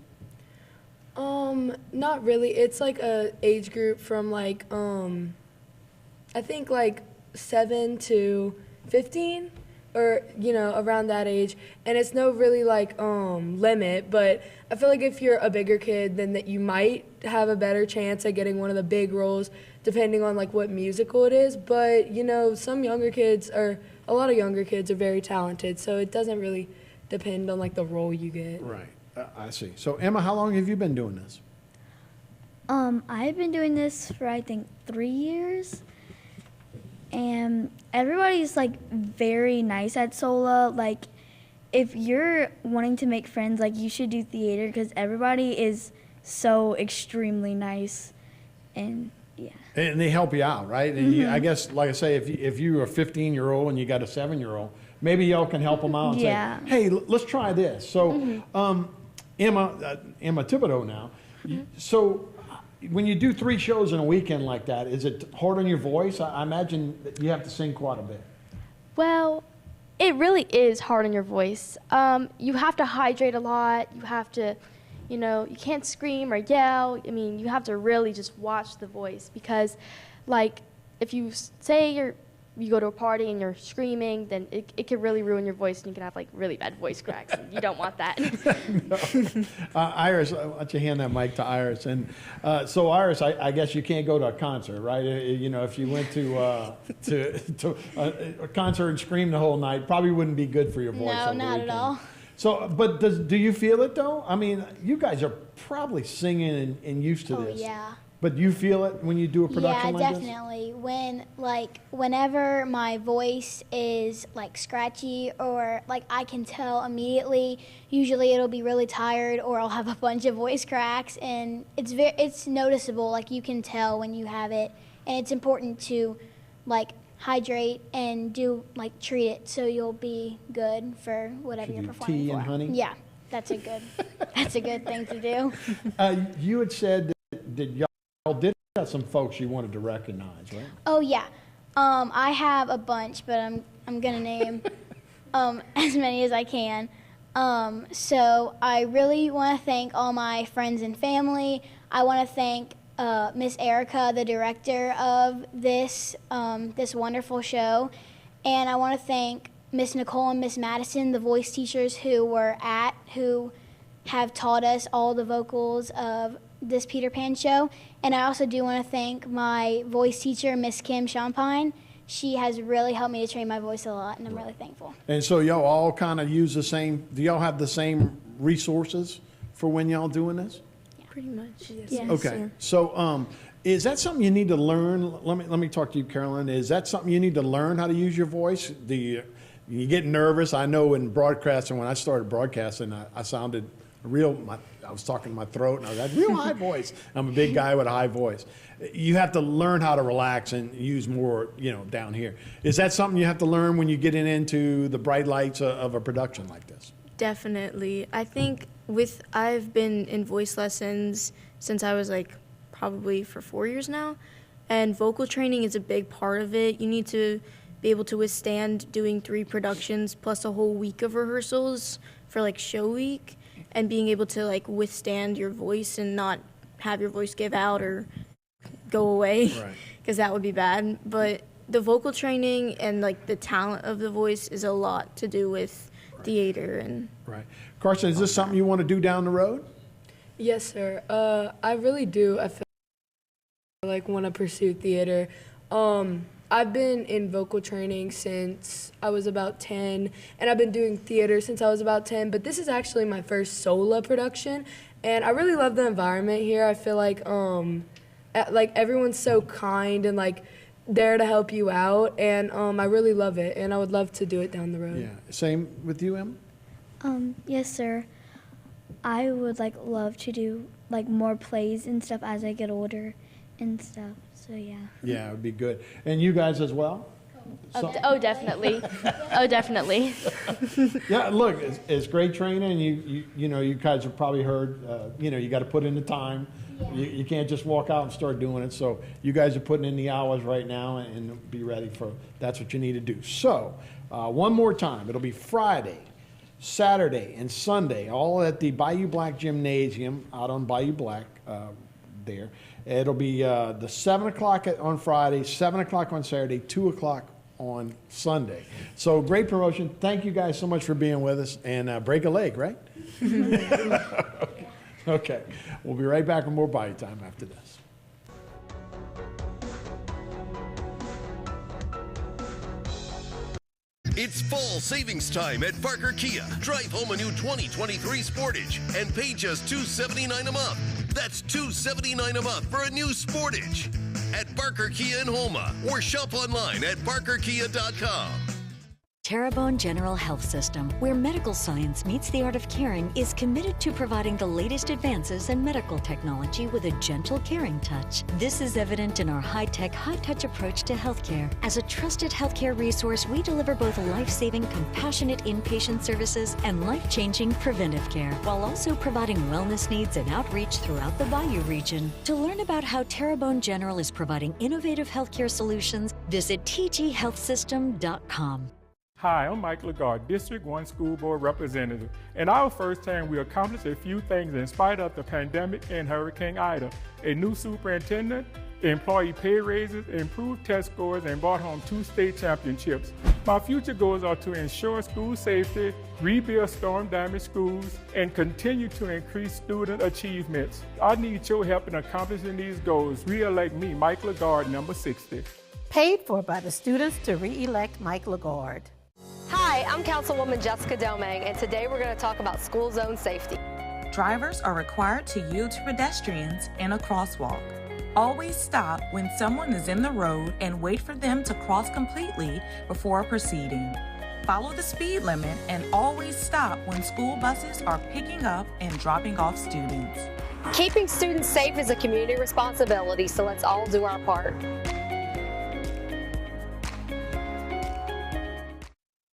[SPEAKER 1] Not really. It's like a age group from like I think like 7 to 15, or around that age, and it's no really like limit, but I feel like if you're a bigger kid, then that you might have a better chance at getting one of the big roles depending on like what musical it is. But some younger kids, or a lot of younger kids, are very talented, so it doesn't really depend on like the role you get.
[SPEAKER 8] Right. I see. So Emma, how long have you been doing this?
[SPEAKER 2] I've been doing this for I think 3 years, and everybody's like very nice at SOLA. Like, if you're wanting to make friends, like, you should do theater because everybody is so extremely nice, and yeah.
[SPEAKER 8] And they help you out, right? And I guess, like I say, if you're a 15-year-old and you got a 7-year-old, maybe y'all can help them out and say, hey, let's try this. So Emma Thibodeau now, so when you do 3 shows in a weekend like that, is it hard on your voice? I imagine that you have to sing quite a bit.
[SPEAKER 20] Well, it really is hard on your voice. You have to hydrate a lot. You have to, you can't scream or yell. I mean, you have to really just watch the voice, because, like, if you say you go to a party and you're screaming, then it could really ruin your voice, and you can have like really bad voice cracks, and you don't want that.
[SPEAKER 8] Iris, why don't you hand that mic to Iris? And so Iris, I guess you can't go to a concert, right? If you went to a concert and screamed the whole night, probably wouldn't be good for your voice.
[SPEAKER 2] No, not at all.
[SPEAKER 8] So, but do you feel it though? I mean, you guys are probably singing and used to this.
[SPEAKER 2] Oh yeah.
[SPEAKER 8] But you feel it when you do a production like this?
[SPEAKER 2] Yeah, definitely. Whenever my voice is like scratchy, or like I can tell immediately, usually it'll be really tired, or I'll have a bunch of voice cracks, and it's noticeable. Like, you can tell when you have it, and it's important to like hydrate and treat it so you'll be good for whatever you're performing
[SPEAKER 8] tea
[SPEAKER 2] for.
[SPEAKER 8] and honey?
[SPEAKER 2] Yeah, that's a good thing to do.
[SPEAKER 8] You had said that y'all did have some folks you wanted to recognize, right?
[SPEAKER 2] Oh yeah, I have a bunch, but I'm gonna name as many as I can. So I really want to thank all my friends and family. I want to thank Miss Erica, the director of this wonderful show, and I want to thank Miss Nicole and Miss Madison, the voice teachers who have taught us all the vocals of this Peter Pan show. And I also do want to thank my voice teacher, Miss Kim Champagne. She has really helped me to train my voice a lot, and I'm really thankful.
[SPEAKER 8] And so y'all all kind of use the same, do y'all have the same resources for when y'all doing this?
[SPEAKER 2] Yeah.
[SPEAKER 1] Pretty much, yes.
[SPEAKER 2] Yes.
[SPEAKER 8] Okay,
[SPEAKER 1] Sir.
[SPEAKER 8] so is that something you need to learn? Let me talk to you, Carolyn. Is that something you need to learn, how to use your voice? You get nervous? I know in broadcasting, when I started broadcasting, I sounded I was talking to my throat, and I had a real high voice. I'm a big guy with a high voice. You have to learn how to relax and use more, down here. Is that something you have to learn when you get into the bright lights of a production like this?
[SPEAKER 21] Definitely. I think I've been in voice lessons since I was probably for 4 years now, and vocal training is a big part of it. You need to be able to withstand doing 3 productions plus a whole week of rehearsals for show week, and being able to withstand your voice and not have your voice give out or go away, because that would be bad. But the vocal training and the talent of the voice is a lot to do with theater. And
[SPEAKER 8] right. Carson, is this something you want to do down the road?
[SPEAKER 1] Yes, sir. I really do. I feel want to pursue theater. I've been in vocal training since I was about 10, and I've been doing theater since I was about 10, but this is actually my first SOLA production, and I really love the environment here. I feel like everyone's so kind, and there to help you out, and I really love it, and I would love to do it down the road.
[SPEAKER 8] Yeah. Same with you, Em?
[SPEAKER 3] Yes, sir. I would love to do more plays and stuff as I get older and stuff. So yeah.
[SPEAKER 8] Yeah, it would be good. And you guys as well?
[SPEAKER 20] Oh, definitely. Oh, definitely.
[SPEAKER 8] Yeah, look, it's great training. You guys have probably heard, you got to put in the time. You can't just walk out and start doing it. So you guys are putting in the hours right now and be ready for, that's what you need to do. So one more time, it'll be Friday, Saturday, and Sunday, all at the Bayou Black Gymnasium out on Bayou Black there. It'll be the 7 o'clock on Friday, 7 o'clock on Saturday, 2 o'clock on Sunday. So great promotion. Thank you guys so much for being with us. And break a leg, right? Okay. We'll be right back with more Bayou Time after this.
[SPEAKER 4] It's fall savings time at Barker Kia. Drive home a new 2023 Sportage and pay just $279 a month. That's $279 a month for a new Sportage at Barker Kia in Houma, or shop online at barkerkia.com.
[SPEAKER 5] Terrebonne General Health System, where medical science meets the art of caring, is committed to providing the latest advances in medical technology with a gentle, caring touch. This is evident in our high-tech, high-touch approach to healthcare. As a trusted healthcare resource, we deliver both life-saving, compassionate inpatient services and life-changing preventive care, while also providing wellness needs and outreach throughout the Bayou region. To learn about how Terrebonne General is providing innovative healthcare solutions, visit tghealthsystem.com.
[SPEAKER 6] Hi, I'm Mike Lagarde, District 1 School Board Representative. In our first term, we accomplished a few things in spite of the pandemic and Hurricane Ida. A new superintendent, employee pay raises, improved test scores, and brought home 2 state championships. My future goals are to ensure school safety, rebuild storm-damaged schools, and continue to increase student achievements. I need your help in accomplishing these goals. Re-elect me, Mike Lagarde, number 60.
[SPEAKER 7] Paid for by the students to re-elect Mike Lagarde.
[SPEAKER 35] Hi, I'm Councilwoman Jessica Delmang, and today we're going to talk about school zone safety.
[SPEAKER 10] Drivers are required to yield to pedestrians in a crosswalk. Always stop when someone is in the road and wait for them to cross completely before proceeding. Follow the speed limit and always stop when school buses are picking up and dropping off students.
[SPEAKER 35] Keeping students safe is a community responsibility, so let's all do our part.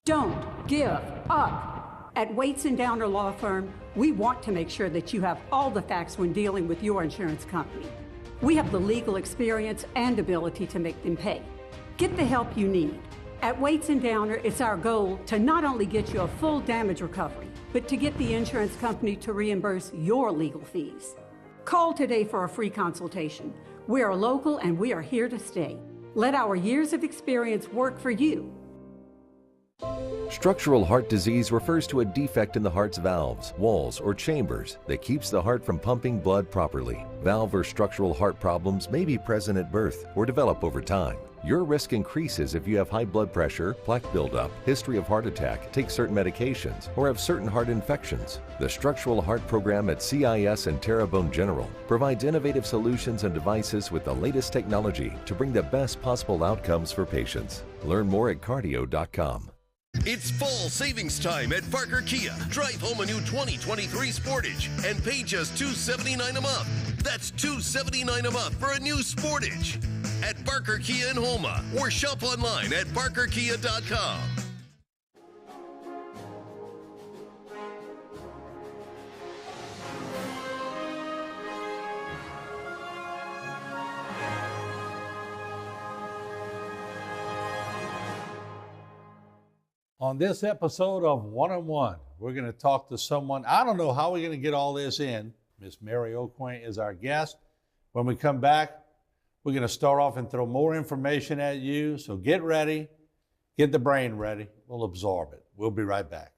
[SPEAKER 11] Don't give up. At Waits & Downer Law Firm, we want to make sure that you have all the facts when dealing with your insurance company. We have the legal experience and ability to make them pay. Get the help you need. At Waits & Downer, it's our goal to not only get you a full damage recovery, but to get the insurance company to reimburse your legal fees. Call today for a free consultation. We are local and we are here to stay. Let our years of experience work for you.
[SPEAKER 12] Structural heart disease refers to a defect in the heart's valves, walls, or chambers that keeps the heart from pumping blood properly. Valve or structural heart problems may be present at birth or develop over time. Your risk increases if you have high blood pressure, plaque buildup, history of heart attack, take certain medications, or have certain heart infections. The Structural Heart Program at CIS and Terrebonne General provides innovative solutions and devices with the latest technology to bring the best possible outcomes for patients. Learn more at cardio.com.
[SPEAKER 4] It's fall savings time at Barker Kia. Drive home a new 2023 Sportage and pay just $279 a month. That's $279 a month for a new Sportage at Barker Kia in Houma, or shop online at barkerkia.com.
[SPEAKER 11] On this episode of One-on-One, we're going to talk to someone. I don't know how we're going to get all this in. Miss Mary O'Quain is our guest. When we come back, we're going to start off and throw more information at you. So get ready, get the brain ready. We'll absorb it. We'll be right back.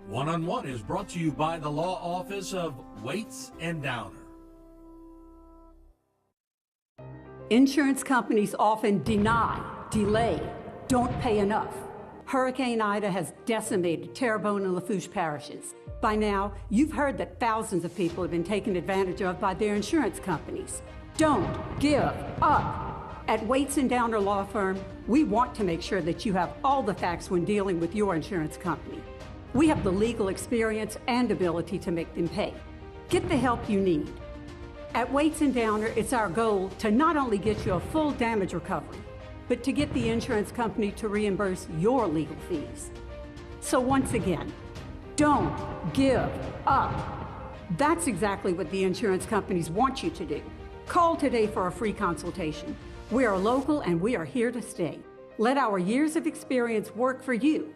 [SPEAKER 13] One-on-One is brought to you by the law office of Waits & Downer.
[SPEAKER 11] Insurance companies often deny, delay, don't pay enough. Hurricane Ida has decimated Terrebonne and Lafourche parishes. By now, you've heard that thousands of people have been taken advantage of by their insurance companies. Don't give up. At Waits and Downer Law Firm, we want to make sure that you have all the facts when dealing with your insurance company. We have the legal experience and ability to make them pay. Get the help you need. At Waits and Downer, it's our goal to not only get you a full damage recovery, but to get the insurance company to reimburse your legal fees. So once again, don't give up. That's exactly what the insurance companies want you to do. Call today for a free consultation. We are local and we are here to stay. Let our years of experience work for you.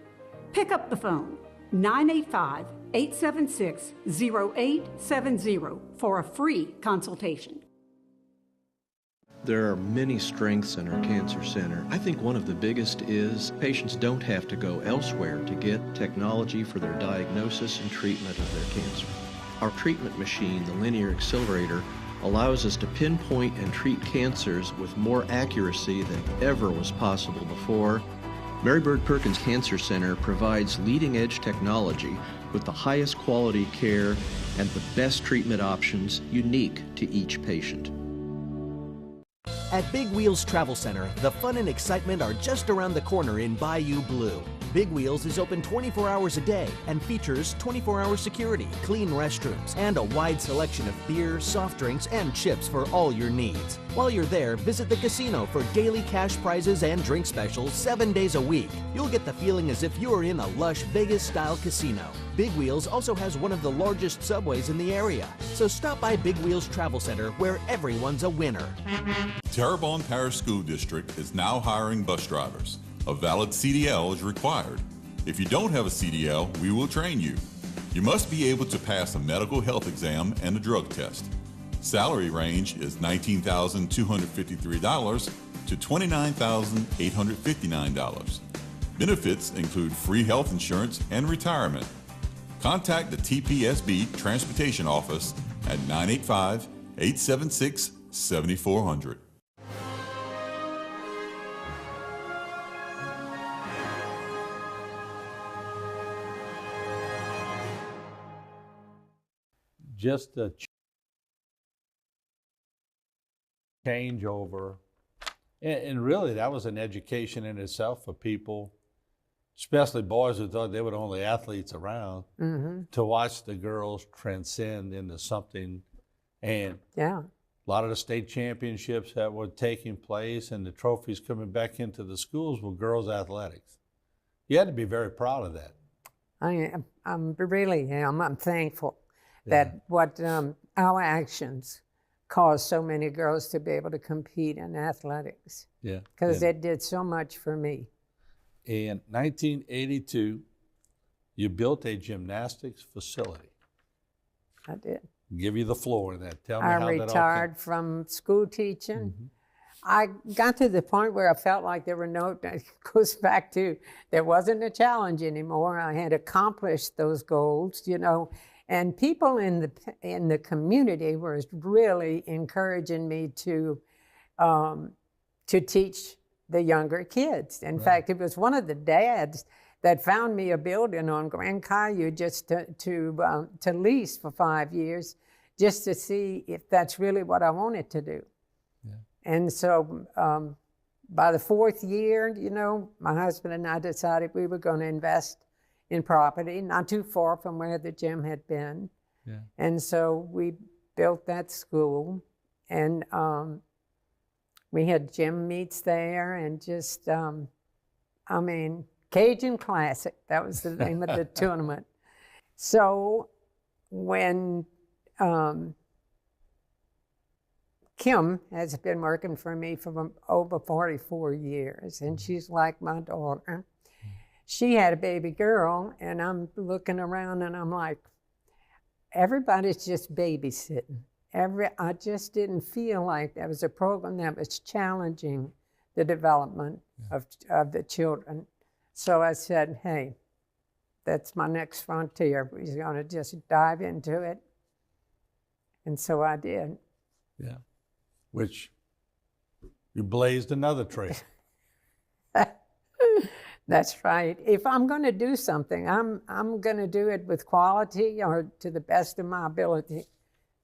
[SPEAKER 11] Pick up the phone, 985-876-0870 for a free consultation.
[SPEAKER 9] There are many strengths in our cancer center. I think one of the biggest is patients don't have to go elsewhere to get technology for their diagnosis and treatment of their cancer. Our treatment machine, the linear accelerator, allows us to pinpoint and treat cancers with more accuracy than ever was possible before. Mary Bird Perkins Cancer Center provides leading-edge technology with the highest quality care and the best treatment options unique to each patient.
[SPEAKER 15] At Big Wheels Travel Center, the fun and excitement are just around the corner in Bayou Blue. Big Wheels is open 24 hours a day and features 24-hour security, clean restrooms, and a wide selection of beer, soft drinks, and chips for all your needs. While you're there, visit the casino for daily cash prizes and drink specials 7 days a week. You'll get the feeling as if you're in a lush Vegas-style casino. Big Wheels also has one of the largest subways in the area. So stop by Big Wheels Travel Center, where everyone's a winner.
[SPEAKER 16] Terrebonne Parish School District is now hiring bus drivers. A valid CDL is required. If you don't have a CDL, we will train you. You must be able to pass a medical health exam and a drug test. Salary range is $19,253 to $29,859. Benefits include free health insurance and retirement. Contact the TPSB Transportation Office at 985-876-7400.
[SPEAKER 17] Just a changeover, and really that was an education in itself for people, especially boys who thought they were the only athletes around, to watch the girls transcend into something. And a lot of the state championships that were taking place and the trophies coming back into the schools were girls athletics. You had to be very proud of that.
[SPEAKER 18] I'm really am. I'm thankful that what our actions caused so many girls to be able to compete in athletics.
[SPEAKER 17] Yeah.
[SPEAKER 18] Because it did so much for me.
[SPEAKER 17] In 1982, you built a gymnastics facility.
[SPEAKER 18] I did.
[SPEAKER 17] Give you the floor in that. Tell me how that all came.
[SPEAKER 18] I retired from school teaching. I got to the point where I felt like there were it goes back to, there wasn't a challenge anymore. I had accomplished those goals, you know, and people in the community were really encouraging me to teach the younger kids. In fact, it was one of the dads that found me a building on Grand Caillou just to lease for 5 years, just to see if that's really what I wanted to do. And so by the 4th year, you know, my husband and I decided we were going to invest in property, not too far from where the gym had been. And so we built that school, and we had gym meets there, and just, I mean, Cajun Classic, that was the name of the tournament. So when Kim has been working for me for over 44 years, and she's like my daughter. She had a baby girl, and I'm looking around and I'm like, everybody's just babysitting. I just didn't feel like there was a program that was challenging the development of the children. So I said, hey, that's my next frontier. We're going to just dive into it. And so I did.
[SPEAKER 17] Yeah. Which you blazed another trail.
[SPEAKER 18] That's right. If I'm going to do something, I'm going to do it with quality or to the best of my ability,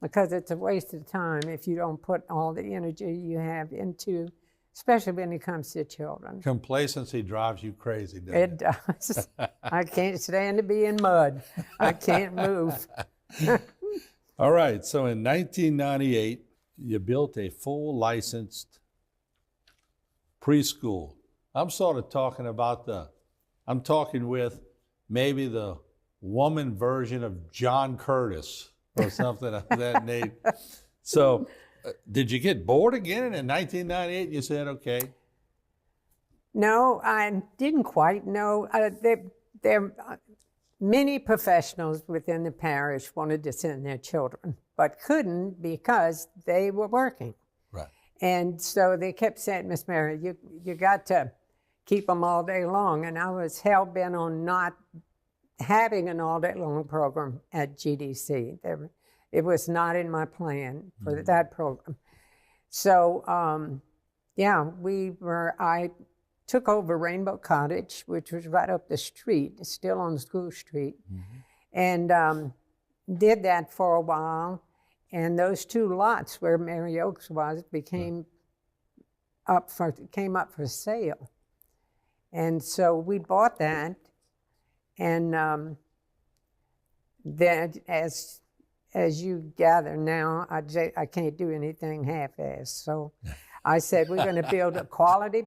[SPEAKER 18] because it's a waste of time if you don't put all the energy you have into, especially when it comes to children.
[SPEAKER 17] Complacency drives you crazy, doesn't it?
[SPEAKER 18] It does. I can't stand to be in mud. I can't move.
[SPEAKER 17] All right, so in 1998, you built a full licensed preschool. I'm sort of talking about I'm talking with maybe the woman version of John Curtis or something of that name. So did you get bored again in 1998? You said, okay.
[SPEAKER 18] No, I didn't quite know. There many professionals within the parish wanted to send their children, but couldn't because they were working.
[SPEAKER 17] Right.
[SPEAKER 18] And so they kept saying, Miss Mary, you got to keep them all day long. And I was hell-bent on not having an all-day-long program at GDC. It was not in my plan for that program. So, I took over Rainbow Cottage, which was right up the street, still on School Street, and did that for a while. And those two lots where Mary Oaks was came up for sale. And so we bought that, and then as you gather now, I can't do anything half-assed. So I said, we're going to build a quality